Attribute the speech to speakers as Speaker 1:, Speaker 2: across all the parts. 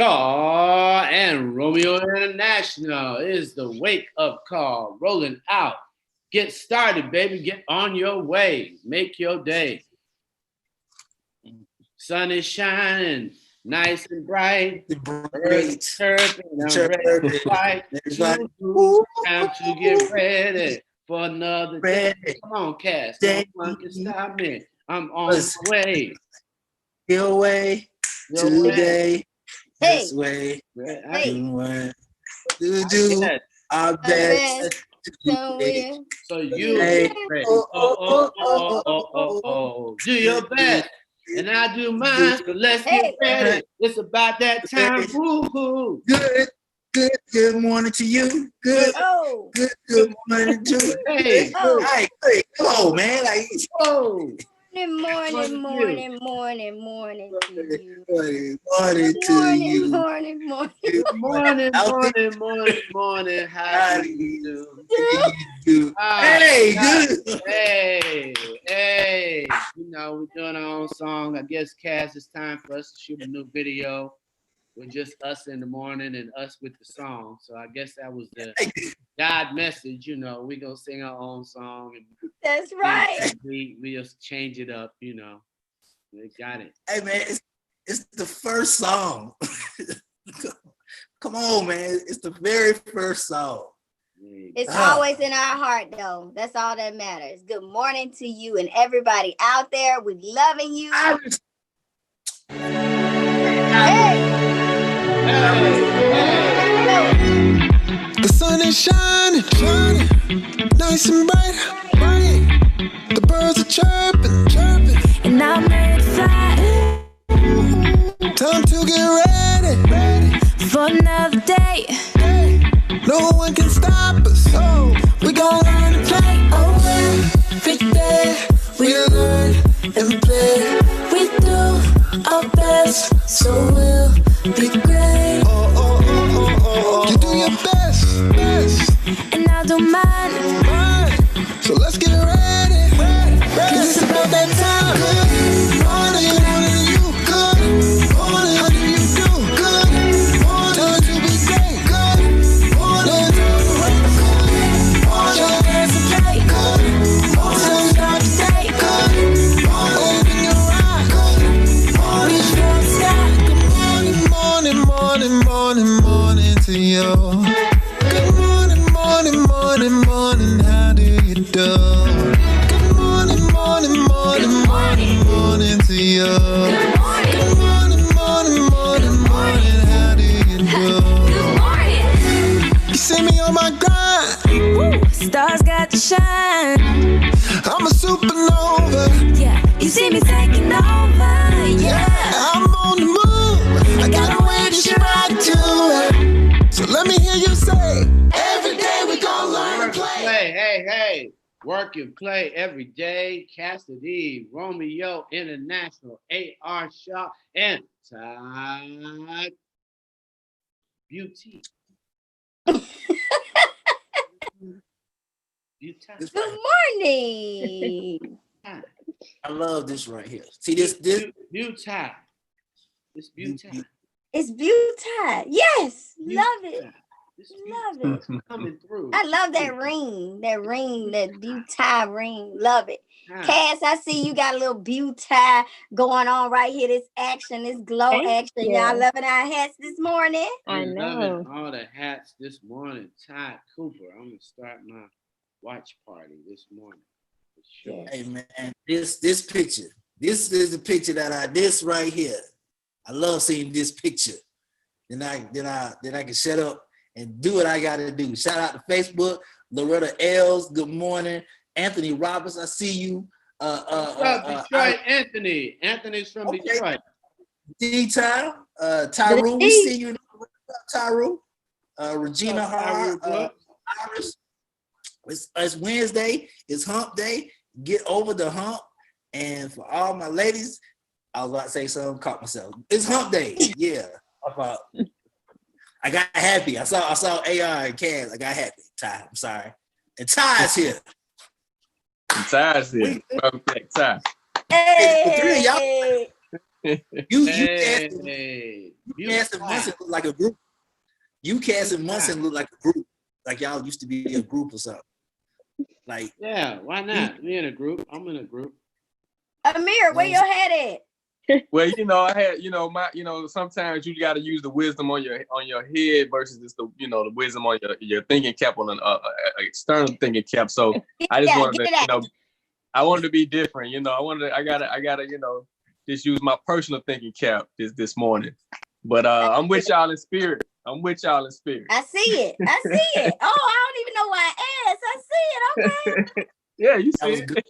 Speaker 1: Shaw and Romeo International is the wake up call rolling out. Get started, baby. Get on your way. Make your day. Sun is shining, nice and bright. Birds chirping, I'm ready to fight. Time to get ready for another day. Come on, Cass. No one can stop me. I'm on my way.
Speaker 2: Your way today. This way. Do our best.
Speaker 1: So you do your best. And I do mine, so let's get ready. It's about that time. Woo-hoo.
Speaker 2: Good morning to you. Good morning to you. Hey, come on, man. Like,
Speaker 3: Morning to you.
Speaker 2: Morning to you.
Speaker 1: Morning. How do you do? Hey. You know, we're doing our own song. I guess, Cass, it's time for us to shoot a new video with just us in the morning and us with the song. So I guess that was the God message, you know. We're going to sing our own song. And
Speaker 3: that's right.
Speaker 1: We just change it up, you know. We got it.
Speaker 2: Hey, man, it's the first song. Come on, man. It's the very first song.
Speaker 3: It's always in our heart, though. That's all that matters. Good morning to you and everybody out there. We're loving you.
Speaker 4: The sun is shining, nice and bright. The birds are chirping,
Speaker 5: and I'm ready to fly.
Speaker 4: Time to get ready
Speaker 5: for another day.
Speaker 4: No one can stop us.
Speaker 5: We gon' learn to play. Every day we learn and play. We do our best, so we'll be great.
Speaker 4: You do your best,
Speaker 5: and I do mine.
Speaker 4: So let's get ready.
Speaker 5: 'Cause it's about that time.
Speaker 4: Good morning to you. Good morning. How do you do? Good morning. Time to be great. Good morning.
Speaker 5: Show us a play. So start today.
Speaker 4: Open your eyes.
Speaker 5: Reach for the sky.
Speaker 4: Good morning to you. Good morning. How do you do? Good morning to you. Good morning. How do you do?
Speaker 5: Good morning.
Speaker 4: You see me on my grind.
Speaker 5: Woo. Stars got to shine.
Speaker 4: I'm a supernova.
Speaker 5: Yeah, you see me taking over. Yeah,
Speaker 4: I'm on the move. I got a way to shine to. So let me hear you say, every day we gon' learn to play.
Speaker 1: Hey. Work and play every day. Cassidy, Romeo International, A.R. Shaw, and Todd Beauty.
Speaker 3: Good morning.
Speaker 2: I love this right here. See this?
Speaker 1: Beauty. It's beauty.
Speaker 3: It's beauty. Yes, love it. Love it.
Speaker 1: Coming through.
Speaker 3: I love that ring, that beauty ring. Love it. Cass, I see you got a little beauty going on right here. This action, this glow action. Y'all loving our hats this morning.
Speaker 1: I know. Loving all the hats this morning. Todd Cooper. I'm going to start my watch party this morning. For sure.
Speaker 2: Hey, man, this picture. This is the picture this right here. I love seeing this picture. Then I can shut up and do what I gotta do. Shout out to Facebook, Loretta Els, good morning. Anthony Roberts, I see you.
Speaker 1: Detroit, Anthony. Anthony's from Detroit.
Speaker 2: D-Time, Tyru, we see you. Tyru, Regina Hart, Iris. It's Wednesday, it's hump day. Get over the hump. And for all my ladies, I was about to say something, caught myself. It's hump day. Yeah. I got happy. I saw AR and Cass. I got happy. Ty, I'm sorry. And Ty's here.
Speaker 6: Ty's here. Perfect. Ty.
Speaker 3: Hey.
Speaker 2: Cass and Munson look like a group. You Cass and Munson look like a group. Like y'all used to be a group or something. Like
Speaker 1: why not? We in a group. I'm in a group.
Speaker 3: Amir, where your head at?
Speaker 6: Well, I had, sometimes you got to use the wisdom on your head versus just the wisdom on your thinking cap on an external thinking cap. So I just wanted to, I wanted to be different. I gotta, just use my personal thinking cap this morning. But I'm with y'all in spirit.
Speaker 3: I see it. Oh, I don't even know why I asked. I see it. Okay.
Speaker 6: Yeah, you see it.
Speaker 2: Good.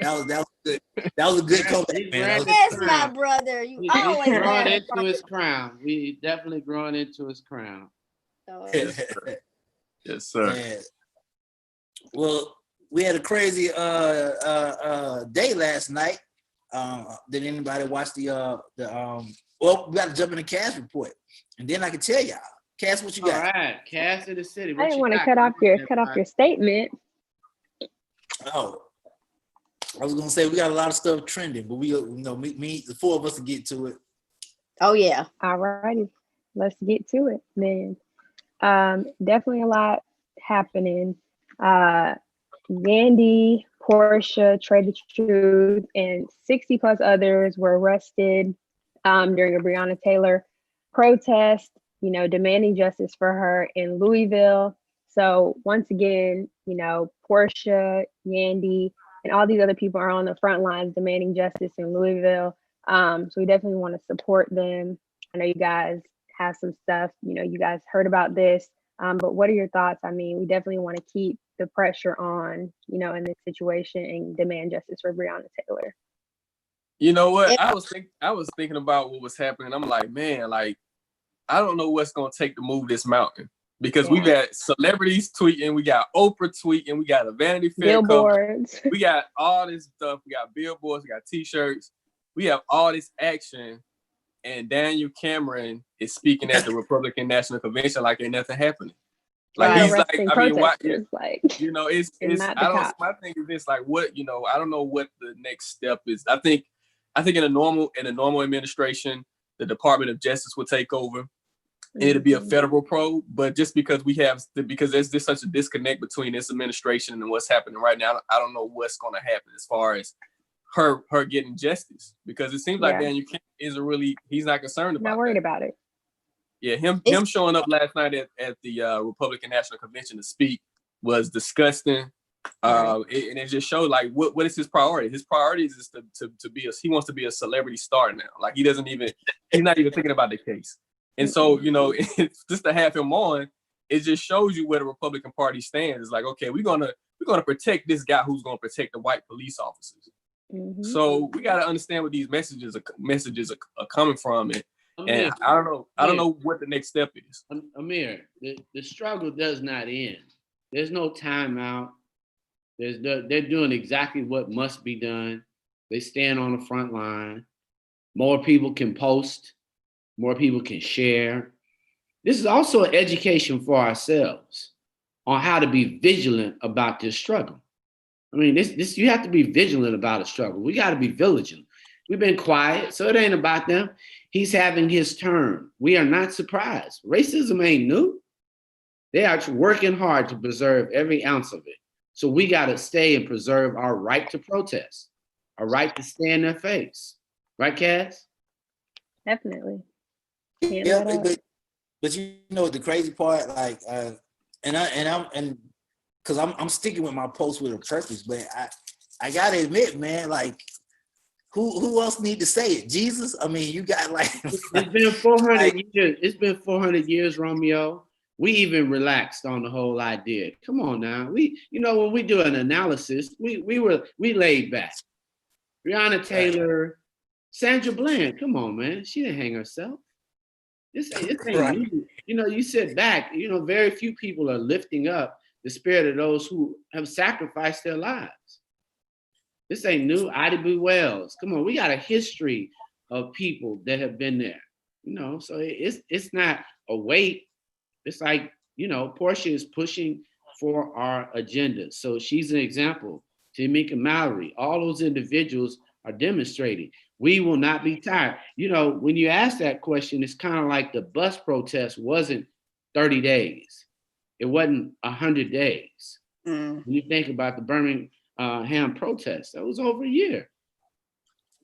Speaker 2: That was good. That was a good comeback, man.
Speaker 3: Yes, my brother. You always
Speaker 1: growing into his crown. We definitely growing into his crown.
Speaker 6: Yes, sir.
Speaker 2: Yeah. Well, we had a crazy day last night. Did anybody watch the well, we got to jump in the Cass report, and then I can tell y'all. Cass, what you got?
Speaker 1: All right, Cass in the city.
Speaker 7: I didn't want to cut off your statement.
Speaker 2: Oh, I was gonna say we got a lot of stuff trending, but we, me, the four of us to get to it.
Speaker 3: Oh yeah.
Speaker 7: All righty, let's get to it then. Definitely a lot happening. Yandy, Portia, Trey the Truth, and 60 plus others were arrested during a Breonna Taylor protest, demanding justice for her in Louisville. So once again, Portia, Yandy, and all these other people are on the front lines demanding justice in Louisville. So we definitely want to support them. I know you guys have some stuff, you guys heard about this, but what are your thoughts? I mean, we definitely want to keep the pressure on, in this situation and demand justice for Breonna Taylor.
Speaker 6: You know what? I was thinking about what was happening. I'm like, man, I don't know what's gonna take to move this mountain, because we've got celebrities tweeting, we got Oprah tweeting, we got a Vanity Fair
Speaker 7: billboards,
Speaker 6: we got all this stuff, we got billboards, we got T-shirts, we have all this action, and Daniel Cameron is speaking at the Republican National Convention like ain't nothing happening. Like he's like, I mean, why, it's I don't. My thing is this, what, I don't know what the next step is. I think in a normal administration, the Department of Justice will take over, and it'll be a federal probe. But just because because there's just such a disconnect between this administration and what's happening right now, I don't know what's going to happen as far as her getting justice, because it seems like Daniel Cameron he's not concerned about.
Speaker 7: Not worried about it.
Speaker 6: Yeah, him showing up last night at the Republican National Convention to speak was disgusting. And it just showed what is his priority? His priority is to be he wants to be a celebrity star now. Like he's not even thinking about the case. And so, it's just to have him on, it just shows you where the Republican Party stands. It's like, okay, we're gonna protect this guy who's gonna protect the white police officers. Mm-hmm. So we gotta understand where these messages are coming from. And I don't know what the next step is.
Speaker 1: Amir, the struggle does not end. There's no timeout. They're doing exactly what must be done. They stand on the front line. More people can post. More people can share. This is also an education for ourselves on how to be vigilant about this struggle. I mean, this you have to be vigilant about a struggle. We got to be vigilant. We've been quiet, so it ain't about them. He's having his turn. We are not surprised. Racism ain't new. They are working hard to preserve every ounce of it. So we got to stay and preserve our right to protest, our right to stay in their face. Right, Cass?
Speaker 7: Definitely.
Speaker 2: Yeah, but the crazy part, because I'm sticking with my post with a purpose, but I gotta admit, man, who else need to say it? Jesus? I mean, you got
Speaker 1: it's been 400 years. It's been 400 years, Romeo. We even relaxed on the whole idea. Come on now. When we do an analysis, we laid back. Breonna Taylor, Sandra Bland, come on, man. She didn't hang herself. This ain't new. You sit back, very few people are lifting up the spirit of those who have sacrificed their lives. This ain't new. Ida B. Wells. Come on, we got a history of people that have been there. So it's not a weight. It's like, Portia is pushing for our agenda. So she's an example. Tamika Mallory, all those individuals are demonstrating. We will not be tired. You know, when you ask that question, it's kind of like the bus protest wasn't 30 days. It wasn't 100 days. When you think about the Birmingham protest, that was over a year.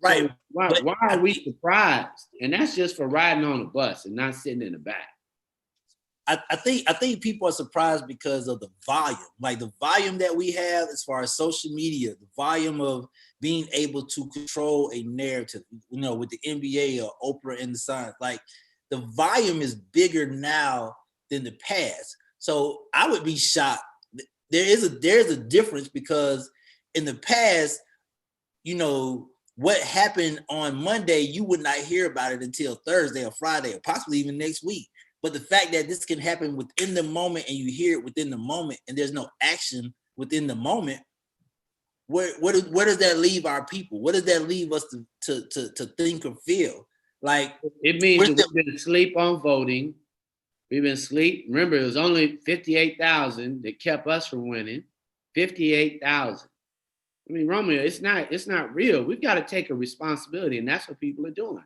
Speaker 2: Right.
Speaker 1: So why are we surprised? And that's just for riding on a bus and not sitting in the back.
Speaker 2: I think people are surprised because of the volume, like the volume that we have as far as social media, the volume of being able to control a narrative, you know, with the NBA or Oprah and the Sun. Like the volume is bigger now than the past. So I would be shocked. There's a difference because in the past, you know, what happened on Monday, you would not hear about it until Thursday or Friday or possibly even next week. But the fact that this can happen within the moment and you hear it within the moment and there's no action within the moment, where does that leave our people? What does that leave us to think or feel? Like
Speaker 1: it means that we've been asleep on voting. We've been asleep. Remember, it was only 58,000 that kept us from winning. 58,000. I mean, Romeo, it's not real. We've got to take a responsibility, and that's what people are doing.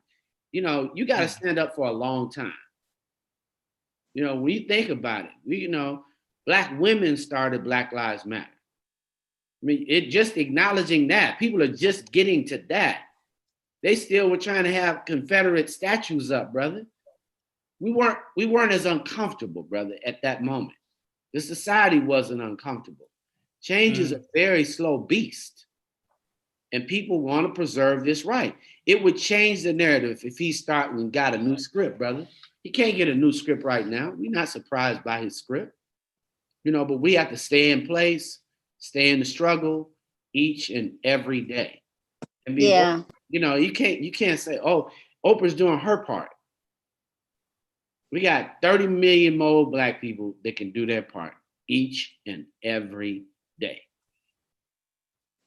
Speaker 1: You know, you got to stand up for a long time. You know, when you think about it, Black women started Black Lives Matter. I mean, it just acknowledging that. People are just getting to that. They still were trying to have Confederate statues up, brother. We weren't as uncomfortable, brother, at that moment. The society wasn't uncomfortable. Change is a very slow beast. And people want to preserve this right. It would change the narrative if he started and got a new script, brother. He can't get a new script right now. We're not surprised by his script, but we have to stay in place, stay in the struggle each and every day. And you can't say, oh, Oprah's doing her part. We got 30 million more Black people that can do their part each and every day.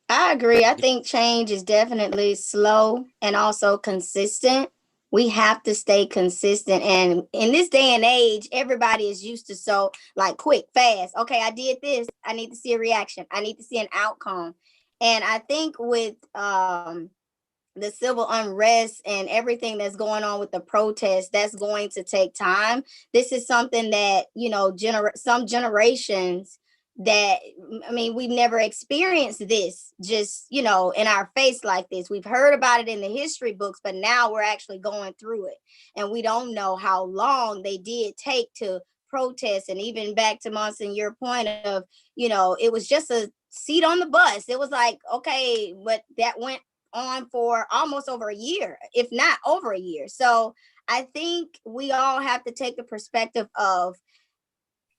Speaker 3: I agree. I think change is definitely slow and also consistent. We have to stay consistent. And in this day and age, everybody is used to so like quick, fast. Okay, I did this. I need to see a reaction. I need to see an outcome. And I think with the civil unrest and everything that's going on with the protests, that's going to take time. This is something that, some generations that, we've never experienced this just, in our face like this. We've heard about it in the history books, but now we're actually going through it. And we don't know how long they did take to protest. And even back to Monson, your point of, it was just a seat on the bus. It was like, okay, but that went on for almost over a year, if not over a year. So I think we all have to take the perspective of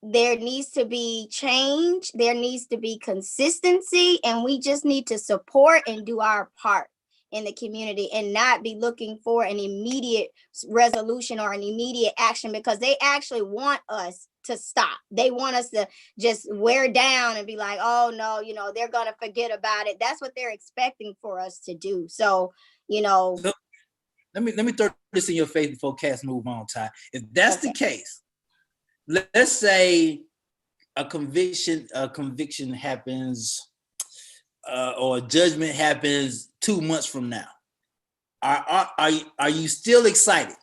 Speaker 3: there needs to be change, there needs to be consistency, and we just need to support and do our part in the community and not be looking for an immediate resolution or an immediate action, because they actually want us to stop. They want us to just wear down and be like, oh no, they're gonna forget about it. That's what they're expecting for us to do. So,
Speaker 2: let me throw this in your face before Cass move on, Ty. If that's the case, let's say a conviction happens or a judgment happens 2 months from now. Are you still excited?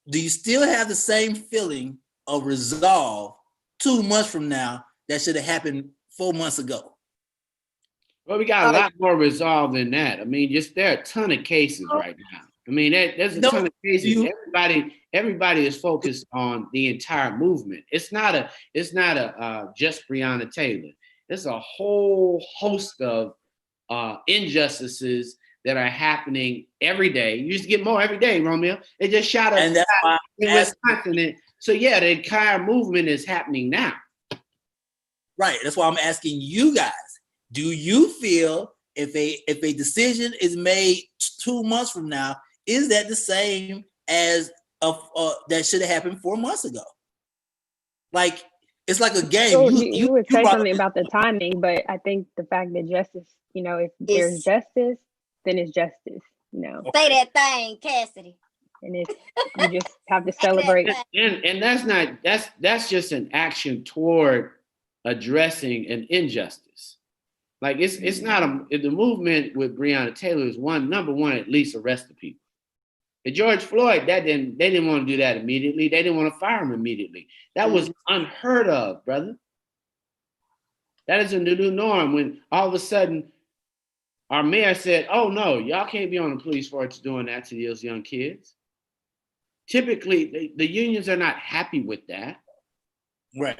Speaker 2: Do you still have the same feeling of resolve 2 months from now that should have happened 4 months ago?
Speaker 1: Well, we got a lot more resolve than that. There are a ton of cases right now. There's a ton of cases. Everybody is focused on the entire movement. It's not a just Breonna Taylor. There's a whole host of injustices that are happening every day. You used to get more every day, Romeo. They just shot up in Wisconsin. So yeah, the entire movement is happening now.
Speaker 2: Right. That's why I'm asking you guys. Do you feel if a decision is made 2 months from now, is that the same as that should have happened 4 months ago? Like, it's like a game.
Speaker 7: So you would say something about the timing, but I think the fact that justice, if there's justice, then it's justice.
Speaker 3: Say that thing, Cassidy.
Speaker 7: And you just have to celebrate.
Speaker 1: And that's just an action toward addressing an injustice. Like it's not the movement with Breonna Taylor is number one, at least arrest the people. And George Floyd, they didn't want to do that immediately. They didn't want to fire him immediately. That was unheard of, brother. That is a new norm when all of a sudden our mayor said, oh no, y'all can't be on the police force doing that to those young kids. Typically, the unions are not happy with that.
Speaker 2: Right.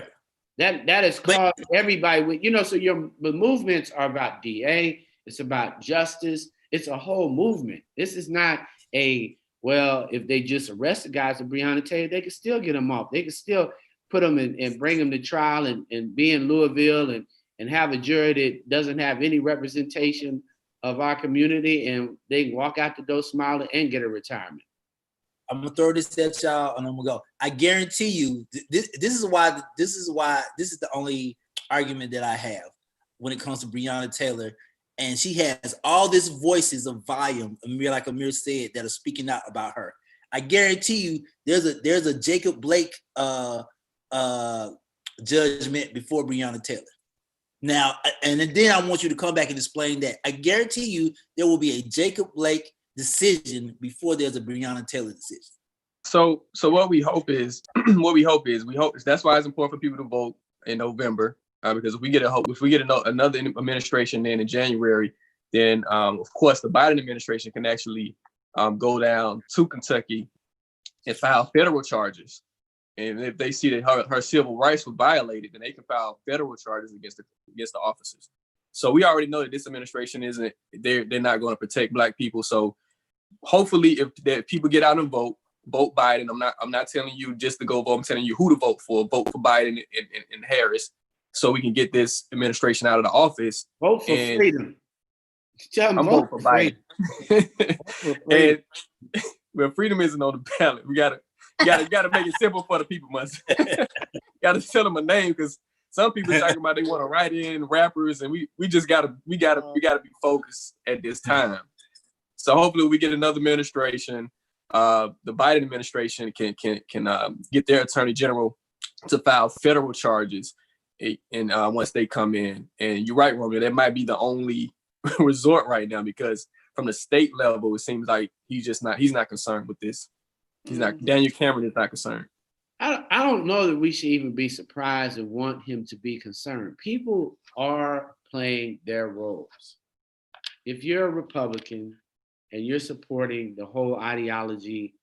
Speaker 1: That has caused everybody with, so the movements are about DA, it's about justice, it's a whole movement. This is not if they just arrest the guys at Breonna Taylor, they could still get them off. They could still put them in and bring them to trial and be in Louisville and have a jury that doesn't have any representation of our community, and they can walk out the door smiling and get a retirement.
Speaker 2: I'm gonna throw this at y'all, and I'm gonna go. I guarantee you, this is the only argument that I have when it comes to Breonna Taylor, and she has all these voices of volume, like Amir said, that are speaking out about her. I guarantee you, there's a Jacob Blake judgment before Breonna Taylor. Now, and then I want you to come back and explain that. I guarantee you, there will be a Jacob Blake decision before there's a Breonna Taylor decision. So
Speaker 6: what we hope is that's why it's important for people to vote in November, because if we get another administration in January, then of course the Biden administration can actually go down to Kentucky and file federal charges. And if they see that her civil rights were violated, then they can file federal charges against the officers. So we already know that this administration they're not going to protect Black people. So hopefully, if people get out and vote Biden. I'm not telling you just to go vote. I'm telling you who to vote for. Vote for Biden and Harris, so we can get this administration out of the office.
Speaker 1: Vote for freedom.
Speaker 6: I'm voting for Biden. And well, freedom isn't on the ballot. We gotta make it simple for the people, gotta tell them a name, because some people talking about they want to write in rappers, and we just gotta be focused at this time. So hopefully we get another administration. The Biden administration can get their attorney general to file federal charges, and once they come in. And you're right, Romeo, that might be the only resort right now, because from the state level, it seems like he's not concerned with this. He's not. Daniel Cameron is not concerned.
Speaker 1: I don't know that we should even be surprised and want him to be concerned. People are playing their roles. If you're a Republican and you're supporting the whole ideology,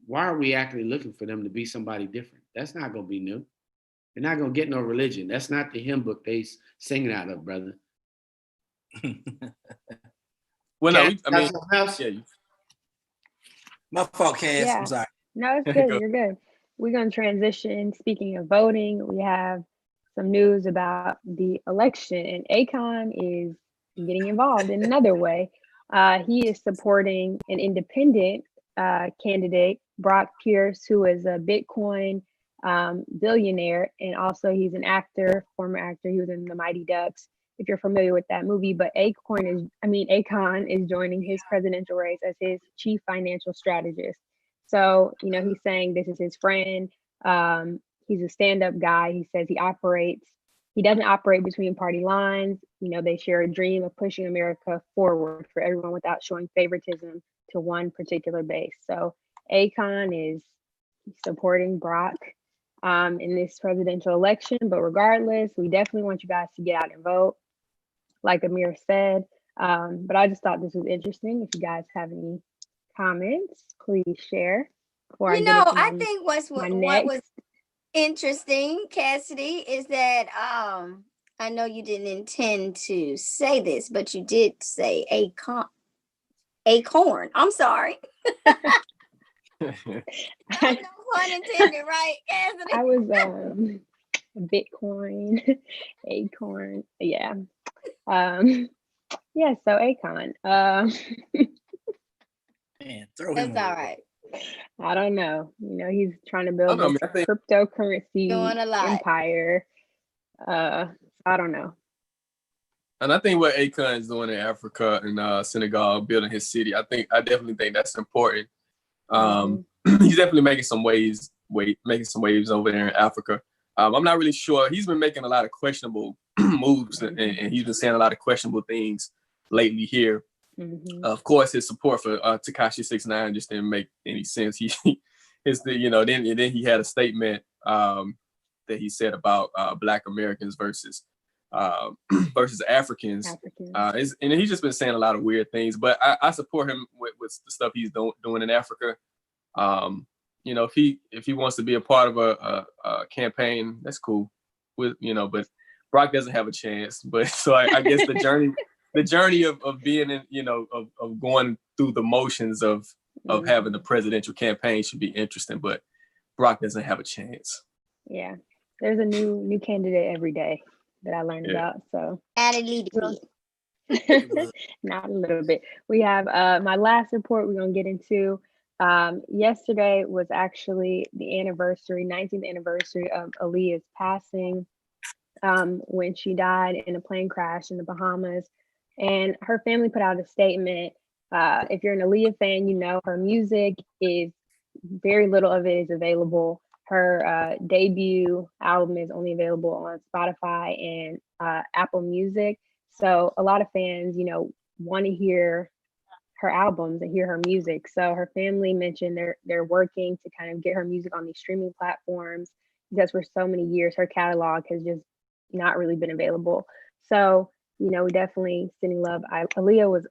Speaker 1: why are we actually looking for them to be somebody different? That's not going to be new. They're not going to get no religion. That's not the hymn book they singing out of, brother.
Speaker 6: Well, no,
Speaker 2: my fault, Cass.
Speaker 7: Yeah.
Speaker 2: I'm sorry.
Speaker 7: No, it's good. You're good. We're going to transition. Speaking of voting, we have some news about the election, and Akon is getting involved in another way. He is supporting an independent candidate, Brock Pierce, who is a Bitcoin billionaire, and also he's an actor, former actor. He was in The Mighty Ducks, if you're familiar with that movie. But Akon is joining his presidential race as his chief financial strategist. So, he's saying this is his friend. He's a stand-up guy. He says he doesn't operate between party lines. They share a dream of pushing America forward for everyone without showing favoritism to one particular base. So Akon is supporting Brock in this presidential election. But regardless, we definitely want you guys to get out and vote, like Amir said. But I just thought this was interesting. If you guys have any comments, please share.
Speaker 3: I think what was interesting, Cassidy, is that I know you didn't intend to say this, but you did say acorn. I'm sorry. No pun intended, right, Cassidy?
Speaker 7: I was Bitcoin, acorn. Yeah. Yeah, so Akon.
Speaker 2: Man, throw him.
Speaker 3: That's all right.
Speaker 7: I don't know. He's trying to build a cryptocurrency empire. I don't know.
Speaker 6: And I think what Akon is doing in Africa and Senegal, building his city, I definitely think that's important. He's definitely making some waves over there in Africa. I'm not really sure. He's been making a lot of questionable moves, and he's been saying a lot of questionable things lately here.
Speaker 7: Mm-hmm.
Speaker 6: Of course, his support for Tekashi 6ix9ine just didn't make any sense. Then he had a statement that he said about Black Americans versus Africans. And he's just been saying a lot of weird things. But I support him with the stuff he's doing in Africa. If he wants to be a part of a campaign, that's cool. But Brock doesn't have a chance. But so I guess the journey of being in, of going through the motions of having the presidential campaign should be interesting. But Brock doesn't have a chance.
Speaker 7: Yeah, there's a new candidate every day that I learned about. So
Speaker 3: add a little bit.
Speaker 7: Not a little bit. We have my last report we're gonna get into. Yesterday was actually the 19th anniversary of Aaliyah's passing, when she died in a plane crash in the Bahamas. And her family put out a statement. If you're an Aaliyah fan, you know her music is very little of it is available. Her debut album is only available on Spotify and Apple Music. So a lot of fans, want to hear her albums and hear her music. So her family mentioned they're working to kind of get her music on these streaming platforms, because for so many years her catalog has just not really been available. So, we definitely sending love. Aaliyah was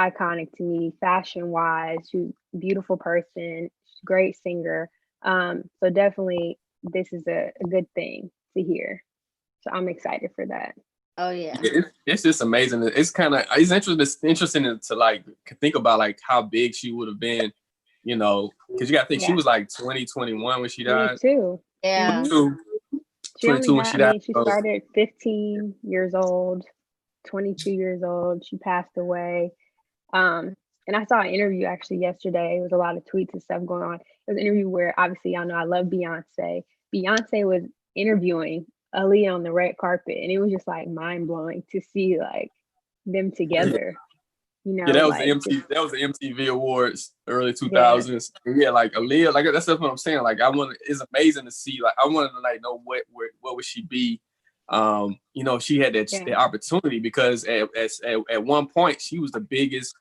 Speaker 7: iconic to me, fashion wise. She's a beautiful person, she's a great singer. So definitely this is a good thing to hear. So I'm excited for that.
Speaker 3: Oh yeah.
Speaker 6: It's just amazing. It's interesting to like think about like how big she would have been, because you got to think she was like 21 when she died.
Speaker 7: 22.
Speaker 3: Yeah.
Speaker 6: 22 when she died.
Speaker 7: She started at 15 years old, 22 years old. She passed away. And I saw an interview actually yesterday. It was a lot of tweets and stuff going on. It was an interview where obviously y'all know I love Beyonce. Beyonce was interviewing Aaliyah on the red carpet, and it was just like mind blowing to see like them together.
Speaker 6: That was the MTV Awards early 2000s. Yeah, like Aaliyah, like that's what I'm saying. Like it's amazing to see. Like I wanted to like know what would she be. She had that opportunity because at one point she was the biggest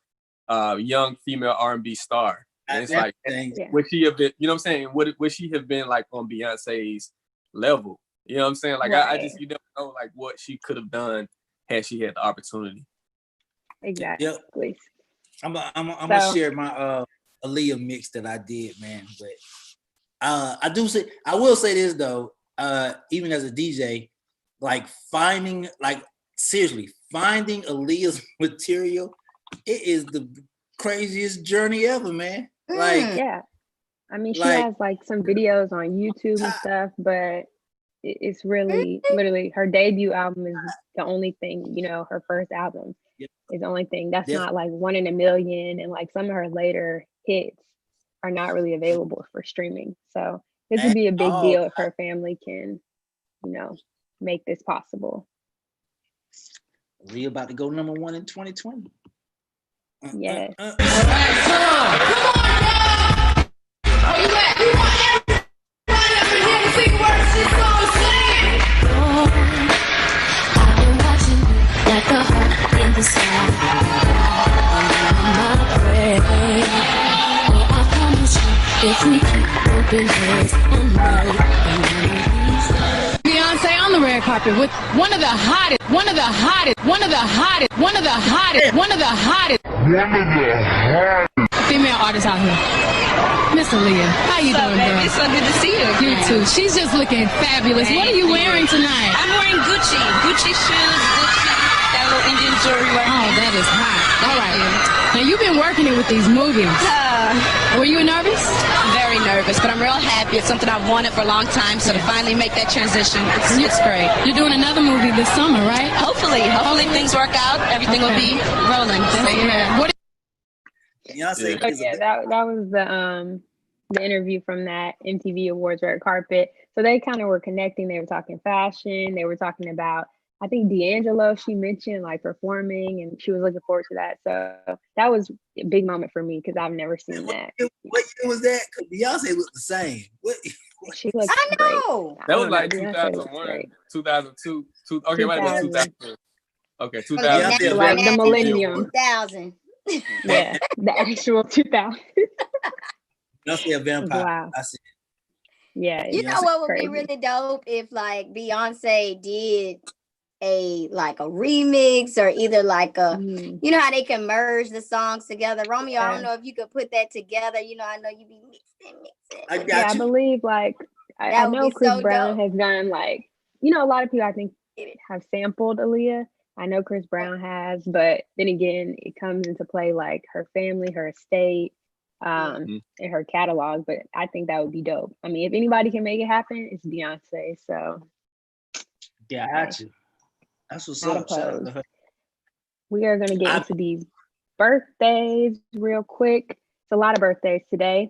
Speaker 6: young female R&B star. And it's like, would she have been, what I'm saying? Would she have been like on Beyonce's level? You know what I'm saying? Like, right. You never know like what she could have done had she had the opportunity.
Speaker 7: Exactly.
Speaker 2: Yep. I'm gonna share my Aaliyah mix that I did, man. But I will say this though, even as a DJ, like finding Aaliyah's material, it is the craziest journey ever, man. Like,
Speaker 7: yeah. I mean, she has like some videos on YouTube and stuff, but it's really literally her debut album is the only thing, her first album is the only thing that's not like 1 in a million, and like some of her later hits are not really available for streaming. So this would be a big deal if her family can, make this possible.
Speaker 2: We about to go number 1 in 2020.
Speaker 7: Yes.
Speaker 5: All right, come on, y'all. Where you at? We want everybody up in here to sing words to this song. Sing. I've been watching like a hawk in the sky. I'm my prey. Oh, I promise you, if we keep open hands and Beyonce on the red carpet with one of the hottest female artists out here. Miss Aaliyah, how you doing, girl?
Speaker 8: It's so good to see you.
Speaker 5: You too. She's just looking fabulous. What are you wearing tonight?
Speaker 8: I'm wearing Gucci shoes, that little Indian jewelry right
Speaker 5: here. Oh, that is hot. All right. Now you've been working it with these movies. Were you nervous?
Speaker 8: Very nervous, but I'm real happy. It's something I've wanted for a long time, so to finally make that transition, it's great.
Speaker 5: You're doing another movie this summer, right?
Speaker 8: Hopefully things work out. Everything will be rolling. So,
Speaker 7: What? That was the interview from that MTV Awards red carpet. So they kind of were connecting. They were talking fashion. They were talking about, I think D'Angelo, she mentioned like performing, and she was looking forward to that. So that was a big moment for me because I've never seen that.
Speaker 2: What year was that? Because Beyonce looked the same.
Speaker 7: She looks
Speaker 3: I
Speaker 7: great.
Speaker 3: know.
Speaker 6: That was
Speaker 7: I
Speaker 6: like
Speaker 7: don't know, Beyonce looks
Speaker 6: 2001,
Speaker 7: great.
Speaker 6: 2002. Okay, might have been 2000. Okay,
Speaker 3: From
Speaker 6: 2000.
Speaker 2: Yeah,
Speaker 7: Like the
Speaker 3: national
Speaker 7: millennium.
Speaker 3: 2000.
Speaker 7: Yeah, the actual 2000.
Speaker 2: Beyonce a vampire.
Speaker 7: Wow.
Speaker 2: I see.
Speaker 7: Yeah,
Speaker 3: You know
Speaker 2: Beyonce
Speaker 3: what would
Speaker 7: crazy.
Speaker 3: be really dope if like Beyonce did a remix or either like a you know how they can merge the songs together. Romeo, I don't know if you could put that together. You know, I know you be mixing.
Speaker 2: I got
Speaker 7: Yeah, I
Speaker 2: you.
Speaker 7: believe like I
Speaker 3: That would
Speaker 7: know
Speaker 3: be
Speaker 7: Chris
Speaker 3: so
Speaker 7: Brown
Speaker 3: dope.
Speaker 7: has done like, you know, a lot of people I think have sampled Aaliyah. I know Chris Brown has, but then again, it comes into play like her family, her estate, and her catalog. But I think that would be dope. I mean, if anybody can make it happen, it's Beyonce. So
Speaker 2: Yeah, I got you. That's what's
Speaker 7: not
Speaker 2: up. Shout out to
Speaker 7: opposed.
Speaker 2: her.
Speaker 7: We are going to get into these birthdays real quick. It's a lot of birthdays today.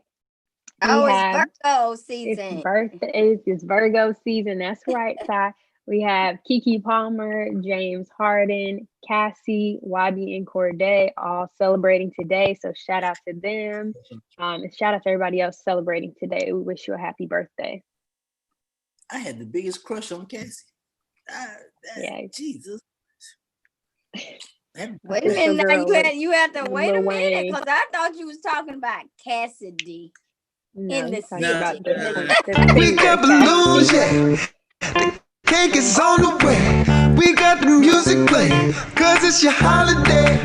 Speaker 3: Oh, it's Virgo season.
Speaker 7: It's birthdays. It's Virgo season. That's right, Ty. We have Keke Palmer, James Harden, Cassie, YB, and Corday all celebrating today. So shout out to them. And shout out to everybody else celebrating today. We wish you a happy birthday.
Speaker 2: I had the biggest crush on Cassie.
Speaker 7: Yeah.
Speaker 2: Jesus.
Speaker 3: Wait a minute, now you had to wait a minute because I thought you was talking about Cassidy.
Speaker 7: No,
Speaker 3: in the
Speaker 7: talking about
Speaker 3: city.
Speaker 4: We got balloons, yeah. Cake is on the way. We got the music playing, cause it's your holiday.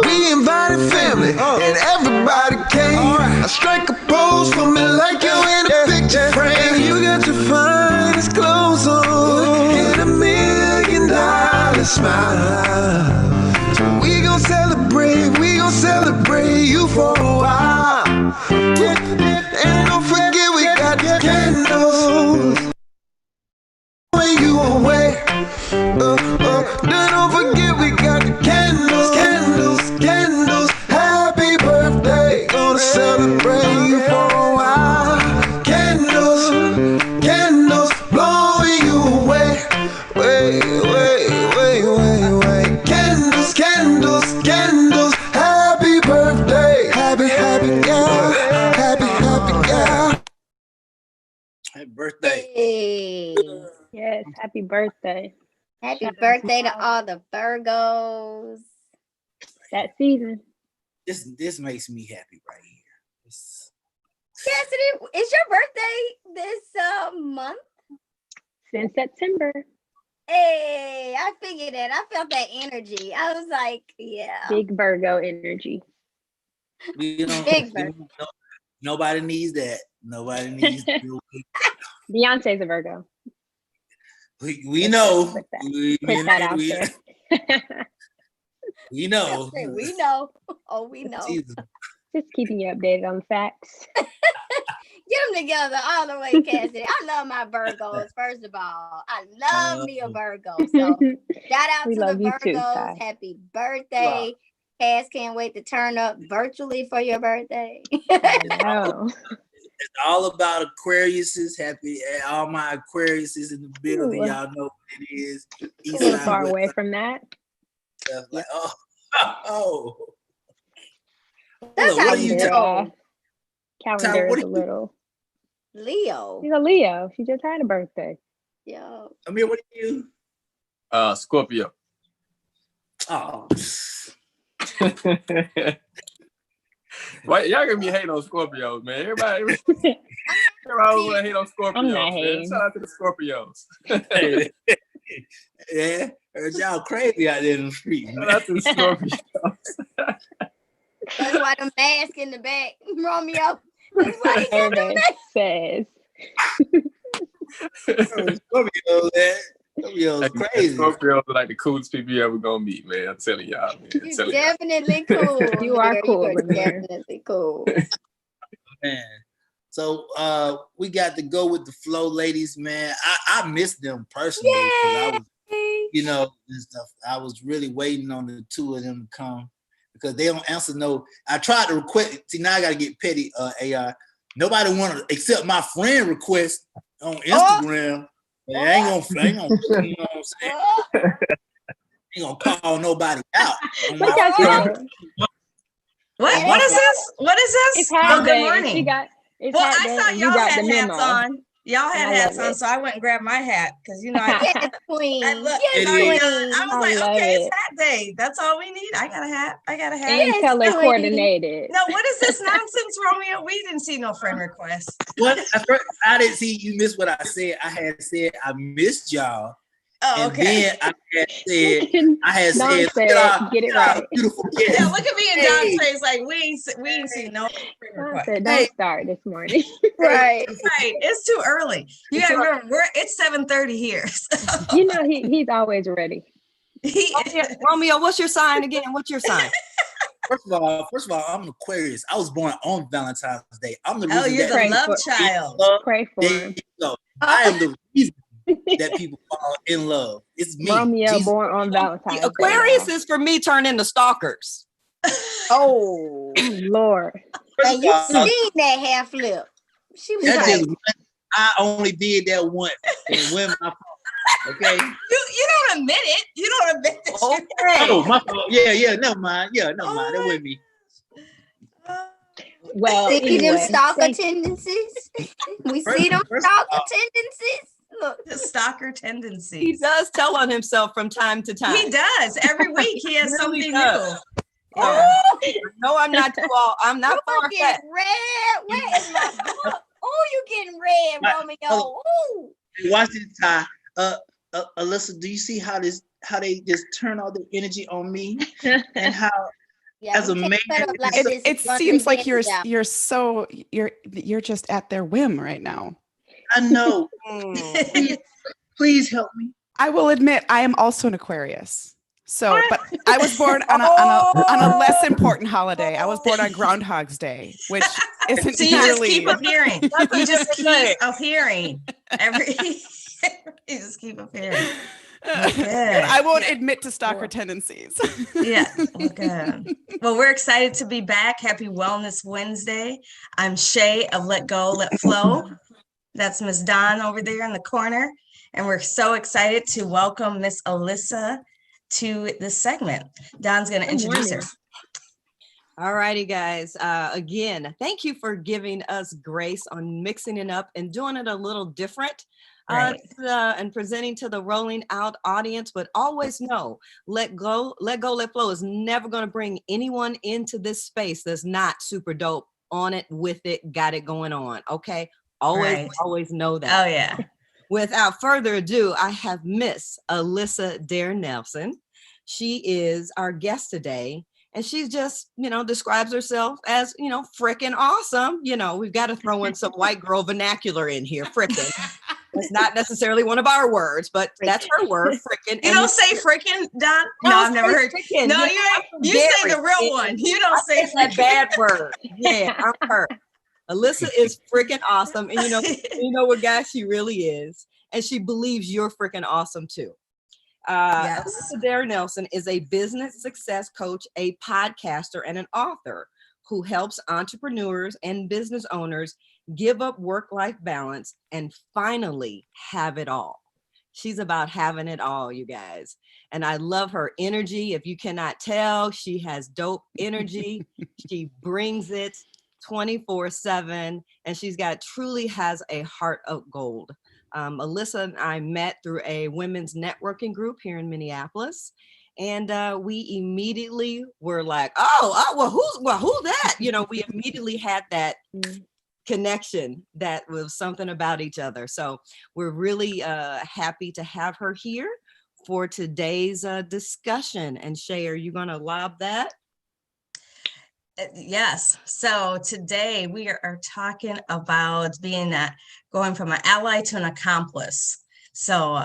Speaker 4: We invited family, and everybody came. I strike a pose for me like you in a picture frame. You got your finest clothes on, and $1 million smile. So we gon' celebrate you for a while. And don't forget we got the candles. When you away, don't forget we got the candles. Happy birthday, gonna celebrate you for a while. Candles, blowing you away. Wait. Candles. Happy birthday, happy girl.
Speaker 2: Happy birthday.
Speaker 3: Hey.
Speaker 7: Yes, happy birthday.
Speaker 3: Happy birthday to all the Virgos.
Speaker 7: That season.
Speaker 2: This makes me happy right here.
Speaker 3: Cassidy, is your birthday this month?
Speaker 7: Since September.
Speaker 3: Hey, I figured that. I felt that energy. I was like, yeah.
Speaker 7: Big Virgo energy.
Speaker 2: Big Virgo. Nobody needs that. Nobody needs
Speaker 7: Beyonce's a Virgo.
Speaker 2: We know.
Speaker 7: Put that out there.
Speaker 2: We know.
Speaker 3: We know. Oh, we know.
Speaker 2: Jesus.
Speaker 7: Just keeping you updated on the facts.
Speaker 3: Get them together all the way, Cassidy. I love my Virgos, first of all. I love me a Virgo. So shout out to the Virgos. Too, happy birthday. Cass can't wait to turn up virtually for your birthday.
Speaker 2: It's all about Aquariuses. Happy all my Aquariuses in the building. Y'all know what it is.
Speaker 7: A little far away from that.
Speaker 2: Stuff like,
Speaker 3: That's how you know.
Speaker 7: Calendar is a little
Speaker 3: Leo.
Speaker 7: She's a Leo. She just had a birthday.
Speaker 3: Yo.
Speaker 2: Amir, what are you?
Speaker 6: Scorpio.
Speaker 2: Oh.
Speaker 6: Why y'all gonna be hating on Scorpios, man? Everybody wanna hate on Scorpios.
Speaker 7: I'm not
Speaker 6: man.
Speaker 7: hating.
Speaker 6: Shout out to the Scorpios.
Speaker 2: Yeah, heard y'all crazy out there in the street.
Speaker 6: Shout out to the Scorpios.
Speaker 3: That's why the mask in the back, Romeo. That's why he got the mask.
Speaker 7: Says.
Speaker 2: Scorpio's crazy.
Speaker 6: Scorpios are like the coolest people you ever gonna meet, man. I'm telling y'all, man.
Speaker 3: You're definitely cool.
Speaker 7: You are cool.
Speaker 3: You are definitely cool.
Speaker 2: Man. So we got to go with the flow ladies, man. I miss them personally because I was, and stuff. I was really waiting on the two of them to come because they don't answer no. I tried to request. See, now I gotta get petty, AI. Nobody want to accept my friend request on Instagram. I ain't gonna, you know what I'm saying? Ain't gonna call nobody out.
Speaker 9: What is this?
Speaker 7: It's
Speaker 9: good morning.
Speaker 7: I saw y'all had hats on.
Speaker 9: Y'all had hats on, so I went and grabbed my hat because
Speaker 3: Yes, queen.
Speaker 9: I look,
Speaker 3: Yes,
Speaker 9: I was
Speaker 3: queen.
Speaker 9: like, okay, it's hat day. That's all we need. I got a hat.
Speaker 7: And
Speaker 3: Yes,
Speaker 7: color
Speaker 3: queen.
Speaker 7: coordinated.
Speaker 9: No, what is this nonsense, Romeo? We didn't see no friend requests.
Speaker 2: What? I didn't see you missed what I said. I had said I missed y'all.
Speaker 9: Oh,
Speaker 2: and
Speaker 9: okay.
Speaker 2: then I had said,
Speaker 7: Don said, get it right.
Speaker 2: Beautiful kids.
Speaker 9: Yeah, look at me and Don's face like we ain't seen no friend
Speaker 7: Don
Speaker 9: request.
Speaker 7: said, don't start this morning.
Speaker 3: Right.
Speaker 9: Right. It's too early. You gotta remember, it's 7:30 here. So.
Speaker 7: You know he's always ready.
Speaker 10: Romeo, what's your sign again? What's your sign?
Speaker 2: First of all, I'm an Aquarius. I was born on Valentine's Day. I'm the reason
Speaker 9: you're
Speaker 2: that
Speaker 9: the love child.
Speaker 7: Pray for him.
Speaker 2: I am the reason that people fall in love. It's me.
Speaker 7: Romeo
Speaker 2: Jesus.
Speaker 7: born on Valentine's Day.
Speaker 10: Aquarius is for me turn into stalkers.
Speaker 3: Oh
Speaker 7: Lord.
Speaker 3: And you seen that half lip. She was like,
Speaker 2: I only did that once. And when my fault. Okay.
Speaker 9: You don't admit it. You don't admit it.
Speaker 10: Okay.
Speaker 2: Oh, my fault. Yeah, never mind. Yeah, never mind. That with me.
Speaker 7: Well,
Speaker 3: see them
Speaker 7: anyway,
Speaker 3: stalker tendencies. We see them stalker tendencies. Look,
Speaker 9: the stalker tendencies.
Speaker 10: He does tell on himself from time to time.
Speaker 9: He does. Every week he has
Speaker 10: Really
Speaker 9: something
Speaker 10: does.
Speaker 9: new.
Speaker 10: Yeah. No, I'm not far
Speaker 3: you
Speaker 10: fetched.
Speaker 3: getting red. Where is my book? Oh, you getting red, Romeo. Ooh.
Speaker 2: Watch this, Ty. Alyssa, do you see how they just turn all their energy on me? And how as a man
Speaker 11: it seems like you're just at their whim right now.
Speaker 2: I know. Please help me.
Speaker 11: I will admit I am also an Aquarius. So, but I was born on a less important holiday. I was born on Groundhog's Day, which isn't
Speaker 9: so you
Speaker 11: nearly.
Speaker 9: just keep appearing. You just keep appearing. You just keep appearing. Okay.
Speaker 11: I won't admit to stalker tendencies.
Speaker 9: Yeah. Okay. Well, we're excited to be back. Happy Wellness Wednesday. I'm Shay of Let Go, Let Flow. That's Miss Dawn over there in the corner. And we're so excited to welcome Miss Alyssa to this segment. Dawn's going to introduce her.
Speaker 10: All righty, guys. Again, thank you for giving us grace on mixing it up and doing it a little different.
Speaker 9: Right.
Speaker 10: And presenting to the rolling out audience, but always know, let go, let flow is never going to bring anyone into this space that's not super dope on it, with it, got it going on. Okay. Always know that.
Speaker 9: Oh yeah.
Speaker 10: Without further ado, I have Miss Alyssa Dare Nelson. She is our guest today. And she's just, describes herself as, frickin' awesome. We've got to throw in some white girl vernacular in here, frickin'. It's not necessarily one of our words, but that's her word, frickin'.
Speaker 9: You don't say frickin', Don? No, I've never heard.
Speaker 10: Frickin'.
Speaker 9: No, you say the real one. You don't say
Speaker 10: that bad word. Yeah, I'm her. Alyssa is frickin' awesome. And you know what, guys, she really is. And she believes you're frickin' awesome too.
Speaker 9: Yes.
Speaker 10: Alyssa Dare Nelson is a business success coach, a podcaster, and an author who helps entrepreneurs and business owners give up work-life balance and finally have it all. She's about having it all, you guys. And I love her energy. If you cannot tell, she has dope energy. She brings it 24/7, and she's truly has a heart of gold. Alyssa and I met through a women's networking group here in Minneapolis. And we immediately were like, who's that? We immediately had that connection that was something about each other. So we're really happy to have her here for today's discussion. And Shay, are you going to lob that?
Speaker 9: Yes. So today we are talking about going from an ally to an accomplice. So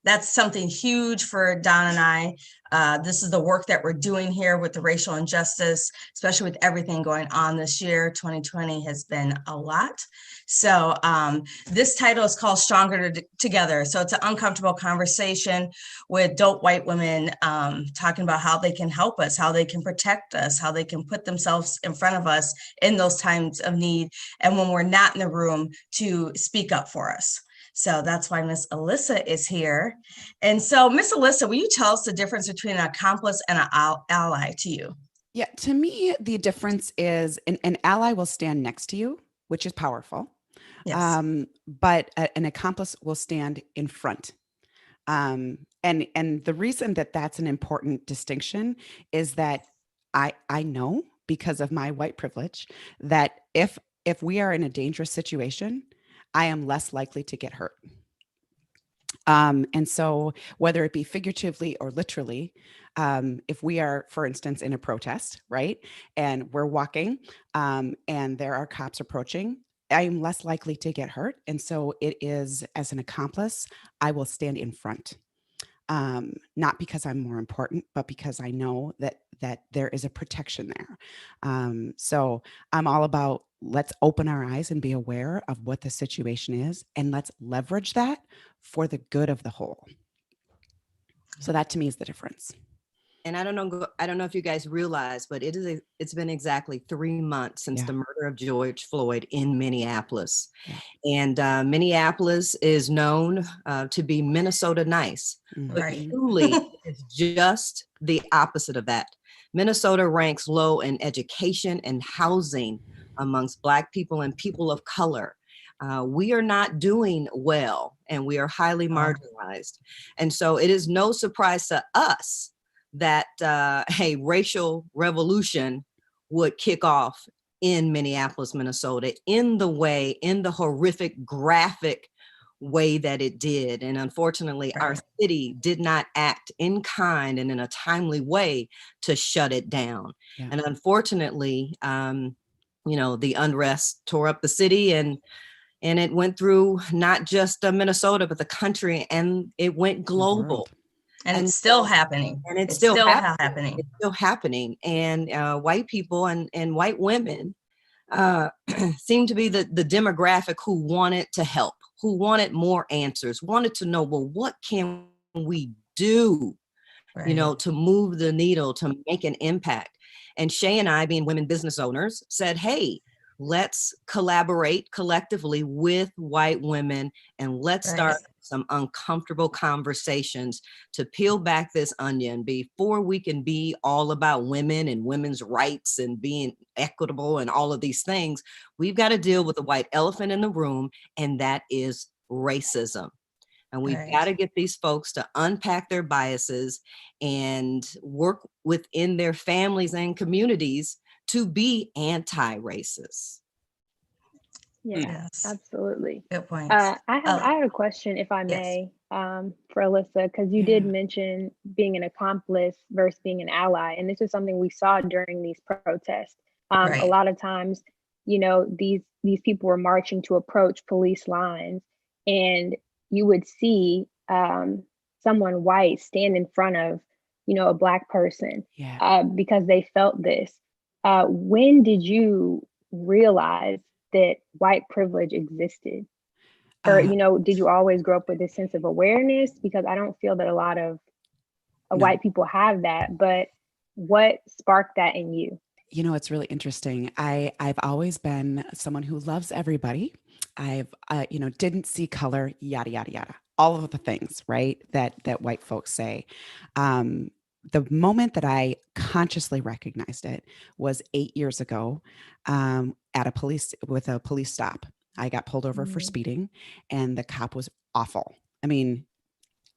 Speaker 9: that's something huge for Don and I. This is the work that we're doing here with the racial injustice, especially with everything going on this year. 2020 has been a lot. So this title is called Stronger Together. So it's an uncomfortable conversation with dope white women talking about how they can help us, how they can protect us, how they can put themselves in front of us in those times of need. And when we're not in the room, to speak up for us. So that's why Miss Alyssa is here. And so Miss Alyssa, will you tell us the difference between an accomplice and an ally to you?
Speaker 11: Yeah, to me, the difference is an ally will stand next to you, which is powerful.
Speaker 9: Yes.
Speaker 11: But an accomplice will stand in front. And the reason that that's an important distinction is that I know, because of my white privilege, that if we are in a dangerous situation, I am less likely to get hurt. And so whether it be figuratively or literally, if we are, for instance, in a protest, right, and we're walking, and there are cops approaching, I am less likely to get hurt. And so it is, as an accomplice, I will stand in front. Not because I'm more important, but because I know that there is a protection there. So I'm all about, let's open our eyes and be aware of what the situation is, and let's leverage that for the good of the whole. So that to me is the difference.
Speaker 10: And I don't know if you guys realize, but it's been exactly 3 months since the murder of George Floyd in Minneapolis. And Minneapolis is known to be Minnesota nice, but truly it's just the opposite of that. Minnesota ranks low in education and housing amongst Black people and people of color. We are not doing well, and we are highly marginalized. And so it is no surprise to us that a racial revolution would kick off in Minneapolis, Minnesota, in the horrific, graphic way that it did. And unfortunately, our city did not act in kind and in a timely way to shut it down. And unfortunately, the unrest tore up the city, and it went through not just Minnesota, but the country, and it went global.
Speaker 9: And it's still happening.
Speaker 10: And it's still happening. It's still happening. And white people and white women seem to be the demographic who wanted to help, who wanted more answers, wanted to know, well, what can we do, to move the needle, to make an impact? And Shay and I, being women business owners, said, hey, let's collaborate collectively with white women, and let's start some uncomfortable conversations to peel back this onion before we can be all about women and women's rights and being equitable and all of these things. We've got to deal with the white elephant in the room, and that is racism. And we've got to get these folks to unpack their biases and work within their families and communities to be anti-racist.
Speaker 7: Yes, absolutely.
Speaker 9: Good point.
Speaker 7: I have a question, if I may, for Alyssa, because you did mention being an accomplice versus being an ally, and this is something we saw during these protests. A lot of times, these people were marching to approach police lines, and you would see someone white stand in front of, a Black person, because they felt this. When did you realize that white privilege existed? Or, did you always grow up with this sense of awareness? Because I don't feel that a lot of white people have that, but what sparked that in you?
Speaker 11: It's really interesting. I've always been someone who loves everybody. I've, didn't see color, yada, yada, yada, all of the things, right, that white folks say. The moment that I consciously recognized it was 8 years ago, with a police stop. I got pulled over for speeding, and the cop was awful. I mean,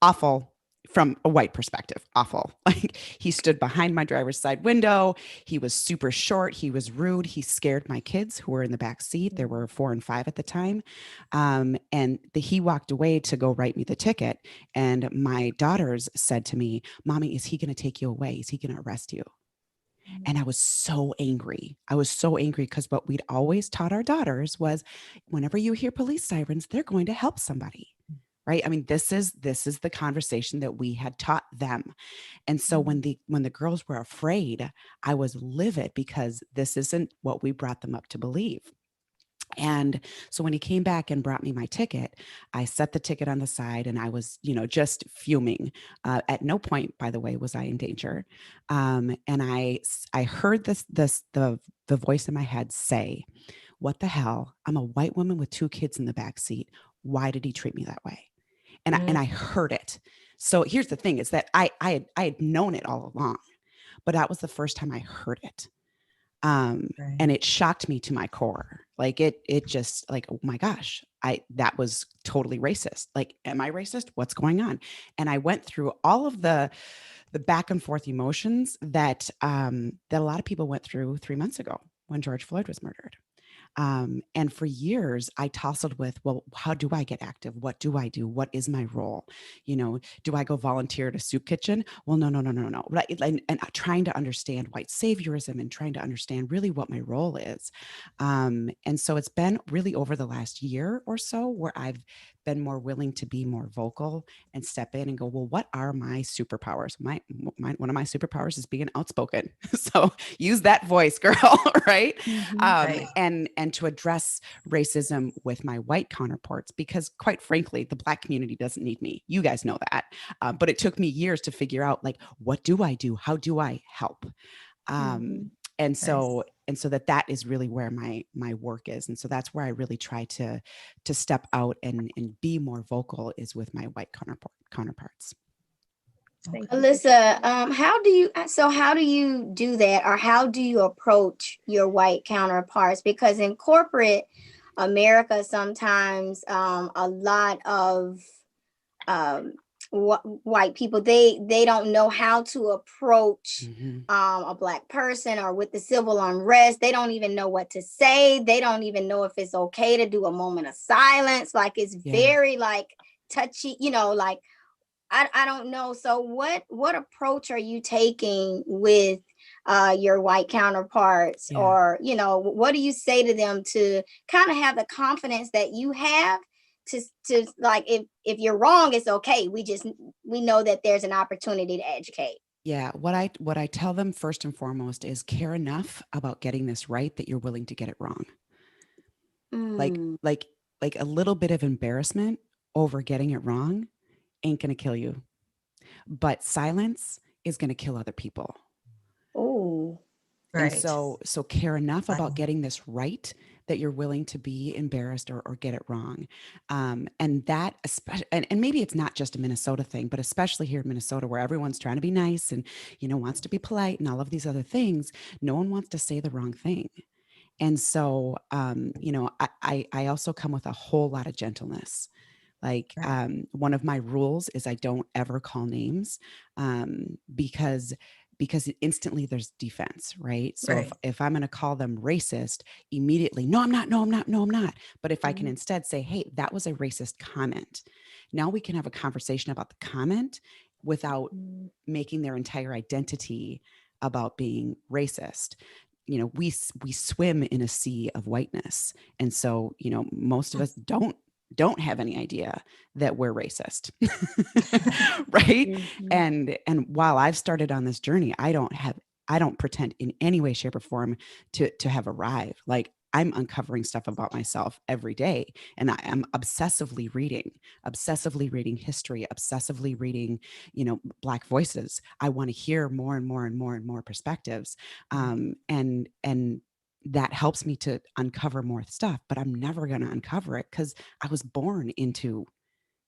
Speaker 11: awful from a white perspective, awful. Like, he stood behind my driver's side window. He was super short. He was rude. He scared my kids who were in the back seat. There were 4 and 5 at the time. He walked away to go write me the ticket. And my daughters said to me, Mommy, is he going to take you away? Is he going to arrest you? And I was so angry. Because what we'd always taught our daughters was, whenever you hear police sirens, they're going to help somebody. Right. I mean, this is the conversation that we had taught them. And so when the girls were afraid, I was livid, because this isn't what we brought them up to believe. And so when he came back and brought me my ticket, I set the ticket on the side, and I was, just fuming. At no point, by the way, was I in danger. And I heard the voice in my head say, what the hell? I'm a white woman with 2 kids in the back seat. Why did he treat me that way? And I heard it. So here's the thing, is that I had known it all along, but that was the first time I heard it. And it shocked me to my core. Like it just like, oh my gosh, that was totally racist. Like, am I racist? What's going on? And I went through all of the back and forth emotions that that a lot of people went through 3 months ago when George Floyd was murdered. And for years, I tussled with, well, how do I get active? What do I do? What is my role? You know, do I go volunteer at a soup kitchen? Well, no. And trying to understand white saviorism and trying to understand really what my role is. And so it's been really over the last year or so where I've been more willing to be more vocal and step in and go, well, what are my superpowers? My one of my superpowers is being outspoken. So use that voice, girl, right?
Speaker 9: Right.
Speaker 11: And to address racism with my white counterparts, because quite frankly, the Black community doesn't need me. You guys know that. But it took me years to figure out, like, what do I do? How do I help? And so that is really where my work is. And so that's where I really try to step out and be more vocal, is with my white counterparts.
Speaker 3: Alyssa, how do you do that, or how do you approach your white counterparts? Because in corporate America, sometimes a lot of white people, they don't know how to approach a Black person, or with the civil unrest, they don't even know what to say. They don't even know if it's okay to do a moment of silence. Like, it's very like touchy, you know, like I don't know. So what approach are you taking with your white counterparts? Or, you know, what do you say to them to kind of have the confidence that you have to like, if you're wrong, it's okay. We know that there's an opportunity to educate.
Speaker 11: Yeah. What I tell them first and foremost is care enough about getting this right that you're willing to get it wrong. Like a little bit of embarrassment over getting it wrong ain't going to kill you, but silence is going to kill other people.
Speaker 3: Oh,
Speaker 11: right. And so care enough about getting this right that you're willing to be embarrassed or get it wrong. And that, especially, and maybe it's not just a Minnesota thing, but especially here in Minnesota, where everyone's trying to be nice and, you know, wants to be polite and all of these other things. No one wants to say the wrong thing. And so, you know, I also come with a whole lot of gentleness. Like, one of my rules is I don't ever call names, because instantly there's defense, right? So if I'm going to call them racist, immediately, no, I'm not. But if I can instead say, hey, that was a racist comment. Now we can have a conversation about the comment without making their entire identity about being racist. You know, we swim in a sea of whiteness. And so, you know, most of us don't have any idea that we're racist. Right. And while I've started on this journey, I don't pretend in any way, shape, or form to have arrived. Like, I'm uncovering stuff about myself every day. And I am obsessively reading history, obsessively reading, you know, Black voices. I want to hear more and more perspectives. And that helps me to uncover more stuff, but I'm never going to uncover it because I was born into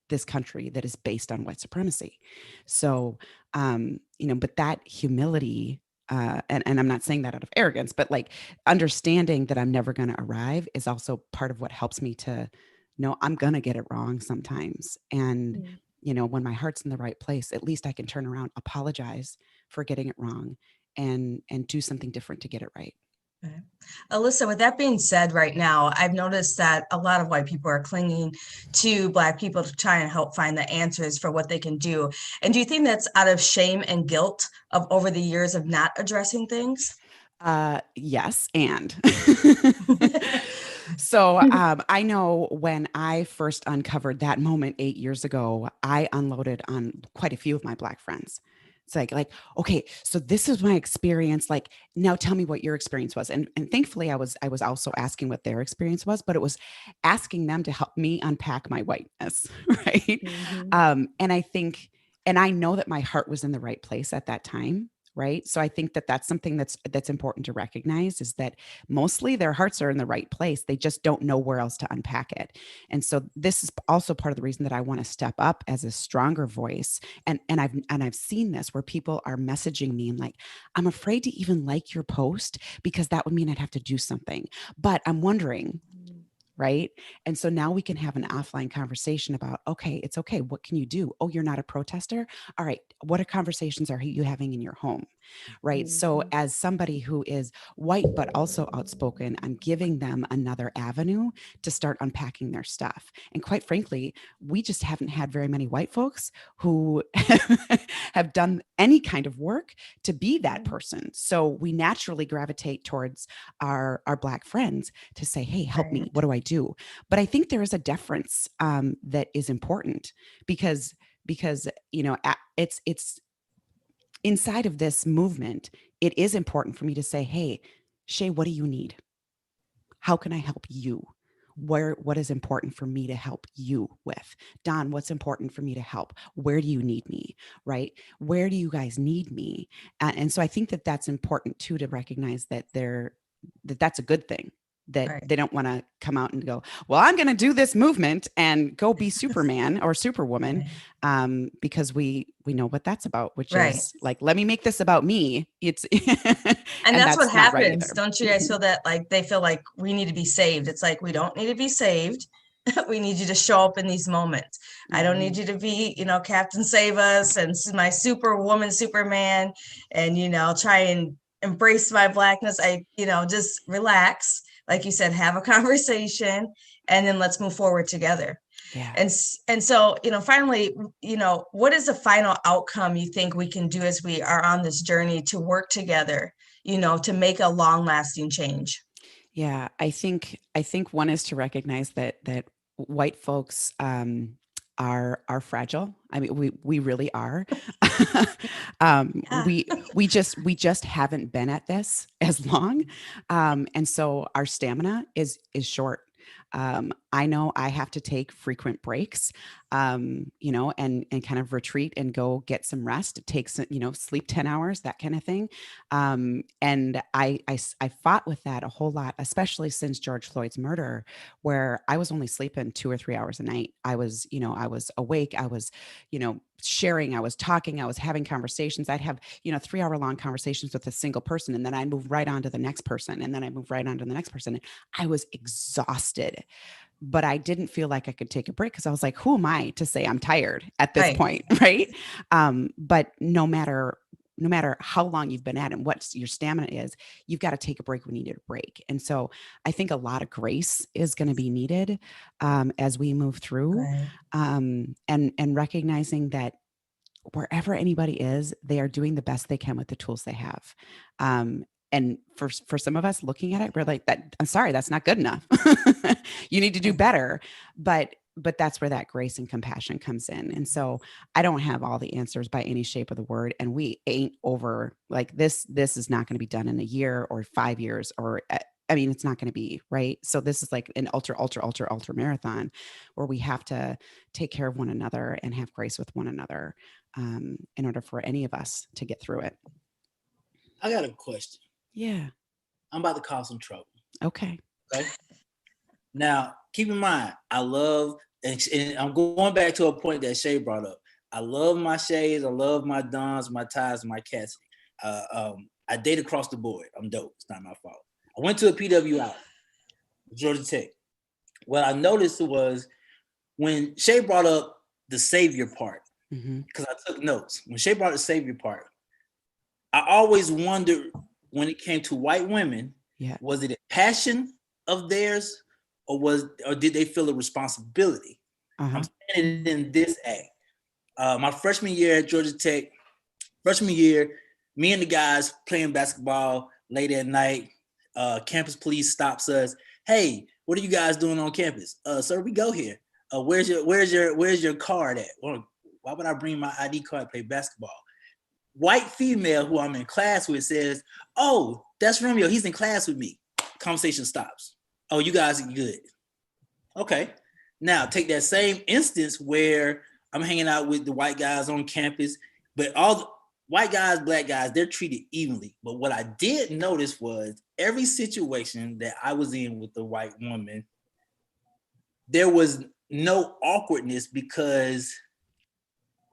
Speaker 11: this country that is based on white supremacy. So, you know, but that humility, and I'm not saying that out of arrogance, but like understanding that I'm never going to arrive is also part of what helps me to know I'm going to get it wrong sometimes. And, you know, when my heart's in the right place, at least I can turn around, apologize for getting it wrong, and do something different to get it right.
Speaker 9: Okay. Alyssa, with that being said, right now, I've noticed that a lot of white people are clinging to Black people to try and help find the answers for what they can do. And do you think that's out of shame and guilt of over the years of not addressing things?
Speaker 11: Yes. And so I know when I first uncovered that moment 8 years ago, I unloaded on quite a few of my Black friends. It's like, okay, so this is my experience. Like, now tell me what your experience was. And thankfully I was also asking what their experience was, but it was asking them to help me unpack my whiteness. Right. And I think, and I know that my heart was in the right place at that time, right? So I think that that's something that's important to recognize, is that mostly their hearts are in the right place. They just don't know where else to unpack it. And so this is also part of the reason that I want to step up as a stronger voice. And I've seen this where people are messaging me and like, I'm afraid to even like your post because that would mean I'd have to do something. But I'm wondering, right? And so now we can have an offline conversation about, okay, it's okay. What can you do? Oh, you're not a protester? All right. What conversations are you having in your home? Right. So as somebody who is white, but also outspoken, I'm giving them another avenue to start unpacking their stuff. And quite frankly, we just haven't had very many white folks who have done any kind of work to be that person. So we naturally gravitate towards our Black friends to say, hey, help me. What do I do? But I think there is a deference that is important because it's inside of this movement. It is important for me to say, hey, Shay, what do you need? How can I help you? What is important for me to help you with? Don, what's important for me to help? Where do you need me? Right? Where do you guys need me? And so I think that that's important too, to recognize that that's a good thing, that they don't want to come out and go, well, I'm going to do this movement and go be Superman or Superwoman, because we know what that's about, which is like, let me make this about me. It's
Speaker 9: and that's what happens. Don't you guys feel that like they feel like we need to be saved? It's like, we don't need to be saved. We need you to show up in these moments. I don't need you to be, Captain Save Us and my Superwoman, Superman, and, try and embrace my Blackness. Just relax. Like you said, have a conversation, and then let's move forward together.
Speaker 11: Yeah.
Speaker 9: And so, finally, what is the final outcome you think we can do as we are on this journey to work together, to make a long lasting change?
Speaker 11: Yeah, I think one is to recognize that white folks are fragile. I mean, we really are. We just haven't been at this as long, and so our stamina is short. I know I have to take frequent breaks, and kind of retreat and go get some rest. It takes, sleep 10 hours, that kind of thing. And I fought with that a whole lot, especially since George Floyd's murder, where I was only sleeping 2 or 3 hours a night. I was awake. I was, sharing, I was talking, I was having conversations. I'd have, 3-hour-long conversations with a single person. And then I move right on to the next person. And then I move right on to the next person. I was exhausted. But I didn't feel like I could take a break because I was like, who am I to say I'm tired at this point, right? But no matter how long you've been at it and what your stamina is, you've got to take a break when you need a break. And so I think a lot of grace is going to be needed as we move through, and recognizing that wherever anybody is, they are doing the best they can with the tools they have. And for some of us looking at it, we're like, that, I'm sorry, that's not good enough. You need to do better. But that's where that grace and compassion comes in. And so I don't have all the answers by any shape of the word. And we ain't over, like, this is not going to be done in a year or 5 years, or it's not going to be, right. So this is like an ultra marathon where we have to take care of one another and have grace with one another in order for any of us to get through it.
Speaker 2: I got a question.
Speaker 11: Yeah.
Speaker 2: I'm about to cause some trouble.
Speaker 11: Okay.
Speaker 2: Now, keep in mind, I love, and I'm going back to a point that Shay brought up. I love my Shays, I love my Dons, my Ties, my Cassidy. I date across the board. I'm dope. It's not my fault. I went to a PWI, Georgia Tech. What I noticed was when Shay brought up the savior part, because I took notes. When Shay brought the savior part, I always wondered when it came to white women, was it a passion of theirs, or did they feel a responsibility? I'm saying it in this act. My freshman year at Georgia Tech, me and the guys playing basketball late at night. Campus police stops us. Hey, what are you guys doing on campus? Sir, we go here. Where's your card at? Well, why would I bring my ID card to play basketball? White female who I'm in class with says, oh, that's Romeo. He's in class with me. Conversation stops. Oh, you guys are good. Okay. Now take that same instance where I'm hanging out with the white guys on campus, but white guys, black guys, they're treated evenly. But what I did notice was every situation that I was in with the white woman, there was no awkwardness because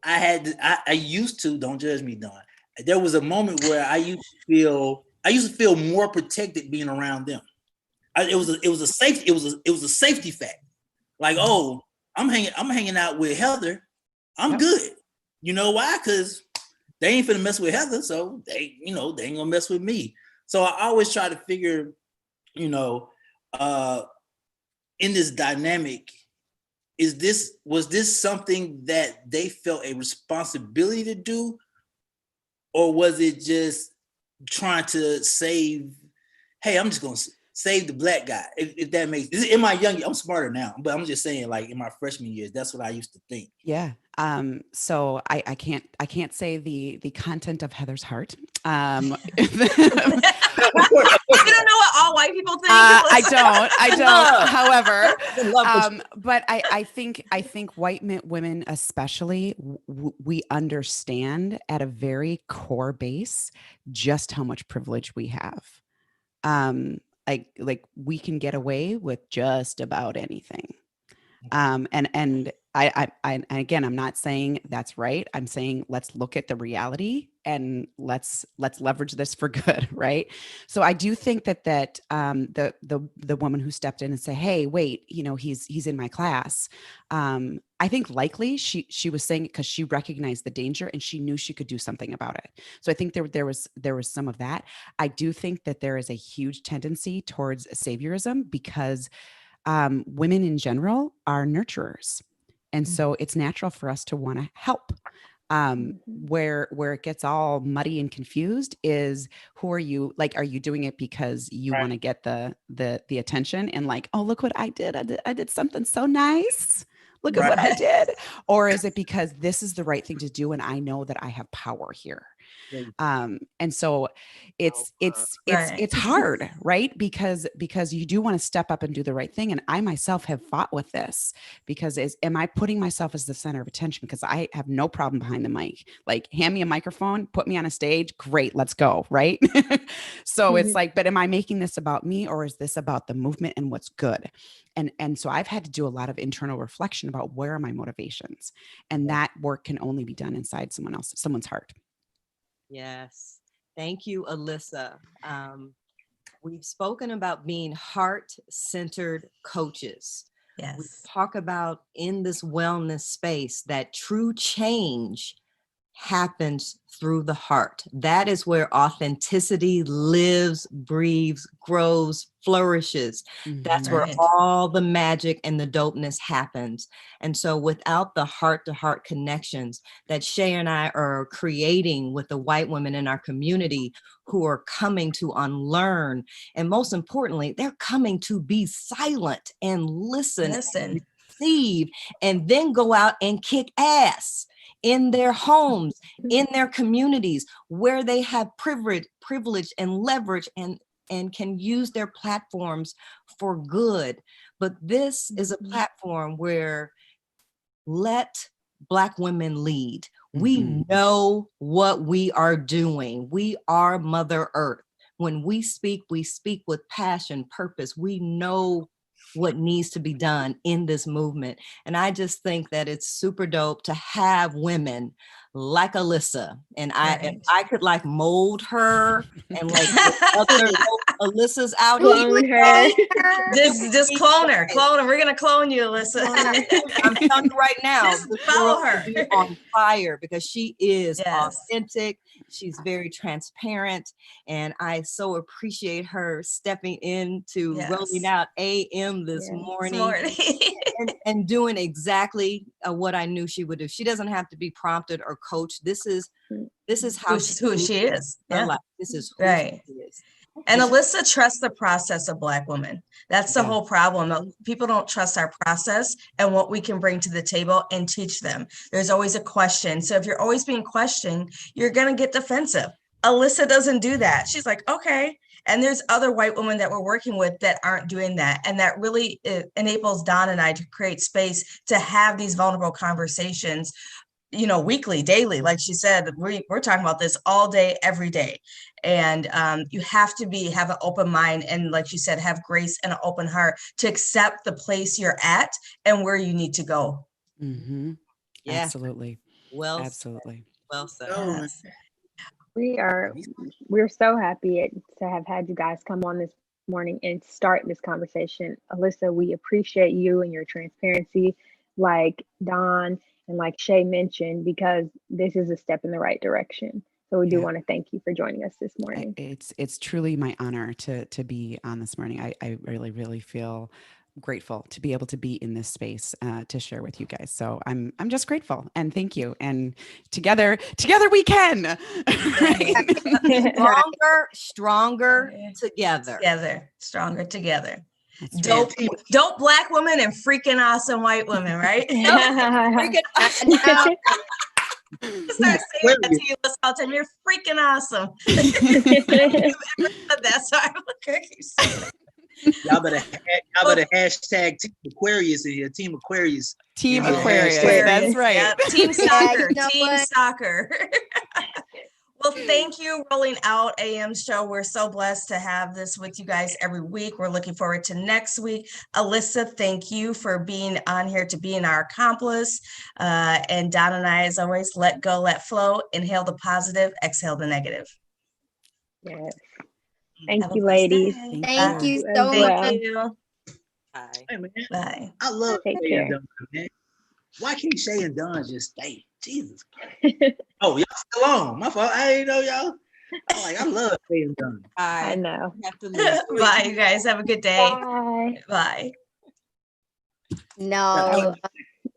Speaker 2: I used to, don't judge me, Don. There was a moment where I used to feel more protected being around them. It was a safety fact. Like, oh, I'm hanging out with Heather. I'm good. You know why? Because they ain't finna mess with Heather, so they ain't gonna mess with me. So I always try to figure, in this dynamic, was this something that they felt a responsibility to do, or was it just trying to save? Hey, I'm just gonna save the black guy. If that makes in my young, I'm smarter now, but I'm just saying, like in my freshman years, that's what I used to think.
Speaker 11: Yeah. So I can't say the content of Heather's heart. I
Speaker 9: don't know what all white people think.
Speaker 11: I don't. However, but I think white women, especially, we understand at a very core base just how much privilege we have. Like we can get away with just about anything. And I again, I'm not saying that's right. I'm saying let's look at the reality and let's leverage this for good, right? So I do think that the woman who stepped in and said, "Hey, wait, he's in my class." I think likely she was saying it because she recognized the danger and she knew she could do something about it. So I think there was some of that. I do think that there is a huge tendency towards saviorism because women in general are nurturers. And so it's natural for us to want to help. Where it gets all muddy and confused is, who are you? Like, are you doing it because you want to get the attention and like, oh, look what I did. I did something so nice. Look at what I did. Or is it because this is the right thing to do and I know that I have power here? And so it's hard, right? Because you do want to step up and do the right thing. And I myself have fought with this because am I putting myself as the center of attention? Because I have no problem behind the mic. Like, hand me a microphone, put me on a stage. Great. Let's go. Right. So it's like, but am I making this about me, or is this about the movement and what's good? And so I've had to do a lot of internal reflection about where are my motivations, and that work can only be done inside someone's heart.
Speaker 10: Yes. Thank you, Alyssa. We've spoken about being heart-centered coaches.
Speaker 9: Yes.
Speaker 10: We talk about in this wellness space that true change happens through the heart. That is where authenticity lives, breathes, grows, flourishes. That's where all the magic and the dopeness happens. And so without the heart-to-heart connections that Shay and I are creating with the white women in our community who are coming to unlearn, and most importantly, they're coming to be silent and listen. And receive, and then go out and kick ass in their homes, in their communities, where they have privilege and leverage and can use their platforms for good. But this is a platform where let Black women lead. We know what we are doing. We are Mother Earth. When we speak with passion, purpose. We know what needs to be done in this movement. And I just think that it's super dope to have women like Alyssa. And if I could like mold her and like other Alyssa's out here.
Speaker 9: Just clone her. We're gonna clone you, Alyssa.
Speaker 10: I'm telling you right now,
Speaker 9: just follow her.
Speaker 10: On fire because she is authentic. She's very transparent, and I so appreciate her stepping into rolling out AM this morning and doing exactly what I knew she would do. She doesn't have to be prompted or coached. This is how
Speaker 9: who she is.
Speaker 10: Yeah. This is who she is.
Speaker 9: And Alyssa trusts the process of Black women. That's the whole problem. People don't trust our process and what we can bring to the table and teach them. There's always a question. So if you're always being questioned, you're going to get defensive. Alyssa doesn't do that. She's like, okay. And there's other white women that we're working with that aren't doing that. And that really enables Don and I to create space to have these vulnerable conversations weekly, daily. Like she said, we're talking about this all day, every day. And you have to have an open mind. And like you said, have grace and an open heart to accept the place you're at and where you need to go.
Speaker 11: Mm-hmm.
Speaker 10: Yeah.
Speaker 11: Absolutely.
Speaker 10: Well
Speaker 11: Absolutely.
Speaker 10: Well said.
Speaker 9: Yes.
Speaker 7: We're so happy to have had you guys come on this morning and start this conversation. Alyssa, we appreciate you and your transparency, like Don and like Shay mentioned, because this is a step in the right direction. So we do want to thank you for joining us this morning.
Speaker 11: It's truly my honor to be on this morning. I really, really feel grateful to be able to be in this space to share with you guys. So I'm just grateful and thank you. And together we can.
Speaker 10: Stronger together.
Speaker 9: Stronger together. Dope black women and freaking awesome white women, right? Start saying that to you all the time. You're freaking awesome. That's why I'm
Speaker 2: Y'all better hashtag Team Aquarius in here. Team Aquarius.
Speaker 11: Team Aquarius. That's right.
Speaker 9: Yep. Team soccer. Team soccer. Well, thank you, Rolling Out AM show. We're so blessed to have this with you guys every week. We're looking forward to next week. Alyssa, thank you for being on here to being our accomplice. And Don and I, as always, let go, let flow, inhale the positive, exhale the negative.
Speaker 7: Yes. Thank you, ladies.
Speaker 3: Thank you so much.
Speaker 9: Thank you.
Speaker 10: Bye.
Speaker 2: Hey, man.
Speaker 9: Bye.
Speaker 2: I love
Speaker 7: Take
Speaker 2: Shay
Speaker 7: care.
Speaker 2: and Don, man. Why can't Shay and Don just stay? Jesus Christ. Oh, y'all still on. My fault. I didn't know y'all. I love Shay and Don.
Speaker 7: I know.
Speaker 9: Bye, you guys. Have a good day.
Speaker 7: Bye.
Speaker 9: Bye.
Speaker 3: No,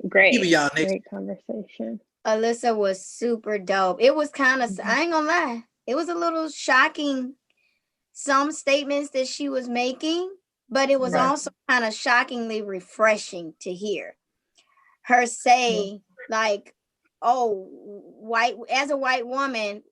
Speaker 7: Great.
Speaker 2: Even y'all next.
Speaker 7: Great conversation.
Speaker 3: Alyssa was super dope. It was kind of, I ain't gonna lie, it was a little shocking, some statements that she was making, but it was also kind of shockingly refreshing to hear her say, like, oh, as a white woman,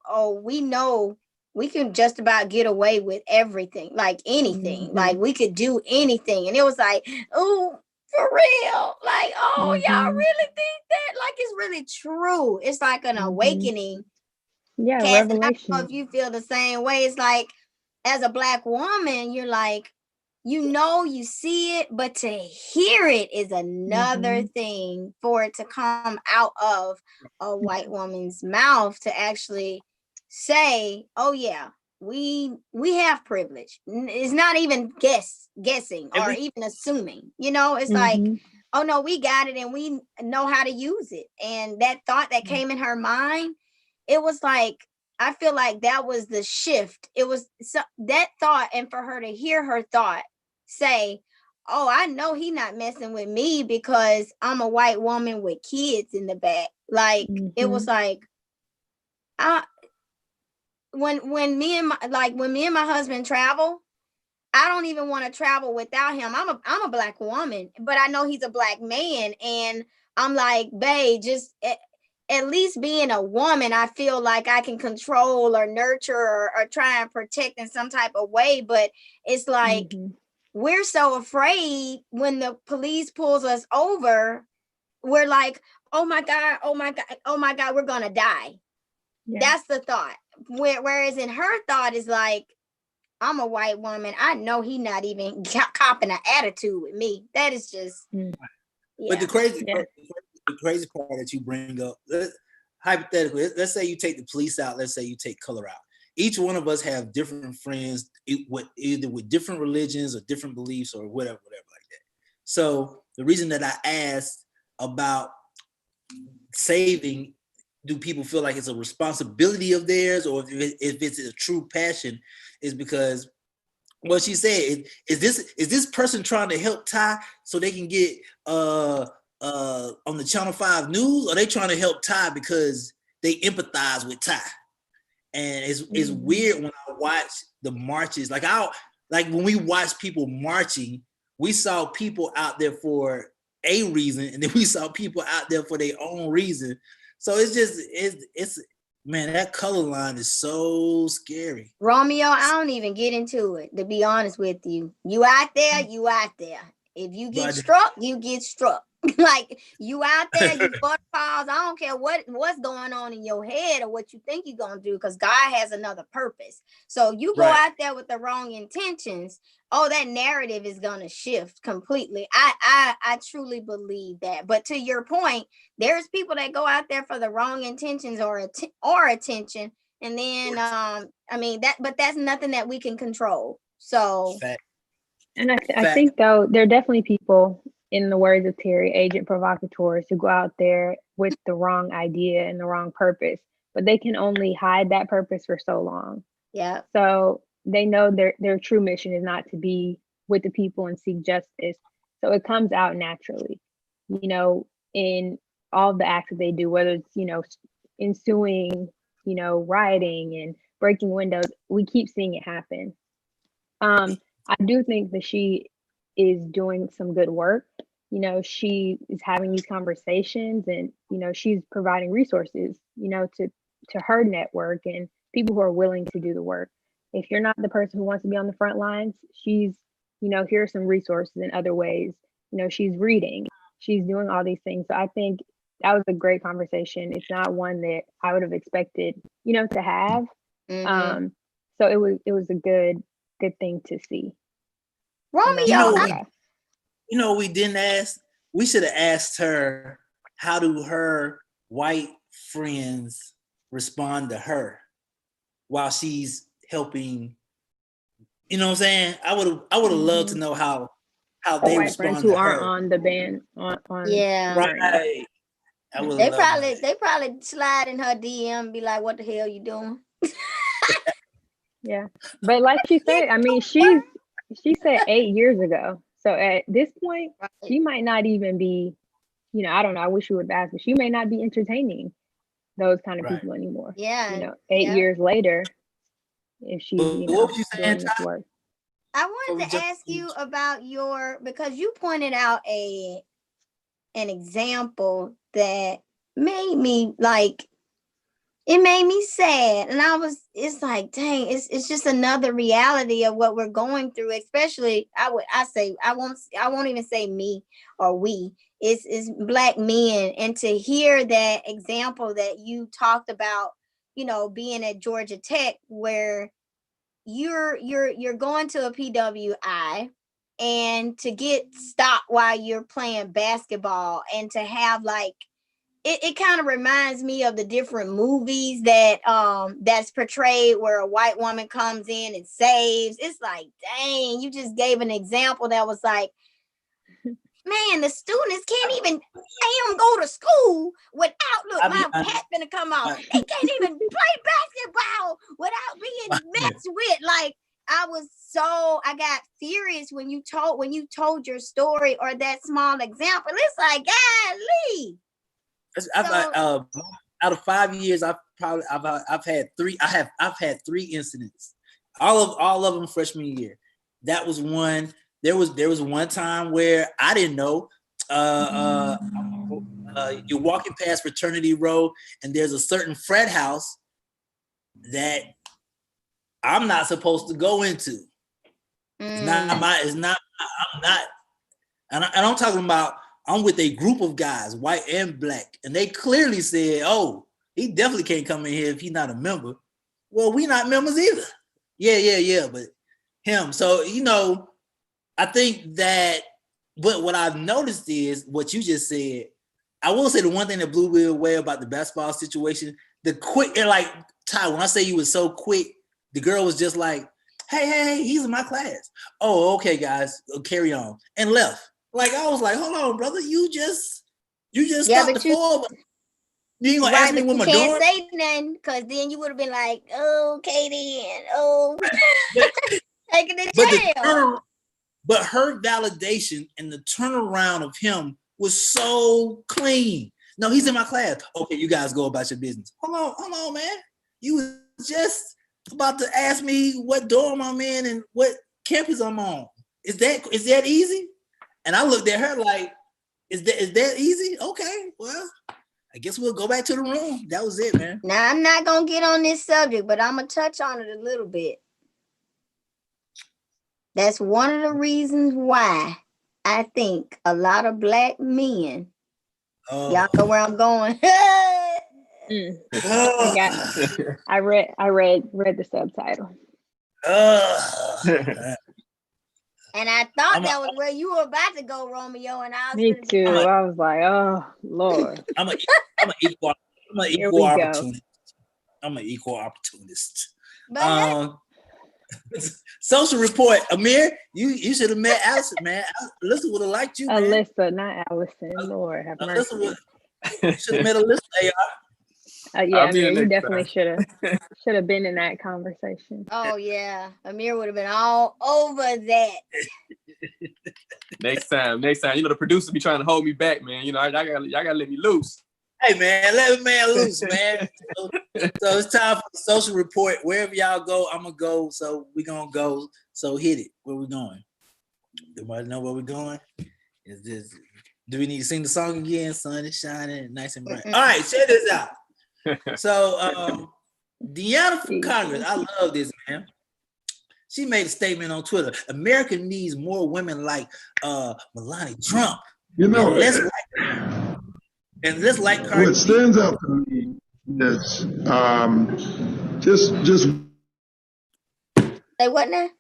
Speaker 3: we know we can just about get away with everything, like anything, like we could do anything. And it was like, oh, for real, like, oh, y'all really think that? Like, it's really true. It's like an awakening.
Speaker 7: Yeah,
Speaker 3: Cass, and I
Speaker 7: revelation.
Speaker 3: don't know if you feel the same way. It's like, as a Black woman, you're like, you see it, but to hear it is another thing, for it to come out of a white woman's mouth to actually say, oh yeah, we have privilege. It's not even guessing or even assuming, it's like, oh no, we got it and we know how to use it. And that thought that came in her mind, it was like, I feel like that was the shift. It was that thought, and for her to hear her thought say, oh, I know he not messing with me because I'm a white woman with kids in the back. Like, it was like, when me and my husband travel, I don't even want to travel without him. I'm a Black woman, but I know he's a Black man. And I'm like, babe, just at least being a woman, I feel like I can control or nurture or try and protect in some type of way. But it's like, we're so afraid when the police pulls us over, we're like, oh my God, we're gonna die. Yeah. That's the thought. Whereas in her thought is like, I'm a white woman. I know he not even copping an attitude with me. That is just.
Speaker 2: But the crazy part that you bring up, hypothetically, let's say you take the police out. Let's say you take color out. Each one of us have different friends, either with different religions or different beliefs or whatever like that. So the reason that I asked about saving, do people feel like it's a responsibility of theirs or if it's a true passion, is because what she said is this person trying to help Ty so they can get on the Channel 5 news, or they trying to help Ty because they empathize with Ty? And it's weird when I watch the marches. Like when we watch people marching, we saw people out there for a reason, and then we saw people out there for their own reason. So it's man, that color line is so scary.
Speaker 3: Romeo, I don't even get into it, to be honest with you. You out there, you out there. If you get struck, you get struck. Like you out there, you butterflies. I don't care what's going on in your head or what you think you're gonna do, because God has another purpose. So you go out there with the wrong intentions, that narrative is gonna shift completely. I truly believe that. But to your point, there's people that go out there for the wrong intentions or attention, and then but that's nothing that we can control. So.
Speaker 7: And I think though there are definitely people, in the words of Terry, agent provocateurs, who go out there with the wrong idea and the wrong purpose, but they can only hide that purpose for so long.
Speaker 3: Yeah.
Speaker 7: So they know their true mission is not to be with the people and seek justice. So it comes out naturally, in all the acts that they do, whether it's, ensuing, rioting and breaking windows. We keep seeing it happen. I do think that she is doing some good work. She is having these conversations, and she's providing resources, to her network and people who are willing to do the work. If you're not the person who wants to be on the front lines, she's, here are some resources in other ways. She's reading, she's doing all these things. So I think that was a great conversation. It's not one that I would have expected, to have.
Speaker 3: Mm-hmm.
Speaker 7: So it was a good thing to see.
Speaker 3: Romeo,
Speaker 2: we didn't ask. We should have asked her, how do her white friends respond to her while she's helping? You know what I'm saying? I would have loved to know how they
Speaker 7: white
Speaker 2: respond
Speaker 7: friends who
Speaker 2: to
Speaker 7: aren't
Speaker 2: her.
Speaker 7: on the band.
Speaker 3: Yeah,
Speaker 2: right.
Speaker 3: They probably slide in her DM and be like, "What the hell you doing?"
Speaker 7: Yeah, but like she said, I mean, she said 8 years ago. So at this point, she might not even be, I don't know. I wish she would have asked, but she may not be entertaining those kind of people anymore.
Speaker 3: Yeah.
Speaker 7: 8 years later, if she's, doing this work.
Speaker 3: I wanted to ask you about because you pointed out an example that made me it made me sad, and it's like, dang, it's just another reality of what we're going through. Especially, I won't even say me or we. It's Black men, and to hear that example that you talked about, being at Georgia Tech, where you're going to a PWI, and to get stopped while you're playing basketball, and to have it kind of reminds me of the different movies that that's portrayed where a white woman comes in and saves. It's like, dang, you just gave an example that was like, man, the students can't even go to school without my hat gonna come out. They can't even play basketball without being messed with. Like, I got furious when you told your story or that small example. It's like, golly.
Speaker 2: Out of 5 years, I've had 3. I've had 3 incidents. All of them freshman year. That was one. There was one time where I didn't know. You're walking past Fraternity Row, and there's a certain frat house that I'm not supposed to go into. It's not. I'm not. And I'm talking about. I'm with a group of guys, white and Black, and they clearly said, "Oh, he definitely can't come in here if he's not a member." Well, we not members either. Yeah, but him. So I think that. But what I've noticed is what you just said. I will say the one thing that blew me away about the basketball situation, the quick, and like Ty, when I say you was so quick, the girl was just like, "Hey, he's in my class." Oh, okay, guys, carry on, and left. Like, I was like, hold on, brother, you just stopped the floor. You ain't gonna ask me what my door?
Speaker 3: You can't say nothing, because then you would have been like, okay then, taking it to jail.
Speaker 2: But her validation and the turnaround of him was so clean. No, he's in my class. Okay, you guys go about your business. Hold on, man. You was just about to ask me what dorm I'm in and what campus I'm on. Is that easy? And I looked at her like, is that easy? Okay, well, I guess we'll go back to the room. That was it, man.
Speaker 3: Now, I'm not going to get on this subject, but I'm going to touch on it a little bit. That's one of the reasons why I think a lot of black men.
Speaker 2: Oh.
Speaker 3: Y'all know where I'm going.
Speaker 7: I read the subtitle.
Speaker 3: And I thought that was where you were about to go, Romeo. And I was
Speaker 7: Me too. I was like, oh Lord.
Speaker 2: I'm an equal opportunist. I'm an equal opportunist. Social report, Amir. You should have met Allison, man. Alyssa would have liked you, man.
Speaker 7: Alyssa, not Allison. Lord have mercy.
Speaker 2: Should have met Alyssa, AR.
Speaker 7: Yeah, Amir, you definitely should have been in that conversation.
Speaker 3: Oh yeah, Amir would have been all over that.
Speaker 6: Next time, you know the producers be trying to hold me back, man. You know, y'all gotta let me loose.
Speaker 2: Hey man, let a man loose, man. So it's time for the social report. Wherever y'all go, I'm gonna go. So we gonna go. So hit it. Where we going? Everybody know where we going? Is this? Do we need to sing the song again? Sun is shining, nice and bright. All right, check this out. So Deanna from Congress, I love this, man. She made a statement on Twitter. America needs more women like Melania Trump.
Speaker 12: You know,
Speaker 2: let's like Cardi
Speaker 12: what stands out to me is just
Speaker 3: Say what now?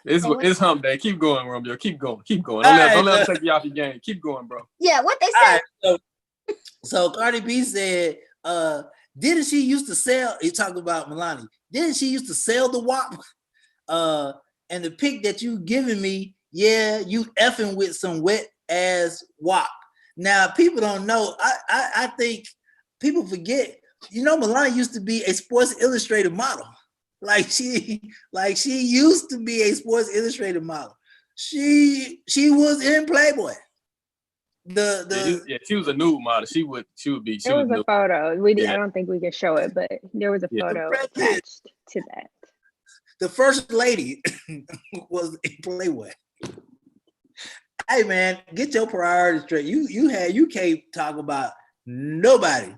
Speaker 6: It's hump day. Keep going, Romeo. Keep going. Don't let them take you off your game. Keep going, bro.
Speaker 3: Yeah, what they say?
Speaker 2: Right, so Cardi B said, didn't she used to sell, he talking about Melania, didn't she used to sell the WAP? And the pic that you giving me, yeah, you effing with some wet ass WAP. Now, people don't know, I think people forget, you know, Melania used to be a Sports Illustrated model. She used to be a Sports Illustrated model. She was in Playboy.
Speaker 6: She was a nude model. She would be.
Speaker 7: There was a photo. I don't think we can show it, but there was a photo attached to that.
Speaker 2: The first lady was in Playboy. Hey man, get your priorities straight. You can't talk about nobody.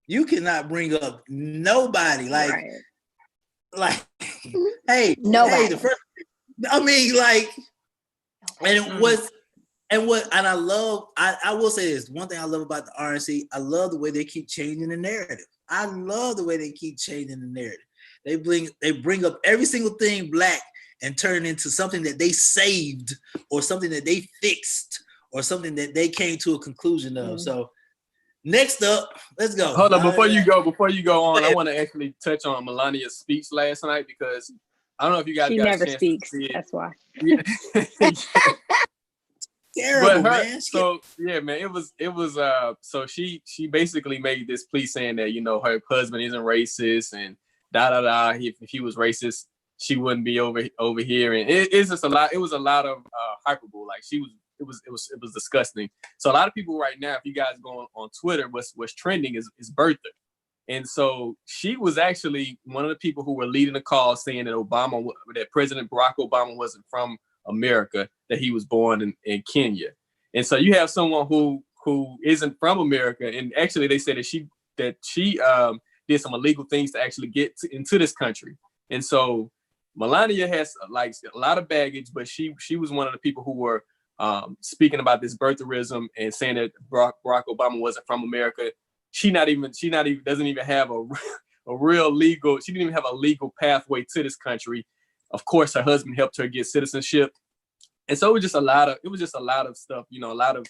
Speaker 2: You cannot bring up nobody. Hey,
Speaker 3: nobody.
Speaker 2: Hey, the first. I mean, and I love, I will say this, one thing I love about the RNC, I love the way they keep changing the narrative. I love the way they keep changing the narrative. They bring up every single thing black and turn it into something that they saved or something that they fixed or something that they came to a conclusion of. So next up, let's go.
Speaker 6: Hold on, before you go on, I want to actually touch on Melania's speech last night because I don't know if you guys
Speaker 7: she
Speaker 6: got
Speaker 7: never
Speaker 6: a chance
Speaker 7: speaks.
Speaker 6: to see it.
Speaker 7: That's why.
Speaker 6: Yeah.
Speaker 2: Terrible, man.
Speaker 6: So yeah, man, it was so she basically made this plea saying that, you know, her husband isn't racist and if he was racist, she wouldn't be over here. And it's just a lot, it was a lot of hyperbole. Like it was disgusting. So a lot of people right now, if you guys go on Twitter, what's trending is Bertha. And so she was actually one of the people who were leading the call saying that President Barack Obama wasn't from America, that he was born in Kenya. And so you have someone who isn't from America, and actually they said that she did some illegal things to actually get into this country. And so Melania has a lot of baggage, but she was one of the people who were speaking about this birtherism and saying that Barack Obama wasn't from America. She doesn't even have a real legal, she didn't even have a legal pathway to this country. Of course, her husband helped her get citizenship. And so it was just a lot of stuff, you know, a lot of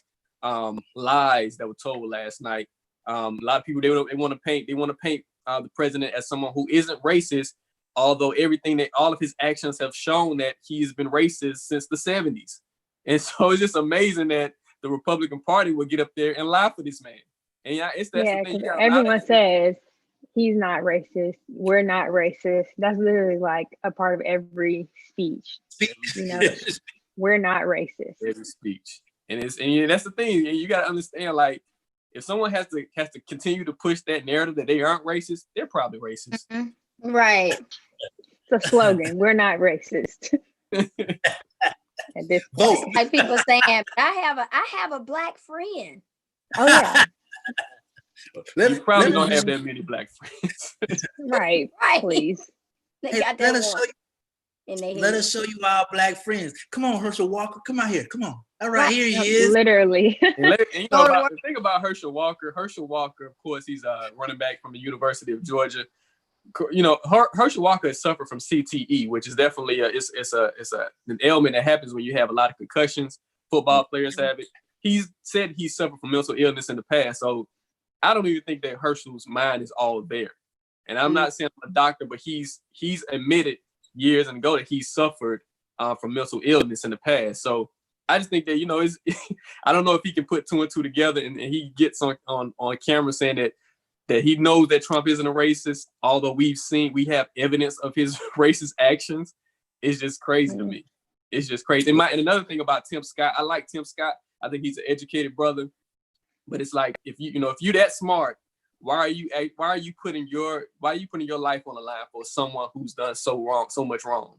Speaker 6: lies that were told last night. A lot of people, they want to paint the president as someone who isn't racist, although all of his actions have shown that he's been racist since the 70s. And so it's just amazing that the Republican Party would get up there and lie for this man. And that's the thing.
Speaker 7: Everyone says he's not racist. We're not racist. That's literally like a part of every speech. You know, we're not racist. Every
Speaker 6: speech, and that's the thing. And you got to understand, like, if someone has to continue to push that narrative that they aren't racist, they're probably racist.
Speaker 3: Mm-hmm. Right.
Speaker 7: It's a slogan. We're not racist. At this point,
Speaker 3: like people saying, I have a black friend.
Speaker 7: Oh yeah.
Speaker 6: You probably don't have that many black friends.
Speaker 7: Right. Please.
Speaker 3: They got that one.
Speaker 2: Let us show you our black friends. Come on, Herschel Walker. Come out here. Come on. All right, here he is.
Speaker 7: Literally.
Speaker 6: And you know about the thing about Herschel Walker, of course, he's a running back from the University of Georgia. You know, Herschel Walker has suffered from CTE, which is definitely an ailment that happens when you have a lot of concussions. Football players have it. He's said he suffered from mental illness in the past. So I don't even think that Herschel's mind is all there. And I'm not saying I'm a doctor, but he's admitted years ago that he suffered from mental illness in the past. So I just think that, you know, I don't know if he can put two and two together and he gets on camera saying that he knows that Trump isn't a racist, although we have evidence of his racist actions. It's just crazy to me. It's just crazy. And another thing about Tim Scott, I like Tim Scott. I think he's an educated brother, but it's like, if you're that smart, why are you putting your life on the line for someone who's done so much wrong?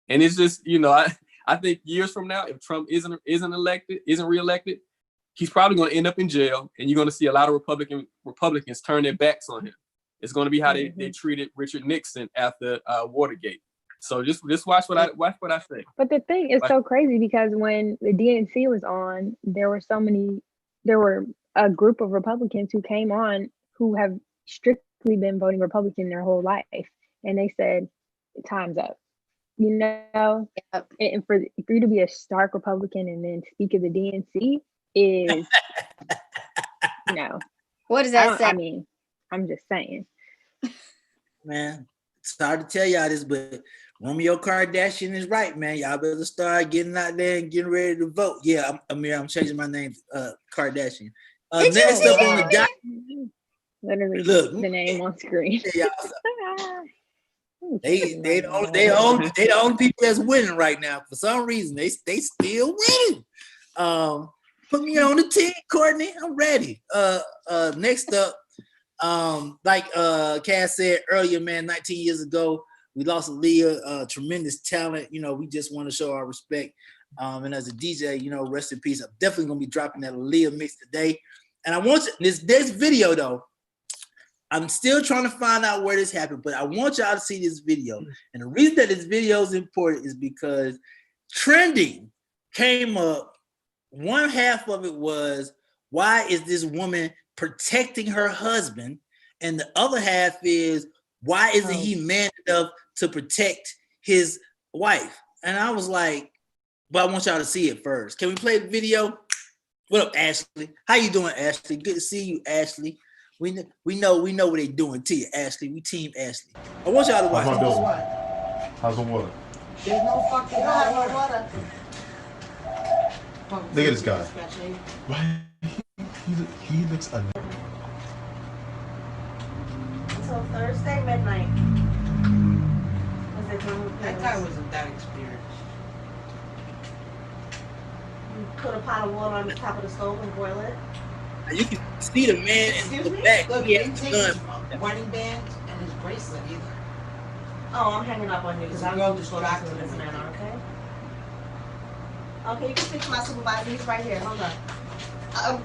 Speaker 6: And it's just, you know, I think years from now, if Trump isn't reelected, he's probably going to end up in jail, and you're going to see a lot of Republicans turn their backs on him. It's going to be how they treated Richard Nixon after Watergate. So just watch what I say.
Speaker 7: But the thing is so crazy because when the DNC was on, there were a group of Republicans who came on who have strictly been voting Republican their whole life, and they said, "Time's up." You know, and for you to be a stark Republican and then speak of the DNC is, you know,
Speaker 3: what does that say?
Speaker 7: I mean, I'm just saying.
Speaker 2: Man, it's hard to tell y'all this, but Romeo Kardashian is right, man. Y'all better start getting out there and getting ready to vote. Yeah, I'm changing my name, Kardashian. Next up on the document.
Speaker 7: Literally, look the name on screen.
Speaker 2: They the only people that's winning right now. For some reason, they still winning. Put me on the team, Courtney. I'm ready. Next up, like Cass said earlier, man, 19 years ago, we lost Aaliyah, tremendous talent. You know, we just want to show our respect. And as a DJ, you know, rest in peace. I'm definitely gonna be dropping that Aaliyah mix today. And I want this video though. I'm still trying to find out where this happened, but I want y'all to see this video. And the reason that this video is important is because trending came up. One half of it was, why is this woman protecting her husband? And the other half is, why isn't he man enough to protect his wife? And I was like, but I want y'all to see it first. Can we play the video? What up, Ashley? How you doing, Ashley? Good to see you, Ashley. We know what they doing to you, Ashley. We team Ashley. I want y'all to watch this.
Speaker 13: How's the water?
Speaker 14: There's no fucking hot water.
Speaker 13: Look at this guy. Why? He looks annoying.
Speaker 14: Until Thursday midnight. That guy wasn't that experienced. You put a pot of water on the top of the stove and boil it.
Speaker 2: You can see the man in the back.
Speaker 14: Look,
Speaker 2: he
Speaker 14: didn't
Speaker 2: has
Speaker 14: take
Speaker 2: gun.
Speaker 14: his wedding band and his bracelet either.
Speaker 3: Oh, I'm hanging up on you because I'm going to go back to
Speaker 14: distracted
Speaker 3: this
Speaker 14: him.
Speaker 3: man, okay? Okay, you can speak to my supervisor. He's right here. Hold on.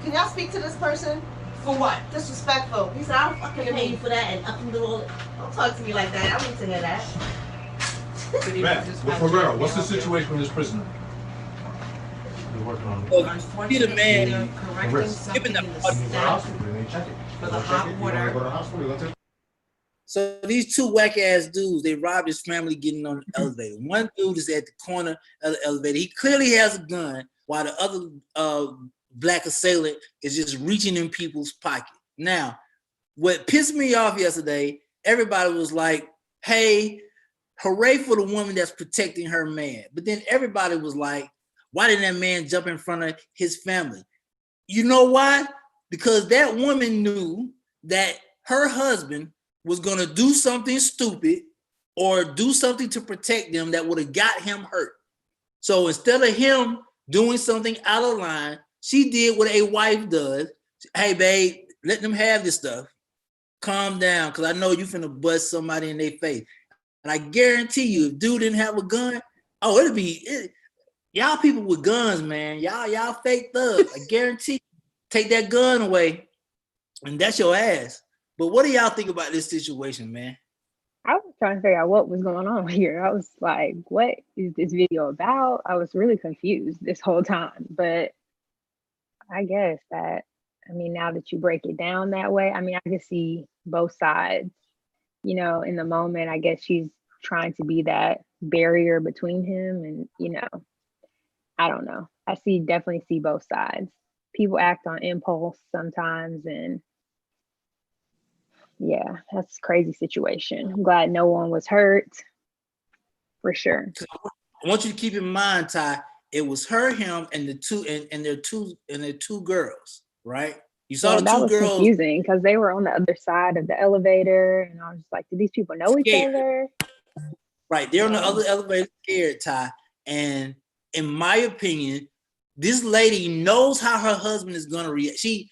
Speaker 3: Can y'all speak to this person?
Speaker 14: For what?
Speaker 3: Disrespectful. He said, I don't fucking pay you for that and up and do all. Don't talk to me like that. I don't need to hear that.
Speaker 13: Matt, for real, what's the situation with this prisoner? We're working on it.
Speaker 2: See the man
Speaker 14: Giving them
Speaker 13: for the hot water.
Speaker 2: So these two whack ass dudes, they robbed his family getting on the elevator. One dude is at the corner of the elevator. He clearly has a gun, while the other black assailant is just reaching in people's pocket. Now, what pissed me off yesterday, everybody was like, hey, hooray for the woman that's protecting her man. But then everybody was like, why didn't that man jump in front of his family? You know why? Because that woman knew that her husband was going to do something stupid or do something to protect them that would have got him hurt. So instead of him doing something out of line, she did what a wife does. Hey, babe, let them have this stuff. Calm down, because I know you finna bust somebody in their face. And I guarantee you, if dude didn't have a gun, y'all people with guns, man. Y'all fake thugs. I guarantee you, take that gun away, and that's your ass. But what do y'all think about this situation, man?
Speaker 7: I was trying to figure out what was going on here. I was like, what is this video about? I was really confused this whole time. But I guess that, I mean, now that you break it down that way, I mean, I can see both sides. You know, in the moment, I guess she's trying to be that barrier between him and, you know, I don't know. Definitely see both sides. People act on impulse sometimes, and yeah, that's a crazy situation. I'm glad no one was hurt, for sure.
Speaker 2: I want you to keep in mind, Ty, it was her, him, and their two girls, right? You saw the
Speaker 7: That
Speaker 2: two
Speaker 7: was
Speaker 2: girls
Speaker 7: confusing because they were on the other side of the elevator, and I was like, do these people know each other?
Speaker 2: Right, they're on the other elevator scared, Ty. And in my opinion, this lady knows how her husband is gonna react. She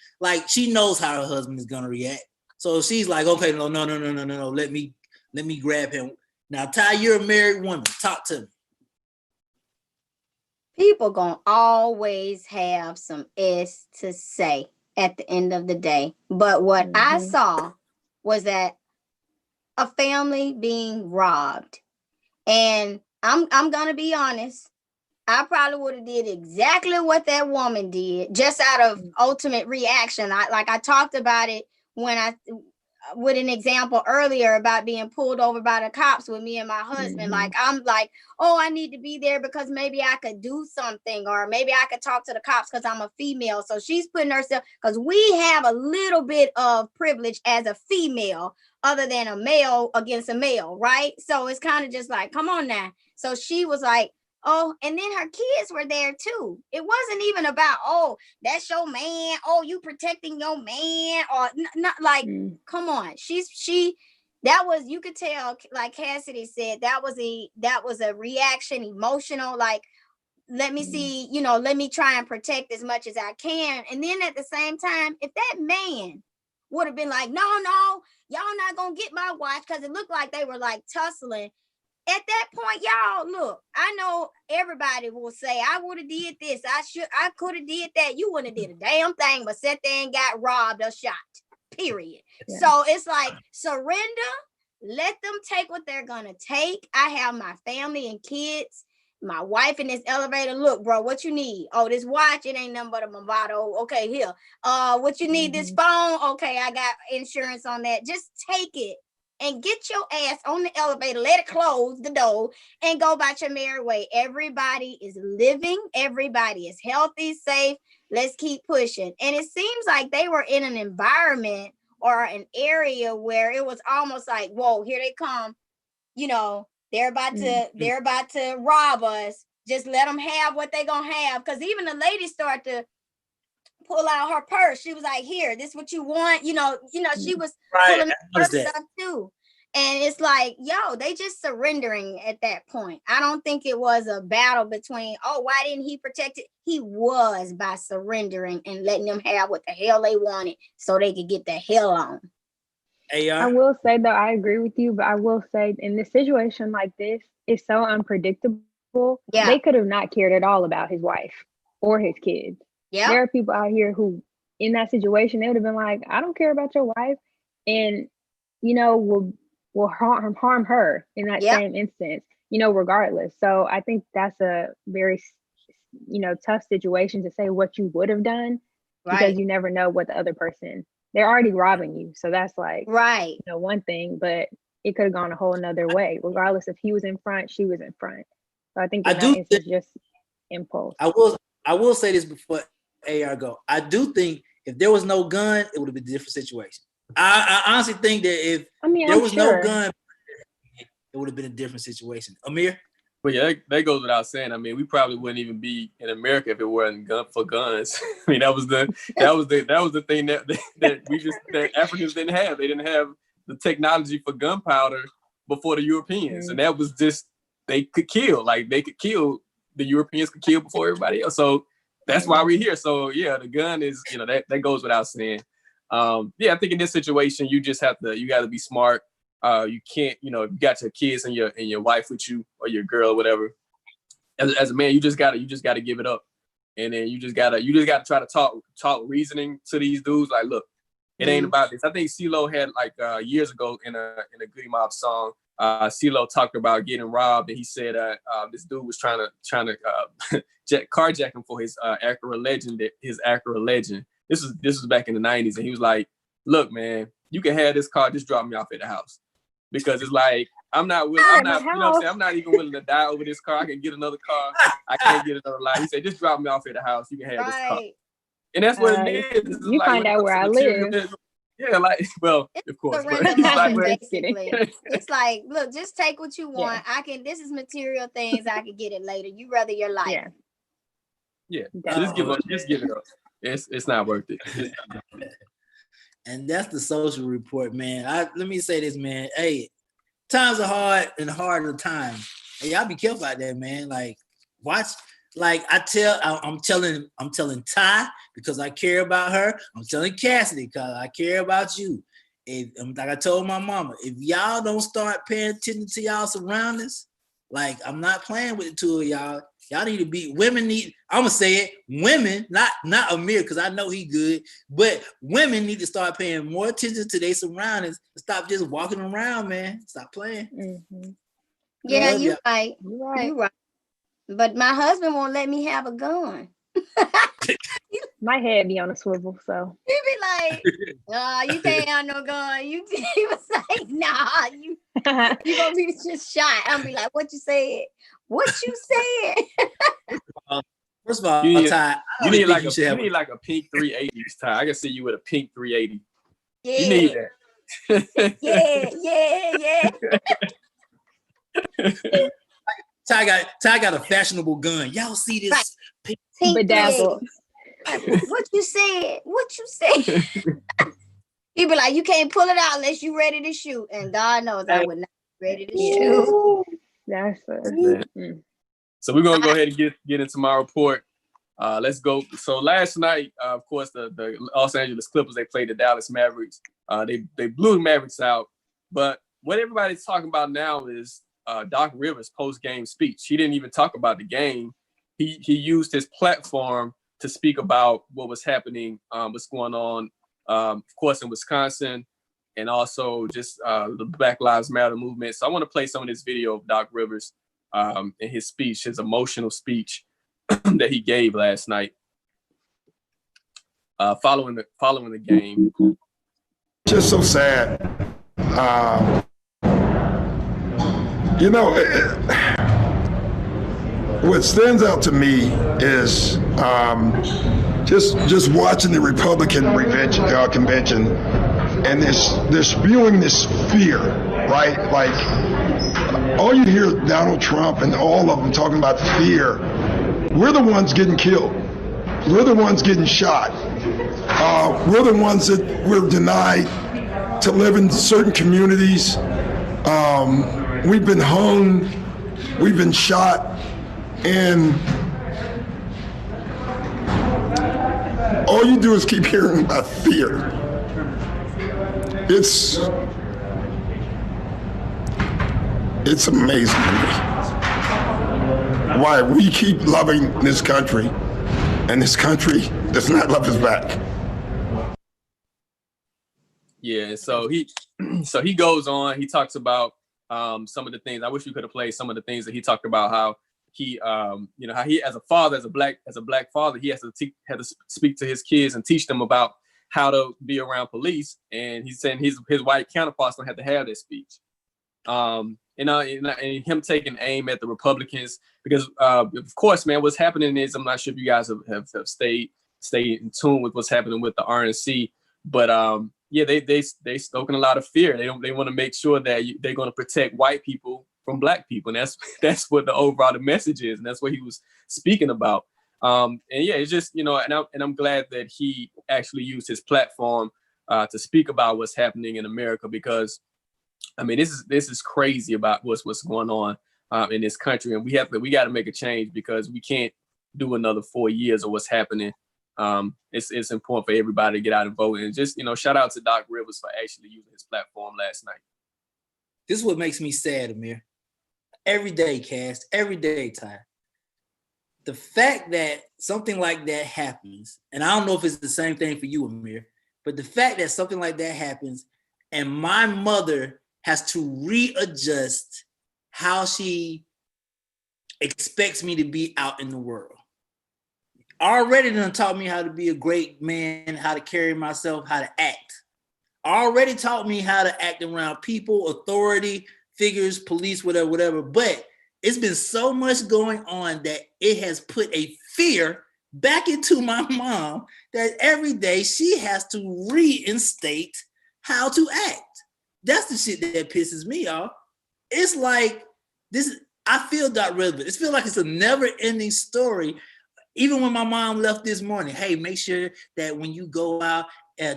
Speaker 2: knows how her husband is gonna react. So she's like, okay, no, let me grab him. Now, Ty, you're a married woman. Talk to me.
Speaker 3: People gonna always have some S to say at the end of the day. But what I saw was that a family being robbed. And I'm gonna be honest, I probably would have did exactly what that woman did, just out of ultimate reaction. I talked about it with an example earlier about being pulled over by the cops with me and my husband. Like, I'm like, oh, I need to be there because maybe I could do something, or maybe I could talk to the cops because I'm a female. So she's putting herself, because we have a little bit of privilege as a female other than a male against a male, right? So it's kind of just like, come on now. So she was like, oh, and then her kids were there too. It wasn't even about, oh, that's your man. Oh, you protecting your man, or not like, come on. That was, you could tell, like Cassidy said, that was a reaction, emotional, like, let me see, let me try and protect as much as I can. And then at the same time, if that man would have been like, no, y'all not gonna get my watch, because it looked like they were like tussling. At that point, y'all, look, I know everybody will say, I would have did this. I could have did that. You wouldn't have did a damn thing, but sat there and got robbed or shot, period. Yeah. So it's like, surrender, let them take what they're going to take. I have my family and kids, my wife in this elevator. Look, bro, what you need? Oh, this watch, it ain't nothing but a Movado. Okay, here. What you need? This phone? Okay, I got insurance on that. Just take it. And get your ass on the elevator, let it close the door, and go about your merry way. Everybody is living. Everybody is healthy, safe. Let's keep pushing. And it seems like they were in an environment or an area where it was almost like, whoa, here they come. They're about to rob us. Just let them have what they gonna have. Because even the lady started to pull out her purse. She was like, here, this what you want. She was pulling her stuff too. And it's like, yo, they just surrendering at that point. I don't think it was a battle between, oh, why didn't he protect it? He was, by surrendering and letting them have what the hell they wanted so they could get the hell on.
Speaker 7: I will say, though, I agree with you, but I will say in this situation like this, it's so unpredictable. Yeah. They could have not cared at all about his wife or his kids. Yeah. There are people out here who, in that situation, they would have been like, I don't care about your wife, and, will harm her in that same instance, regardless. So I think that's a very, tough situation to say what you would have done, because you never know what the other person, they're already robbing you. So that's like, one thing, but it could have gone a whole nother way, regardless if he was in front, she was in front. So I think it's just impulse.
Speaker 2: I will say this before AR go. I do think if there was no gun, it would have been a different situation. I honestly think that if there was no gun, it would have been a different situation. Amir?
Speaker 6: But yeah, that goes without saying. I mean, we probably wouldn't even be in America if it weren't for guns. I mean, that was the thing that Africans didn't have. They didn't have the technology for gunpowder before the Europeans, and that was just, they could kill. Like, they could kill. The Europeans could kill before everybody else. So that's why we're here. So yeah, the gun is, that goes without saying. I think in this situation, you got to be smart. You can't, if you got your kids and your wife with you, or your girl, whatever, as a man, you just gotta give it up. And then you just gotta try to talk reasoning to these dudes. Like, look, It ain't about this. I think CeeLo had like years ago in a Goody Mob song. CeeLo talked about getting robbed, and he said this dude was trying to carjack him for his Acura Legend. This was back in the 90s, and he was like, "Look, man, you can have this car. Just drop me off at the house, because it's like I'm not willing. I'm not, you know what I'm saying? I'm not even willing to die over this car. I can get another car. I can't get another life." He said, "Just drop me off at the house. You can have this car." And that's what it is. It's
Speaker 7: You
Speaker 6: like,
Speaker 7: find out where I live.
Speaker 6: Yeah, like, well, of course.
Speaker 3: Surrender mode, basically. It's like, look, just take what you want. This is material things. I can get it later. You rather your life.
Speaker 6: Yeah. So just give it up. It's not worth it.
Speaker 2: And that's the social report, man. Let me say this, man. Hey, times are hard and harder times. Hey, y'all be careful out there, man. Like, watch. Like I'm telling Ty because I care about her. I'm telling Cassidy because I care about you. Like I told my mama, if y'all don't start paying attention to y'all surroundings, like I'm not playing with the two of y'all. Y'all need to be women. I'm gonna say it. Women, not Amir because I know he good, but women need to start paying more attention to their surroundings and stop just walking around, man. Stop playing.
Speaker 3: Mm-hmm. Yeah, you're right. You're right. But my husband won't let me have a gun.
Speaker 7: My head be on a swivel, so
Speaker 3: he be like, "Nah, you can't have no gun." He was like, "Nah, you gonna be just shot." I'll be like, "What you said? What you said?"
Speaker 2: First of all,
Speaker 6: you need
Speaker 2: Ty,
Speaker 6: like a pink 380s, Ty. I can see you with a pink 380. Yeah. You need that.
Speaker 3: yeah.
Speaker 2: Ty got a fashionable gun. Y'all see this?
Speaker 3: Right.
Speaker 2: Pink
Speaker 7: bedazzled.
Speaker 3: What you said? What you said? He be like, "You can't pull it out unless you ready to shoot." And God knows I would not be ready to shoot.
Speaker 7: That's
Speaker 6: So we're gonna go ahead and get into my report. Let's go. So last night, of course, the Los Angeles Clippers, they played the Dallas Mavericks. They blew the Mavericks out. But what everybody's talking about now is Doc Rivers' post-game speech. He didn't even talk about the game. He used his platform to speak about what was happening, what's going on, of course, in Wisconsin, and also just the Black Lives Matter movement. So I want to play some of this video of Doc Rivers in his speech, his emotional speech that he gave last night, following the game.
Speaker 12: Just so sad. You know, what stands out to me is just watching the Republican convention, and they're spewing this fear, right? Like, all you hear is Donald Trump and all of them talking about fear. We're the ones getting killed. We're the ones getting shot. We're the ones that we're denied to live in certain communities. We've been hung, we've been shot, and all you do is keep hearing about fear. It's amazing to me why we keep loving this country, and this country does not love us back.
Speaker 6: Yeah, so he goes on. He talks about some of the things. I wish we could have played some of the things that he talked about. How he, how he, as a father, as a black father, he has to speak to his kids and teach them about how to be around police. And he's saying his white counterparts don't have to have that speech. And him taking aim at the Republicans because, of course, man, what's happening is, I'm not sure if you guys have stayed in tune with what's happening with the RNC, but yeah, they stoking a lot of fear. They want to make sure that they're going to protect white people from black people, and that's what the overall message is, and that's what he was speaking about. And yeah, it's just, and I'm glad that he actually used his platform to speak about what's happening in America, because I mean, this is crazy about what's going on in this country, and we got to make a change, because we can't do another 4 years of what's happening. It's important for everybody to get out and vote, and just shout out to Doc Rivers for actually using his platform last night.
Speaker 2: This is what makes me sad, Amir. Every day, Cass, every day, Ty. The fact that something like that happens, and I don't know if it's the same thing for you, Amir, But the fact that something like that happens and my mother has to readjust how she expects me to be out in the world. Already done taught me how to be a great man, how to carry myself, how to act. Already taught me how to act around people, authority figures, police, whatever. But it's been so much going on that it has put a fear back into my mom that every day she has to reinstate how to act. That's the shit that pisses me off. It's like this. I feel that relevant. It feels like it's a never-ending story. Even when my mom left this morning, hey, make sure that when you go out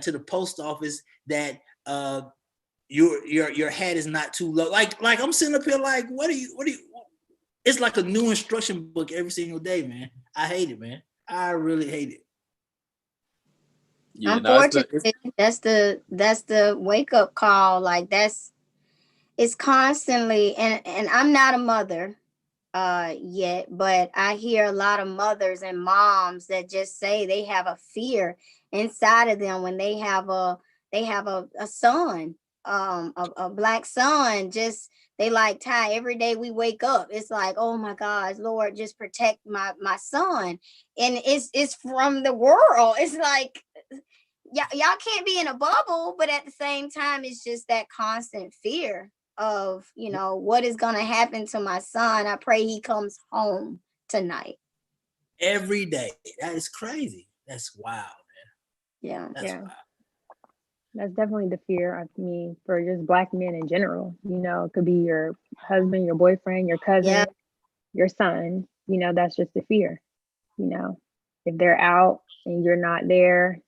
Speaker 2: to the post office that your hat is not too low. Like I'm sitting up here like, what do you? It's like a new instruction book every single day, man. I hate it, man. I really hate it.
Speaker 3: Yeah, unfortunately, that's the wake up call. Like it's constantly, and I'm not a mother yet, but I hear a lot of mothers and moms that just say they have a fear inside of them when they have a son, a black son. Just they like, Ty, every day we wake up, it's like, oh my gosh, Lord, just protect my son. And it's from the world. It's like y'all can't be in a bubble, but at the same time, it's just that constant fear of, what is going to happen to my son. I pray he comes home tonight.
Speaker 2: Every day. That is crazy. That's wild, man.
Speaker 3: Yeah.
Speaker 2: That's wild.
Speaker 7: That's definitely the fear, I mean, for just Black men in general. It could be your husband, your boyfriend, your cousin, your son. That's just the fear. If they're out and you're not there,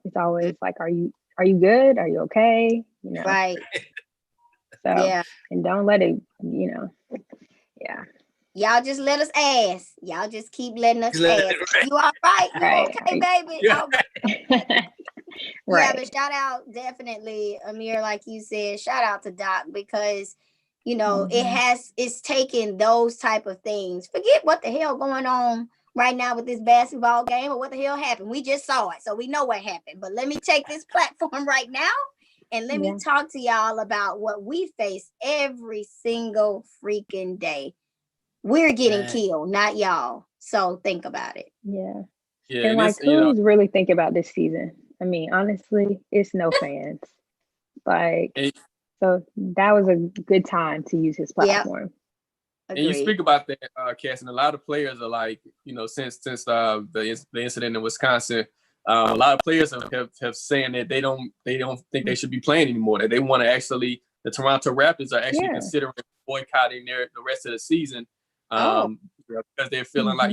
Speaker 7: it's always like, are you good? Are you okay?
Speaker 3: Right.
Speaker 7: So, and don't let it, yeah.
Speaker 3: Y'all just let us ask. Y'all just keep letting us ask. Right. You all right? You
Speaker 7: right.
Speaker 3: Okay, baby?
Speaker 7: Yeah.
Speaker 3: Right. Yeah, but shout out definitely, Amir, like you said, shout out to Doc, because it's taken those type of things. Forget what the hell going on right now with this basketball game or what the hell happened. We just saw it, so we know what happened. But let me take this platform right now and let me talk to y'all about what we face every single freaking day. We're getting killed, not y'all. So think about it.
Speaker 7: Yeah. And like, who's really thinking about this season? I mean, honestly, it's no fans. So that was a good time to use his platform.
Speaker 6: Yep. And you speak about that, Cass, and a lot of players are like, since the incident in Wisconsin, a lot of players have saying that they don't think they should be playing anymore. That they want to actually, the Toronto Raptors are actually considering boycotting the rest of the season, because they're feeling like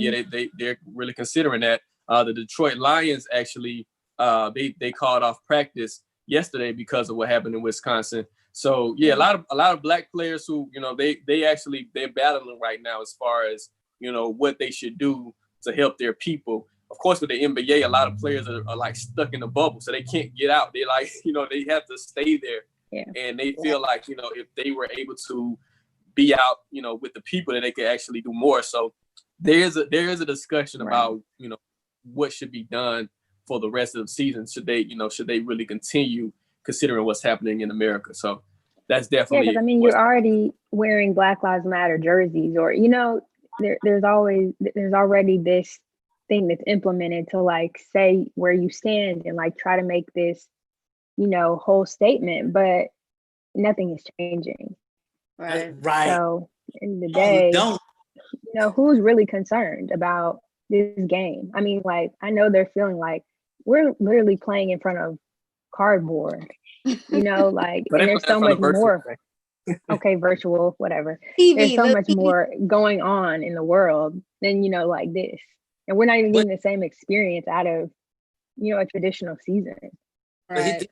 Speaker 6: they're really considering that. The Detroit Lions actually they called off practice yesterday because of what happened in Wisconsin. So a lot of Black players who they're battling right now as far as what they should do to help their people. Of course, with the NBA, a lot of players are like stuck in the bubble, so they can't get out. They like they have to stay there, and they feel like if they were able to be out with the people, that they could actually do more. So there is a discussion about what should be done for the rest of the season. Should they really continue considering what's happening in America? So that's definitely
Speaker 7: because I mean you're already wearing Black Lives Matter jerseys, or there's already this thing that's implemented to like say where you stand and like try to make this whole statement, but nothing is changing.
Speaker 3: Right.
Speaker 7: So in the day, who's really concerned about this game? I mean, like, I know they're feeling like we're literally playing in front of cardboard, like, and there's so much more. Okay, virtual, whatever. There's so much more going on in the world than, like this. And we're not even getting the same experience out of, a traditional season.
Speaker 2: Right.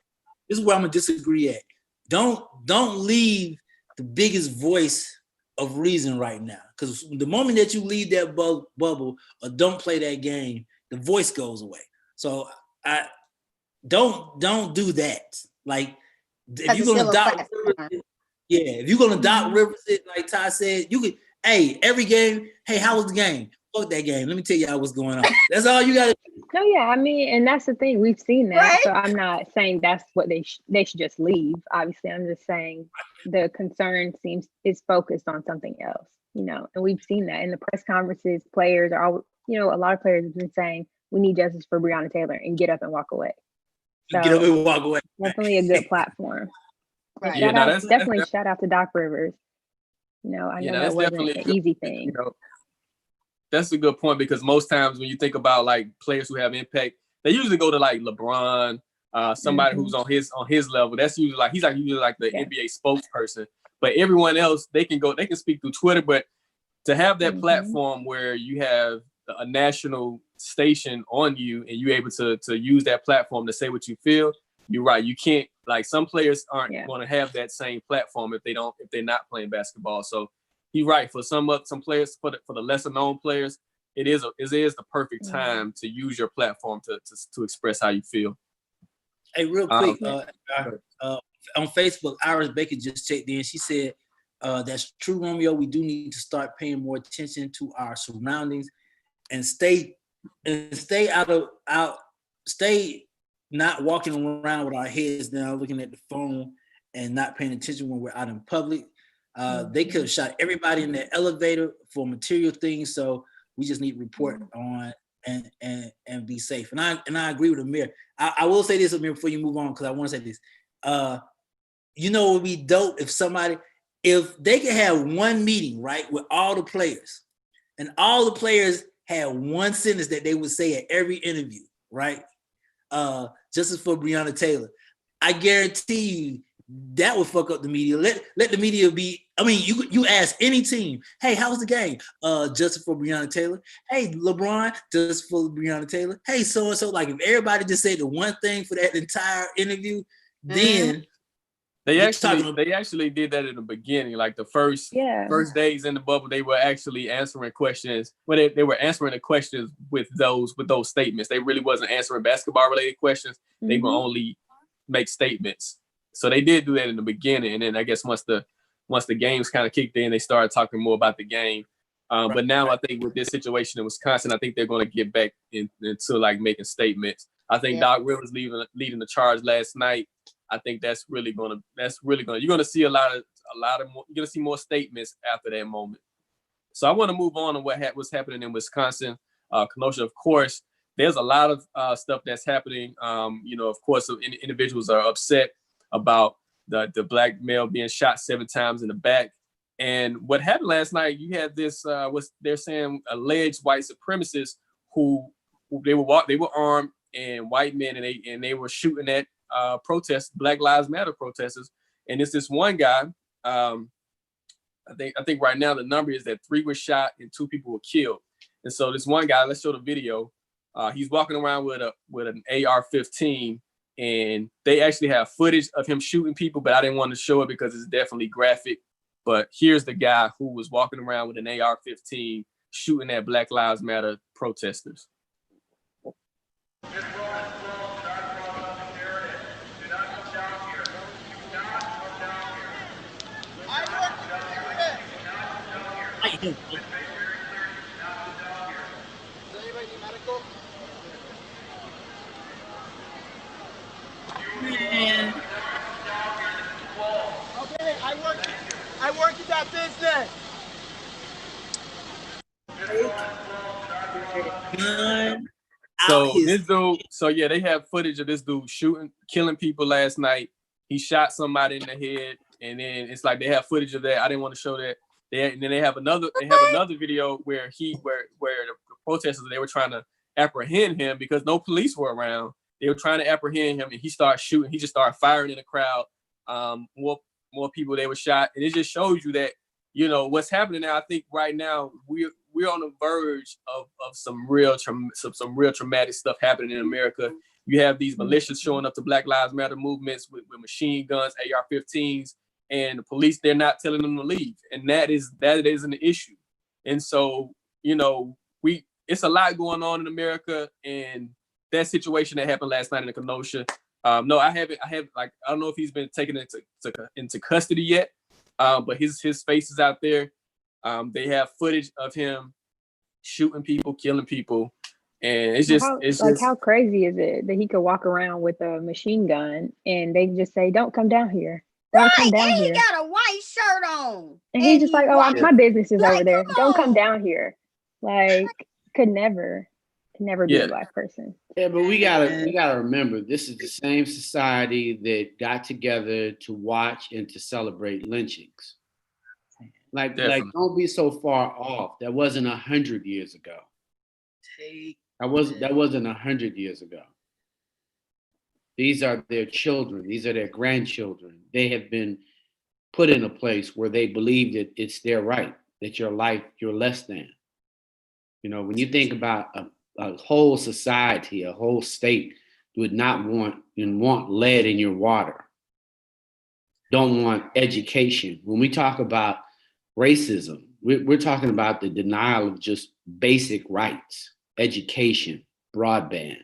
Speaker 2: This is where I'm gonna disagree at. Don't leave the biggest voice of reason right now, because the moment that you leave that bubble or don't play that game, the voice goes away. So I don't do that. Like, if you're gonna adopt Rivers, if you're gonna adopt Rivers, like Ty said, you could, hey, every game, hey, how was the game? fuck that game. Let me tell y'all what's going on. That's all you got to do.
Speaker 7: No, yeah, I mean, and that's the thing. We've seen that. Right? So I'm not saying that's what they should just leave. Obviously, I'm just saying the concern is focused on something else, you know, and we've seen that in the press conferences. Players are all, you know, a lot of players have been saying we need justice for Breonna Taylor and get up and walk away. So
Speaker 2: get up and walk away.
Speaker 7: Definitely a good platform.
Speaker 3: Right.
Speaker 7: Shout out to Doc Rivers. You know, I know that wasn't an easy thing.
Speaker 6: You know, that's a good point, because most times when you think about like players who have impact, they usually go to like LeBron, somebody who's on his level. That's usually like he's usually like the NBA spokesperson. But everyone else, they can speak through Twitter. But to have that platform where you have a national station on you and you're able to use that platform to say what you feel, you're right. You can't, like, some players aren't going to have that same platform if they're not playing basketball. So you're right. For some players, for the lesser known players, it is the perfect time to use your platform to express how you feel.
Speaker 2: Hey, real quick, on Facebook, Iris Baker just checked in. She said, that's true, Romeo. We do need to start paying more attention to our surroundings and stay not walking around with our heads down, looking at the phone and not paying attention when we're out in public. They could have shot everybody in the elevator for material things, so we just need to report on and be safe. And I agree with Amir. I will say this, Amir, before you move on, because I want to say this. You know, it would be dope if they could have one meeting, right, with all the players, and all the players had one sentence that they would say at every interview, right? Justice for Breonna Taylor. I guarantee you that would fuck up the media. Let the media be. I mean, you ask any team, hey, how's the game? Justice for Breonna Taylor. Hey, LeBron, justice for Breonna Taylor. Hey, so and so. Like, if everybody just said the one thing for that entire interview, then
Speaker 6: they actually did that in the beginning. Like the first days in the bubble, they were actually answering questions. Well, they were answering the questions with those statements. They really wasn't answering basketball related questions. They would only make statements. So they did do that in the beginning, and then I guess once the games kind of kicked in, they started talking more about the game. But now I think with this situation in Wisconsin, I think they're going to get back into like making statements. I think Doc Rivers leading the charge last night. I think you're going to see a lot of more, you're going to see more statements after that moment. So I want to move on to what's happening in Wisconsin. Kenosha, of course, there's a lot of stuff that's happening. Of course, individuals are upset about the black male being shot 7 times in the back. And what happened last night, you had this, they're saying alleged white supremacists who they were armed and white men, and they were shooting at Black Lives Matter protesters. And it's this one guy, I think right now the number is that 3 were shot and 2 people were killed. And so this one guy, let's show the video. He's walking around with an AR-15, and they actually have footage of him shooting people, but I didn't want to show it because it's definitely graphic. But here's the guy who was walking around with an AR-15 shooting at Black Lives Matter protesters.
Speaker 15: Man. Okay, I work in that business.
Speaker 6: They have footage of this dude killing people last night. He shot somebody in the head, and then it's like they have footage of that. I didn't want to show that. And then they have another video where the protesters, they were trying to apprehend him because no police were around. They were trying to apprehend him, and he started shooting. He just started firing in the crowd. More people, they were shot, and it just shows you that, you know, what's happening now. I think right now we're on the verge of some real traumatic stuff happening in America. You have these militias showing up to Black Lives Matter movements with machine guns, AR-15s, and the police, they're not telling them to leave, and that is an issue. And so, you know, it's a lot going on in America, and that situation that happened last night in Kenosha. No, I haven't. I don't know if he's been taken into custody yet, but his face is out there. They have footage of him shooting people, killing people. And it's
Speaker 7: how crazy is it that he could walk around with a machine gun and they just say, "Don't come down here. Don't come down
Speaker 3: and
Speaker 7: here."
Speaker 3: he got a white shirt on.
Speaker 7: And he's just like, "Oh, my business is
Speaker 3: like,
Speaker 7: over there. Don't come
Speaker 3: on.
Speaker 7: down here." Like, could never be a black person.
Speaker 1: Yeah, but we gotta remember, this is the same society that got together to watch and to celebrate lynchings. Like don't be so far off. That wasn't 100 years ago. That wasn't 100 years ago. These are their children. These are their grandchildren. They have been put in a place where they believe that it's their right, that your life, you're less than. You know, when you think about a whole society, a whole state would not want lead in your water, don't want education. When we talk about racism, we're talking about the denial of just basic rights, education, broadband.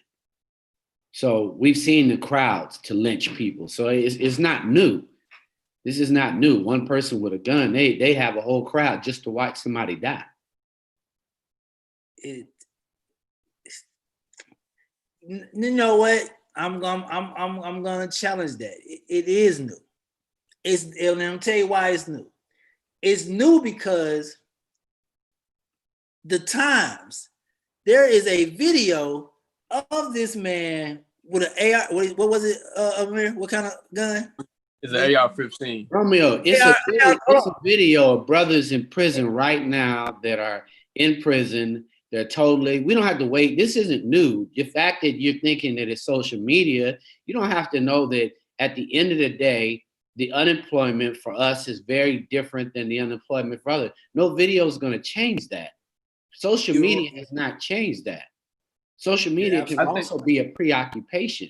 Speaker 1: So we've seen the crowds to lynch people. So it's not new. This is not new. One person with a gun, they have a whole crowd just to watch somebody die.
Speaker 2: You know what? I'm gonna challenge that. It is new. And I'll tell you why it's new. It's new because the Times, there is a video of this man with an AR. What was it, Amir? What kind of gun?
Speaker 6: It's an AR-15.
Speaker 1: Romeo, it's a video of brothers in prison right now that are in prison. They're totally, we don't have to wait. This isn't new. The fact that you're thinking that it's social media, you don't have to know that at the end of the day, the unemployment for us is very different than the unemployment for others. No video is going to change that. Social media has not changed that. Social media can also be a preoccupation.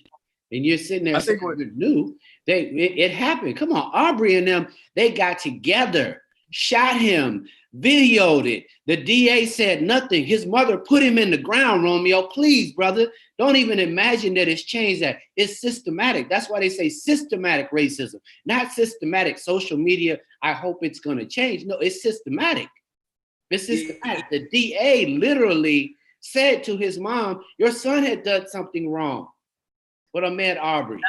Speaker 1: And you're sitting there saying it's new. It happened. Come on, Aubrey and them, they got together, shot him, videoed it. The DA said nothing. His mother put him in the ground, Romeo. Please, brother, don't even imagine that it's changed that. It's systematic. That's why they say systematic racism, not systematic social media. I hope it's going to change. No, it's systematic. It's systematic. The DA literally said to his mom, your son had done something wrong. But Ahmaud Arbery.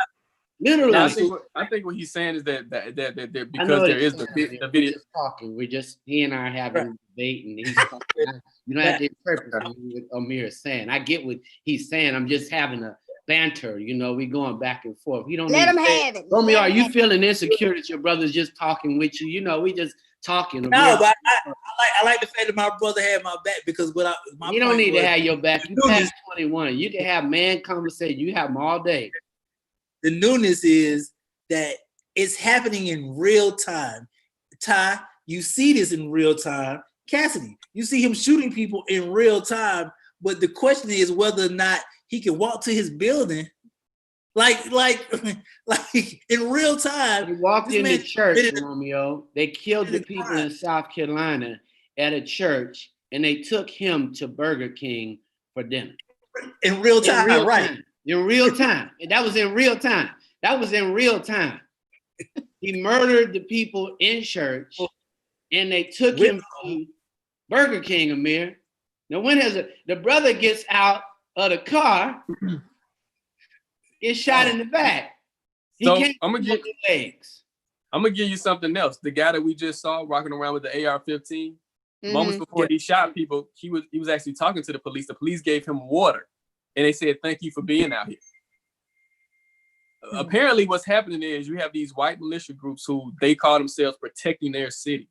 Speaker 1: Literally.
Speaker 6: Now, I think what he's saying is that because there is the video.
Speaker 1: We're just talking. He and I are having a debate, and he's talking. You don't have to interpret what Amir is saying. I get what he's saying. I'm just having a banter. You know, we going back and forth. You don't
Speaker 3: let him have it.
Speaker 1: Romeo, are you feeling insecure that your brother's just talking with you? You know, we just talking.
Speaker 2: No, but I like the fact that my brother had my back because
Speaker 1: you don't need to have your back. You past 21. You can have man conversation. You have them all day.
Speaker 2: The newness is that it's happening in real time. Ty, you see this in real time. Cassidy, you see him shooting people in real time. But the question is whether or not he can walk to his building, like in real time.
Speaker 1: He walked in the church, Romeo. They killed the people in South Carolina at a church, and they took him to Burger King for dinner.
Speaker 2: In real time, right?
Speaker 1: In real time. That was in real time. That was in real time. He murdered the people in church, and they took him to Burger King, Amir. Now, when the brother gets out of the car, gets shot in the back.
Speaker 6: So I'm gonna give you something else. The guy that we just saw walking around with the AR-15, moments before he shot people, he was actually talking to the police. The police gave him water. And they said, thank you for being out here. Apparently what's happening is you have these white militia groups who they call themselves protecting their city.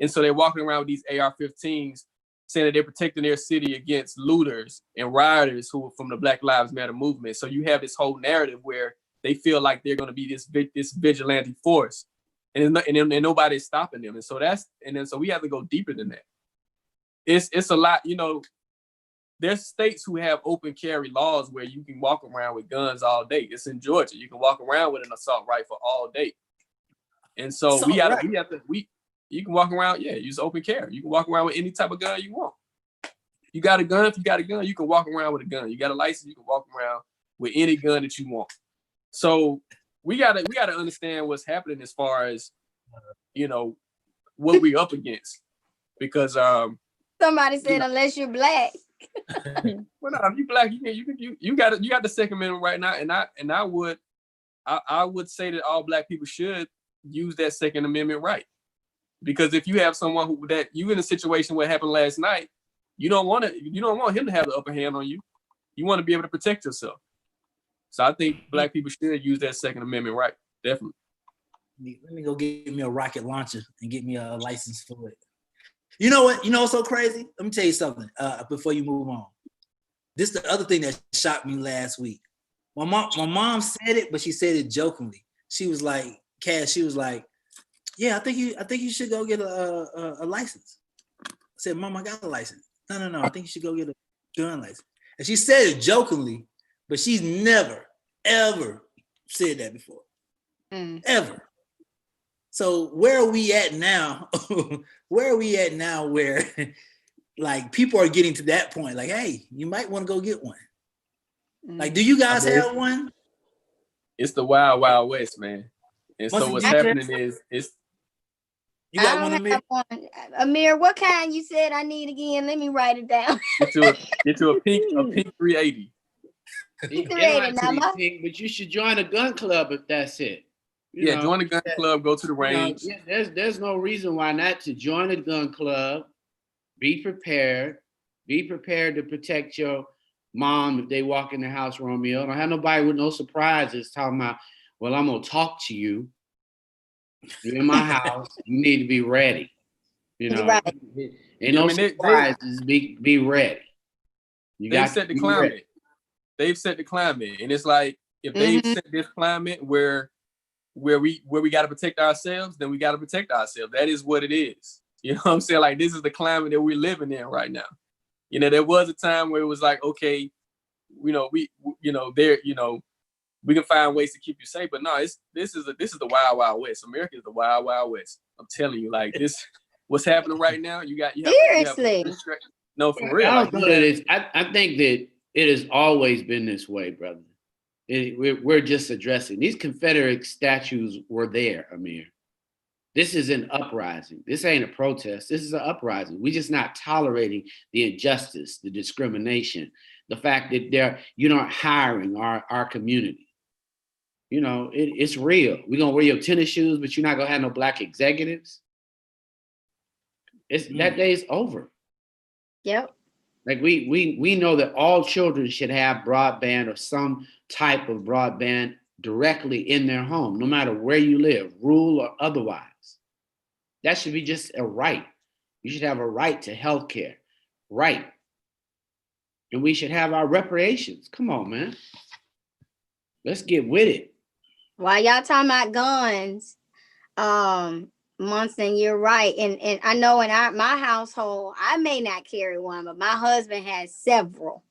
Speaker 6: And so they're walking around with these AR-15s saying that they're protecting their city against looters and rioters who are from the Black Lives Matter movement. So you have this whole narrative where they feel like they're going to be this vigilante force and nobody's stopping them. And so so we have to go deeper than that. It's a lot, you know. There's states who have open carry laws where you can walk around with guns all day. It's in Georgia. You can walk around with an assault rifle all day. And so you can walk around, use open carry. You can walk around with any type of gun you want. You got a gun, if you got a gun, you can walk around with a gun. You got a license, you can walk around with any gun that you want. So we gotta understand what's happening as far as, you know, what we up against. Because
Speaker 3: Somebody said unless you're black.
Speaker 6: Well, no, if you black, you got the Second Amendment right now, and I would say that all black people should use that Second Amendment right, because if you have someone that you in a situation where it happened last night, you don't want him to have the upper hand on you. You want to be able to protect yourself. So I think black people should use that Second Amendment right, definitely.
Speaker 2: Let me go get me a rocket launcher and get me a license for it. You know what? You know what's so crazy? Let me tell you something before you move on. This is the other thing that shocked me last week. My mom said it, but she said it jokingly. She was like, Cass, she was like, yeah, I think you should go get a license. I said, Mom, I got a license. No, I think you should go get a gun license. And she said it jokingly, but she's never, ever said that before. Ever. So where are we at now? Where like people are getting to that point? Like, hey, you might want to go get one. Like, do you guys have one?
Speaker 6: It's the wild, wild west, man. And so what's happening is
Speaker 2: you got one, Amir?
Speaker 3: Amir, what kind you said I need again? Let me write it down.
Speaker 6: Get to a pink 380.
Speaker 1: You don't have to be pink, but you should join a gun club if that's it. You know,
Speaker 6: join the gun club, go to the range.
Speaker 1: There's no reason why not to join a gun club. Be prepared to protect your mom if they walk in the house, Romeo. Don't have nobody with no surprises talking about, well, I'm gonna talk to you. You're in my house. You need to be ready. You know, ain't no surprises. Be ready.
Speaker 6: They've set the climate. Ready. They've set the climate, and it's like if they've set this climate where we got to protect ourselves, then we got to protect ourselves. That is what it is. You know what I'm saying? Like, this is the climate that we're living in right now. You know, there was a time where it was like, okay, we can find ways to keep you safe, but no, this is the wild, wild west. America is the wild, wild west. I'm telling you, like this, what's happening right now. Seriously. No, for real.
Speaker 1: I think that it has always been this way, brother. We're just addressing these Confederate statues were there, Amir. This is an uprising. This ain't a protest. This is an uprising. We're just not tolerating the injustice, the discrimination, the fact that you're not hiring our community. You know, it's real. We're gonna wear your tennis shoes, but you're not gonna have no black executives. That day's over.
Speaker 3: Yep.
Speaker 1: Like we know that all children should have broadband or some type of broadband directly in their home, no matter where you live, rural or otherwise. That should be just a right. You should have a right to health care. Right. And we should have our reparations. Come on, man. Let's get with it.
Speaker 3: While y'all talking about guns, Munson, you're right. And I know in my household, I may not carry one, but my husband has several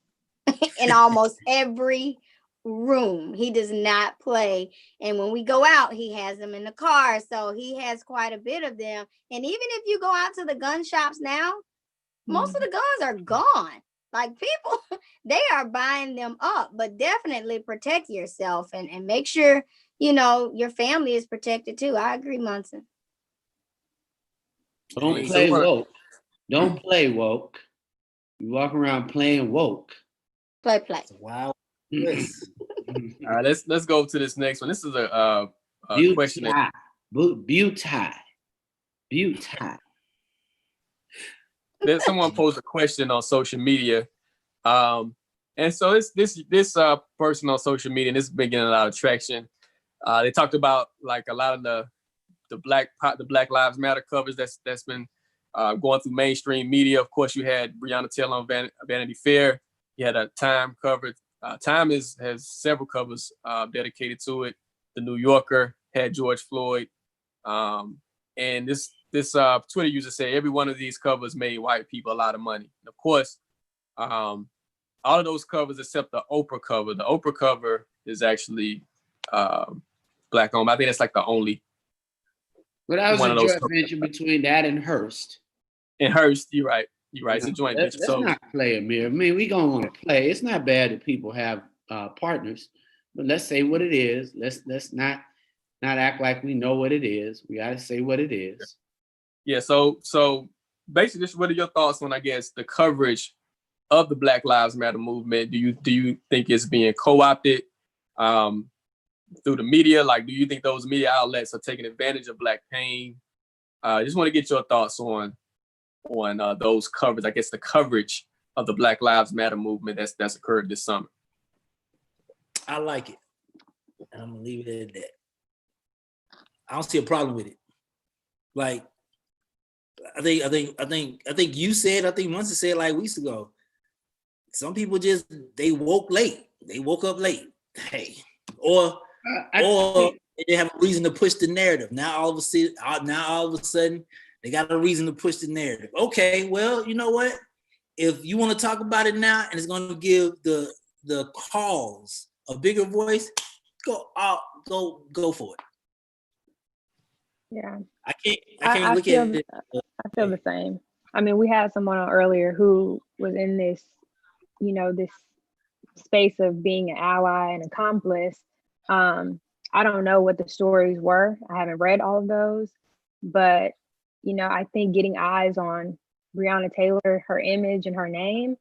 Speaker 3: in almost every room. He does not play. And when we go out, he has them in the car. So he has quite a bit of them. And even if you go out to the gun shops now, most of the guns are gone. Like people, they are buying them up, but definitely protect yourself and make sure, your family is protected too. I agree, Munson.
Speaker 1: Don't play woke. Don't play woke. You walk around playing woke.
Speaker 3: Play.
Speaker 2: Wow.
Speaker 6: Yes. All right, let's go to this next one. This is a question.
Speaker 1: Butai.
Speaker 6: Someone posed a question on social media, and so this person on social media, and this has been getting a lot of traction. They talked about like a lot of the Black Lives Matter covers that's been going through mainstream media. Of course, you had Breonna Taylor on Vanity Fair. You had a Time cover. Time has several covers dedicated to it. The New Yorker had George Floyd, and this Twitter user said every one of these covers made white people a lot of money. And of course, all of those covers except the Oprah cover. The Oprah cover is actually Black owned. I think that's like the only.
Speaker 1: But that was a joint venture between that and Hearst.
Speaker 6: And Hearst, you're right. It's a joint venture.
Speaker 1: Let's not play, Amir. I mean, we gonna want to play. It's not bad that people have partners, but let's say what it is. Let's not act like we know what it is. We gotta say what it is.
Speaker 6: Yeah. So basically, just what are your thoughts on, I guess, the coverage of the Black Lives Matter movement? Do you think it's being co-opted through the media? Like, do you think those media outlets are taking advantage of Black pain? Just want to get your thoughts on those coverage. I guess the coverage of the Black Lives Matter movement that's occurred this summer.
Speaker 2: I like it. I'm gonna leave it at that. I don't see a problem with it. Like, I think you said, I think Munson said like weeks ago, some people just, they woke late. They woke up late. Hey, or they have a reason to push the narrative. Now all of a sudden, they got a reason to push the narrative. Okay, well, you know what? If you want to talk about it now and it's going to give the cause a bigger voice, go for it.
Speaker 7: Yeah.
Speaker 2: I can't look at it.
Speaker 7: I feel the same. I mean, we had someone on earlier who was in this, this space of being an ally and accomplice. I don't know what the stories were. I haven't read all of those, but I think getting eyes on Breonna Taylor, her image and her name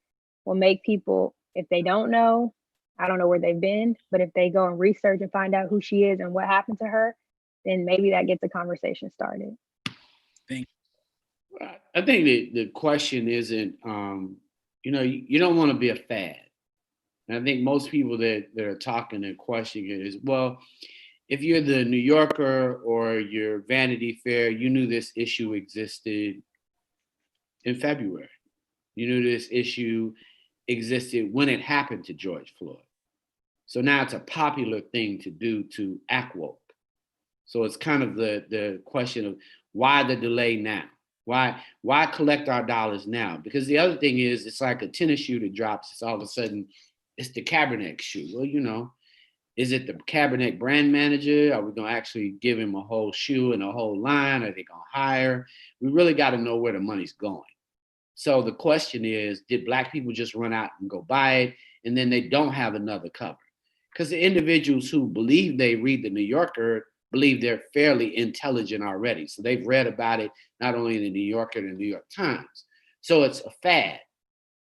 Speaker 7: will make people, if they don't know, I don't know where they've been, but if they go and research and find out who she is and what happened to her, then maybe that gets a conversation started.
Speaker 1: I think the question isn't, you don't want to be a fad. And I think most people that are talking and questioning it is, well, if you're the New Yorker or your Vanity Fair, you knew this issue existed in February. You knew this issue existed when it happened to George Floyd. So now it's a popular thing to do to act woke. So it's kind of the question of why the delay now? Why collect our dollars now? Because the other thing is, it's like a tennis shoe that drops. It's all of a sudden, it's the Kaepernick shoe. Well, is it the Kaepernick brand manager? Are we going to actually give him a whole shoe and a whole line? Are they going to hire? We really got to know where the money's going. So the question is, did Black people just run out and go buy it, and then they don't have another cover? Because the individuals who believe they read the New Yorker believe they're fairly intelligent already. So they've read about it, not only in the New Yorker and the New York Times. So it's a fad.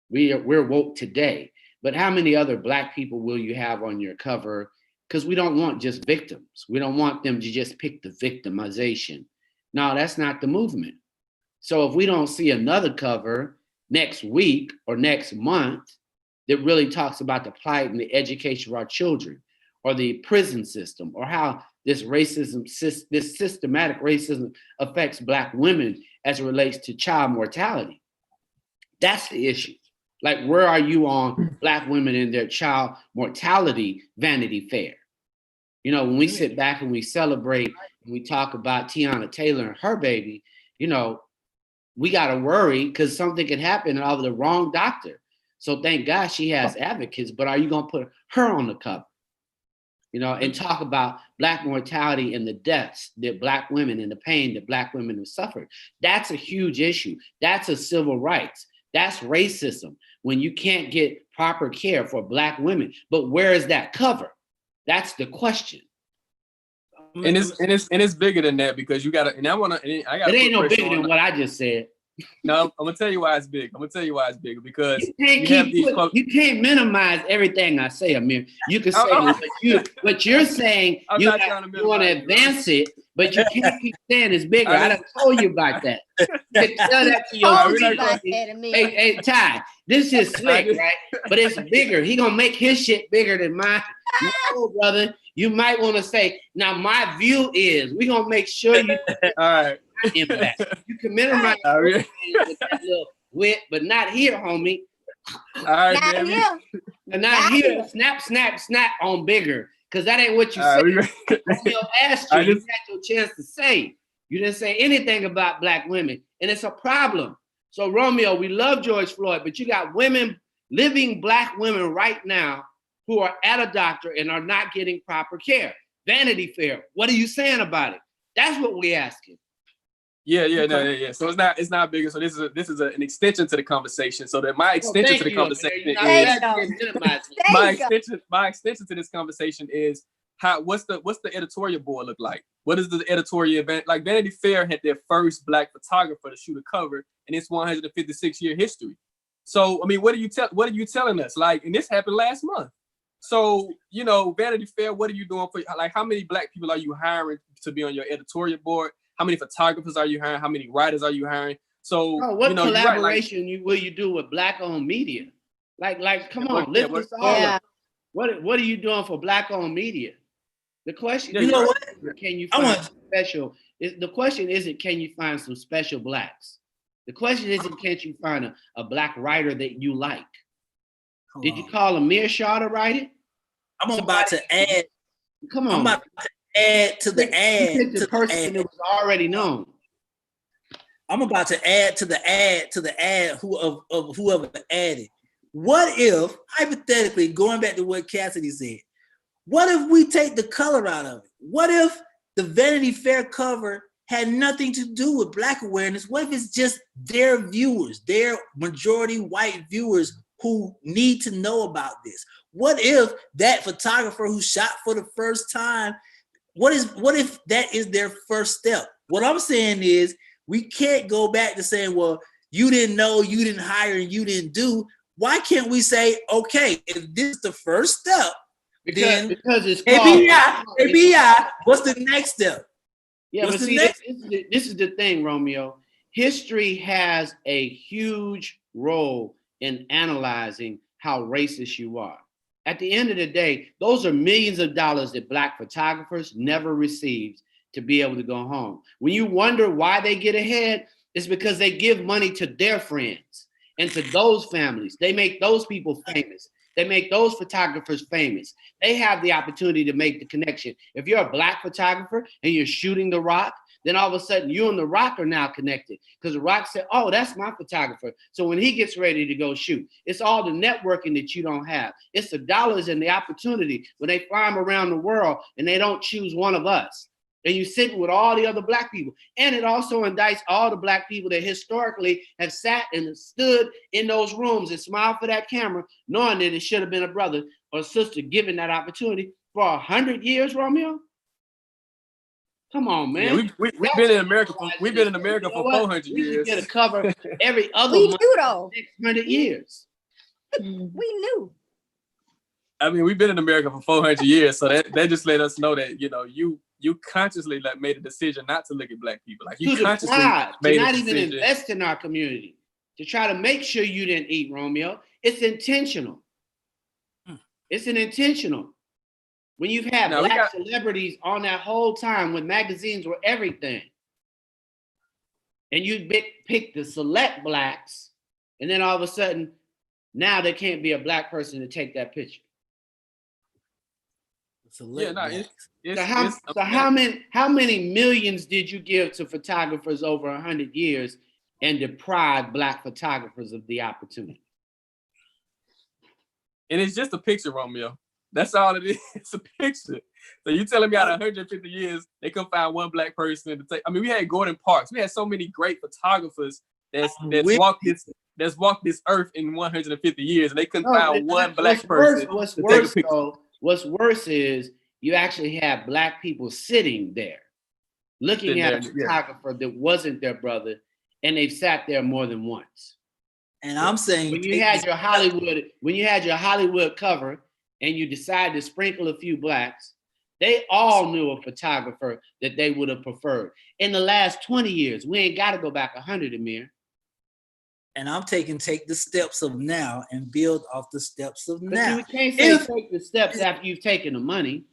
Speaker 1: We're woke today. But how many other Black people will you have on your cover? Because we don't want just victims. We don't want them to just pick the victimization. No, that's not the movement. So if we don't see another cover next week or next month that really talks about the plight and the education of our children, or the prison system, or how this racism, this systematic racism affects Black women as it relates to child mortality, that's the issue. Like, where are you on Black women and their child mortality Vanity Fair? When we sit back and we celebrate and we talk about Tiana Taylor and her baby, we got to worry because something can happen of the wrong doctor. So thank God she has advocates, but are you going to put her on the cover? And talk about Black mortality and the deaths that Black women and the pain that Black women have suffered. That's a huge issue. That's a civil rights. That's racism when you can't get proper care for Black women. But where is that cover? That's the question.
Speaker 6: And it's bigger than that, because you gotta, and I gotta. It
Speaker 1: ain't no bigger than what I just said.
Speaker 6: No, I'm gonna tell you why it's big. Because
Speaker 1: you can't minimize everything I say, Amir. You can say what you're saying. You want to advance it, but you can't keep saying it's bigger. I done told you about that. You can tell that to your hey, Ty, this is slick, right? But it's bigger. He gonna make his shit bigger than mine. No, brother. You might want to say, now my view is we're gonna make sure you
Speaker 6: all right.
Speaker 1: Impact. You can minimize with that little wit, but not here, homie.
Speaker 6: All right,
Speaker 3: not here.
Speaker 1: Not here. Snap on bigger, because that ain't what you said. Romeo asked you. You had your chance to say. You didn't say anything about Black women, and it's a problem. So Romeo, we love George Floyd, but you got living Black women right now who are at a doctor and are not getting proper care. Vanity Fair. What are you saying about it? That's what we're asking.
Speaker 6: Yeah. So it's not bigger. So this is an extension to the conversation. So that my extension to the conversation is my extension to this conversation is what's the editorial board look like? What is the editorial event? Like Vanity Fair had their first Black photographer to shoot a cover in its 156-year history. So I mean, what are you telling us? Like, and this happened last month. So, you know, Vanity Fair, what are you doing for, like, how many Black people are you hiring to be on your editorial board? How many photographers are you hiring? How many writers are you hiring? So,
Speaker 1: what collaboration will you do with Black-owned media? Like, come on, lift us all up. What are you doing for Black-owned media? The question,
Speaker 2: you know what?
Speaker 1: Can you find special? The question isn't can you find some special Blacks. The question isn't can't you find a Black writer that you like. Did you call Amir Shah to write it?
Speaker 2: I'm about to add.
Speaker 1: Come on.
Speaker 2: I'm about to add to the ad.
Speaker 1: You picked the person that was already known.
Speaker 2: I'm about to add to the ad of whoever added. What if, hypothetically, going back to what Cassidy said, what if we take the color out of it? What if the Vanity Fair cover had nothing to do with Black awareness? What if it's just their viewers, their majority white viewers who need to know about this? What if that photographer who shot for the first time, what if that is their first step? What I'm saying is we can't go back to saying, well, you didn't know, you didn't hire, and you didn't do. Why can't we say, okay, if this is the first step, because it's ABI, what's the next step?
Speaker 1: Yeah, but see, this is the thing, Romeo. History has a huge role in analyzing how racist you are. At the end of the day, those are millions of dollars that Black photographers never received to be able to go home. When you wonder why they get ahead, it's because they give money to their friends and to those families. They make those people famous. They make those photographers famous. They have the opportunity to make the connection. If you're a Black photographer and you're shooting The Rock, then all of a sudden you and The Rock are now connected because The Rock said, oh, that's my photographer. So when he gets ready to go shoot, it's all the networking that you don't have. It's the dollars and the opportunity when they fly them around the world and they don't choose one of us. And you sitting with all the other Black people. And it also indicts all the Black people that historically have sat and stood in those rooms and smiled for that camera, knowing that it should have been a brother or a sister given that opportunity for 100 years, Romeo. Come on, man.
Speaker 6: Yeah, we've been in America for 400 years.
Speaker 1: We get a cover every other month for 600 years.
Speaker 3: We knew.
Speaker 6: I mean, we've been in America for 400 years, so that just let us know that, you know, you consciously made a decision not to look at Black people. Like you consciously made
Speaker 1: to not
Speaker 6: a
Speaker 1: even
Speaker 6: decision.
Speaker 1: invest in our community, to try to make sure you didn't eat, Romeo. It's intentional. It's an intentional. When you've had Black celebrities on that whole time when magazines were everything, and you pick the select Blacks, and then all of a sudden, now there can't be a Black person to take that picture. How many millions did you give to photographers over 100 years and deprive Black photographers of the opportunity?
Speaker 6: And it's just a picture, Romeo. That's all it is. It's a picture. So you telling me out of 150 years, they couldn't find one Black person to take. I mean, we had Gordon Parks. We had so many great photographers that's walked this earth in 150 years, and they couldn't find one Black person.
Speaker 1: What's worse is you actually have Black people sitting there, looking at a photographer that wasn't their brother, and they've sat there more than once.
Speaker 2: And I'm saying
Speaker 1: when you had your Hollywood cover and you decided to sprinkle a few Blacks, they all knew a photographer that they would have preferred. In the last 20 years, we ain't got to go back 100, Amir.
Speaker 2: And I'm take the steps of now and build off the steps of now.
Speaker 1: You can't say take the steps after you've taken the money.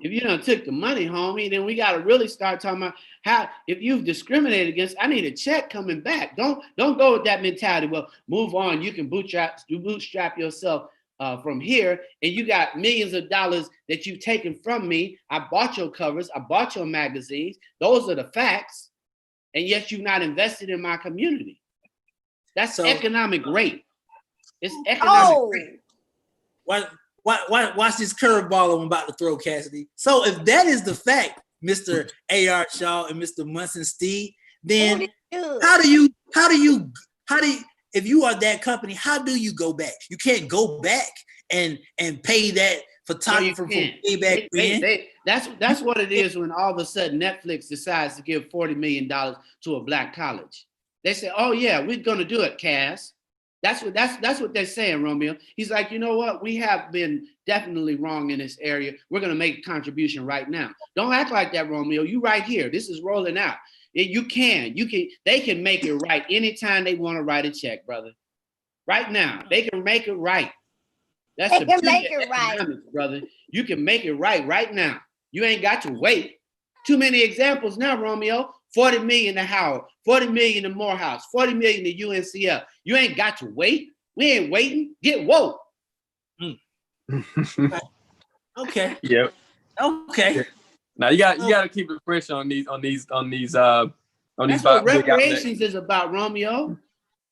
Speaker 1: If you done took the money, homie, then we got to really start talking about how, if you've discriminated against, I need a check coming back. Don't go with that mentality. Well, move on. You can bootstrap yourself from here, and you got millions of dollars that you've taken from me. I bought your covers. I bought your magazines. Those are the facts. And yet you've not invested in my community. That's economic rape. It's economic rape.
Speaker 2: Watch this curveball I'm about to throw, Cassidy. So if that is the fact, Mr. A.R. Shaw and Mr. Munson Steve, then how do you, if you are that company, how do you go back? You can't go back and pay that photographer from way back then.
Speaker 1: That's what it is when all of a sudden Netflix decides to give $40 million to a black college. They say, "Oh yeah, we're gonna do it, Cass." That's what they're saying, Romeo. He's like, you know what? We have been definitely wrong in this area. We're gonna make a contribution right now. Don't act like that, Romeo. You right here. This is rolling out. You can. They can make it right anytime they want to write a check, brother. Right now, they can make it right. That's the beauty of economics, brother. You can make it right now. You ain't got to wait. Too many examples now, Romeo. 40 million to Howard, 40 million to Morehouse, 40 million to UNCF. You ain't got to wait. We ain't waiting. Get woke.
Speaker 2: Okay.
Speaker 6: Yep.
Speaker 2: Okay.
Speaker 6: Yeah. Now you got to keep it fresh on these.
Speaker 1: That's what reparations is about, Romeo.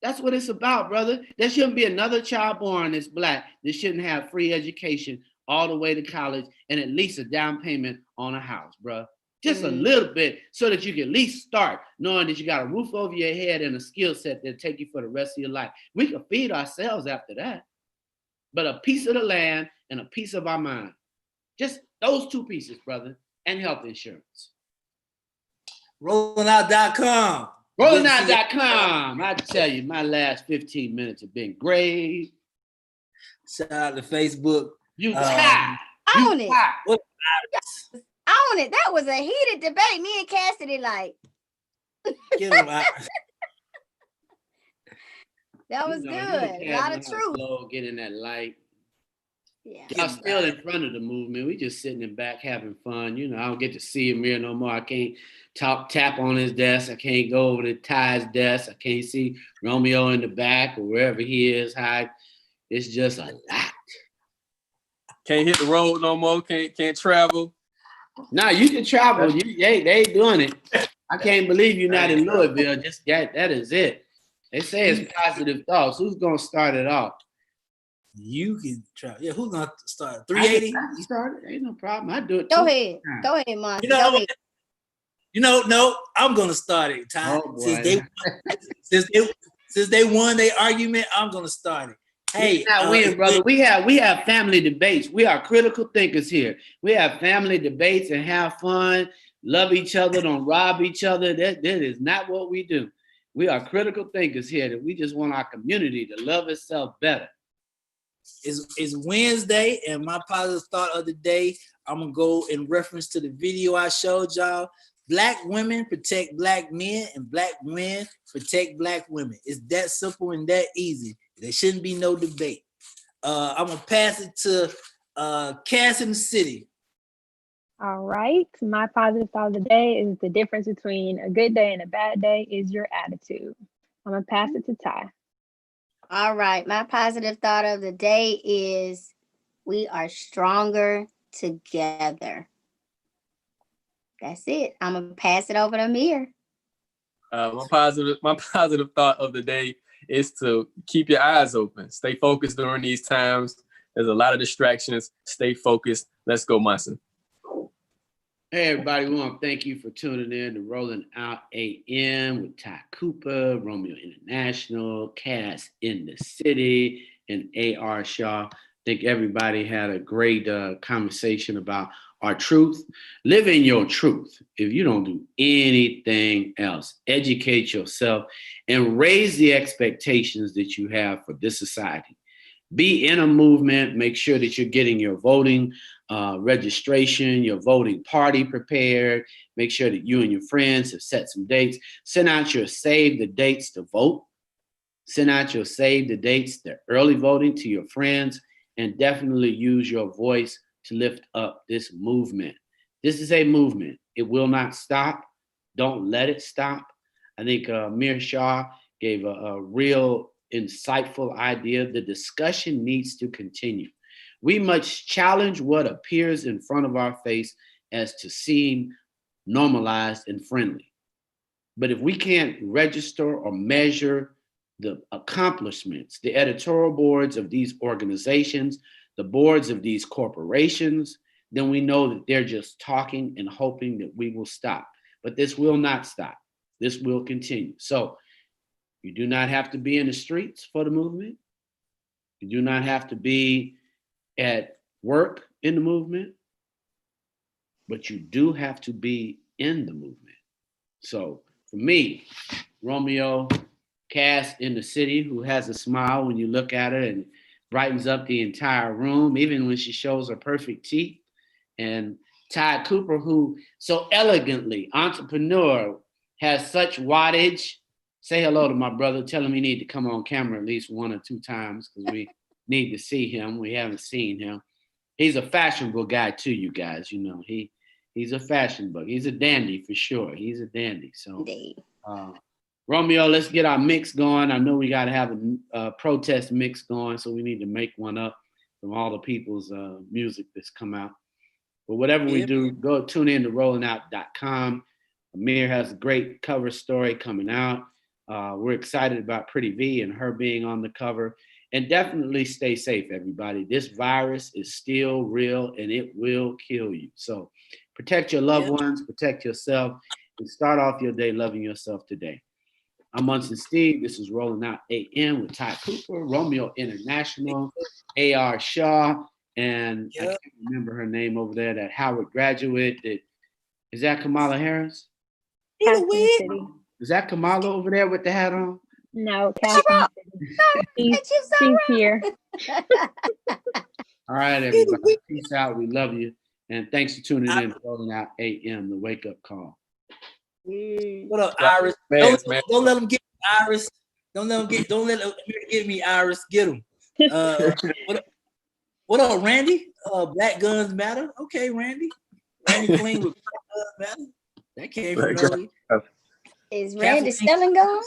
Speaker 1: That's what it's about, brother. There shouldn't be another child born that's black that shouldn't have free education all the way to college and at least a down payment on a house, bro. Just a little bit so that you can at least start knowing that you got a roof over your head and a skill set that'll take you for the rest of your life. We can feed ourselves after that. But a piece of the land and a piece of our mind. Just those two pieces, brother, and health insurance.
Speaker 2: Rollingout.com.
Speaker 1: Rollingout.com. I tell you, my last 15 minutes have been great.
Speaker 2: Shout out to Facebook.
Speaker 3: Own it. Own it. That was a heated debate. Me and Cassidy like.
Speaker 2: Get him out.
Speaker 3: That was good. A lot of truth.
Speaker 1: Get in that light.
Speaker 3: Yeah.
Speaker 1: I'm still in front of the movement. We just sitting in back having fun. You know, I don't get to see Amir no more. I can't tap on his desk. I can't go over to Ty's desk. I can't see Romeo in the back or wherever he is. It's just a lot.
Speaker 6: Can't hit the road no more. Can't travel.
Speaker 1: Nah, you can travel. They ain't doing it. I can't believe you're not in Louisville. Just that is it. They say it's positive thoughts. Who's gonna start it off?
Speaker 2: You can try. Yeah, who's gonna start? 380.
Speaker 1: I can start it. Ain't no problem. I do it.
Speaker 3: Go ahead, Monty.
Speaker 2: No, I'm gonna start it. Ty.
Speaker 1: Oh,
Speaker 2: since they won their argument, I'm gonna start it. Hey,
Speaker 1: not win, brother. We have family debates. We are critical thinkers here. We have family debates and have fun. Love each other. Don't rob each other. That is not what we do. We are critical thinkers here. That we just want our community to love itself better.
Speaker 2: It's Wednesday, and my positive thought of the day, I'm gonna go in reference to the video I showed y'all. Black women protect black men, and black men protect black women. It's that simple and that easy. There shouldn't be no debate. I'm gonna pass it to Cass in the city.
Speaker 7: All right. My positive thought of the day is the difference between a good day and a bad day is your attitude. I'm gonna pass it to Ty.
Speaker 3: All right. My positive thought of the day is we are stronger together. That's it. I'm gonna pass it over to Amir.
Speaker 6: My positive thought of the day is to keep your eyes open. Stay focused during these times. There's a lot of distractions. Stay focused. Let's go, Munson.
Speaker 1: Hey, everybody. We want to thank you for tuning in to Rolling Out AM with Ty Cooper, Romeo International, Cass in the City, and A.R. Shaw. I think everybody had a great conversation about our truth. Live in your truth. If you don't do anything else, educate yourself and raise the expectations that you have for this society. Be in a movement. Make sure that you're getting your voting registration, your voting party prepared. Make sure that you and your friends have set some dates. Send out your save the dates to vote. Send out your save the dates, the early voting to your friends, and definitely use your voice to lift up this movement. This is a movement. It will not stop. Don't let it stop. I think Amir Shah gave a real insightful idea. The discussion needs to continue. We must challenge what appears in front of our face as to seem normalized and friendly. But if we can't register or measure the accomplishments, the editorial boards of these organizations, the boards of these corporations, then we know that they're just talking and hoping that we will stop. But this will not stop. This will continue. So you do not have to be in the streets for the movement. You do not have to be at work in the movement, but you do have to be in the movement. So for me, Romeo, Cass in the city, who has a smile when you look at her and brightens up the entire room, even when she shows her perfect teeth. And Ty Cooper, who so elegantly, entrepreneur, has such wattage. Say hello to my brother. Tell him he need to come on camera at least 1 or 2 times because we need to see him. We haven't seen him. He's a fashionable guy too, you guys. You know, he's a fashion bug. He's a dandy for sure. He's a dandy. So, Romeo, let's get our mix going. I know we got to have a protest mix going, so we need to make one up from all the people's music that's come out. But whatever we do, go tune in to rollingout.com. Amir has a great cover story coming out. We're excited about Pretty V and her being on the cover. And definitely stay safe, everybody. This virus is still real and it will kill you. So protect your loved ones, protect yourself, and start off your day loving yourself today. I'm Munson Steve. This is Rolling Out AM with Ty Cooper, Romeo International, A.R. Shaw, and I can't remember her name over there, that Howard graduate. Is that Kamala Harris? Is that Kamala over there with the hat on?
Speaker 7: No, Catherine. She's here.
Speaker 1: All right, everybody. Peace out. We love you. And thanks for tuning in to Rolling Out AM, the wake up call.
Speaker 2: What up, Iris? Don't let them get me, Iris. Don't let them get me, Iris. Get them. What up, Randy? Black Guns Matter. Okay, Randy. Randy Clean with Black Guns Matter. That came from early.
Speaker 3: Is Randy selling guns?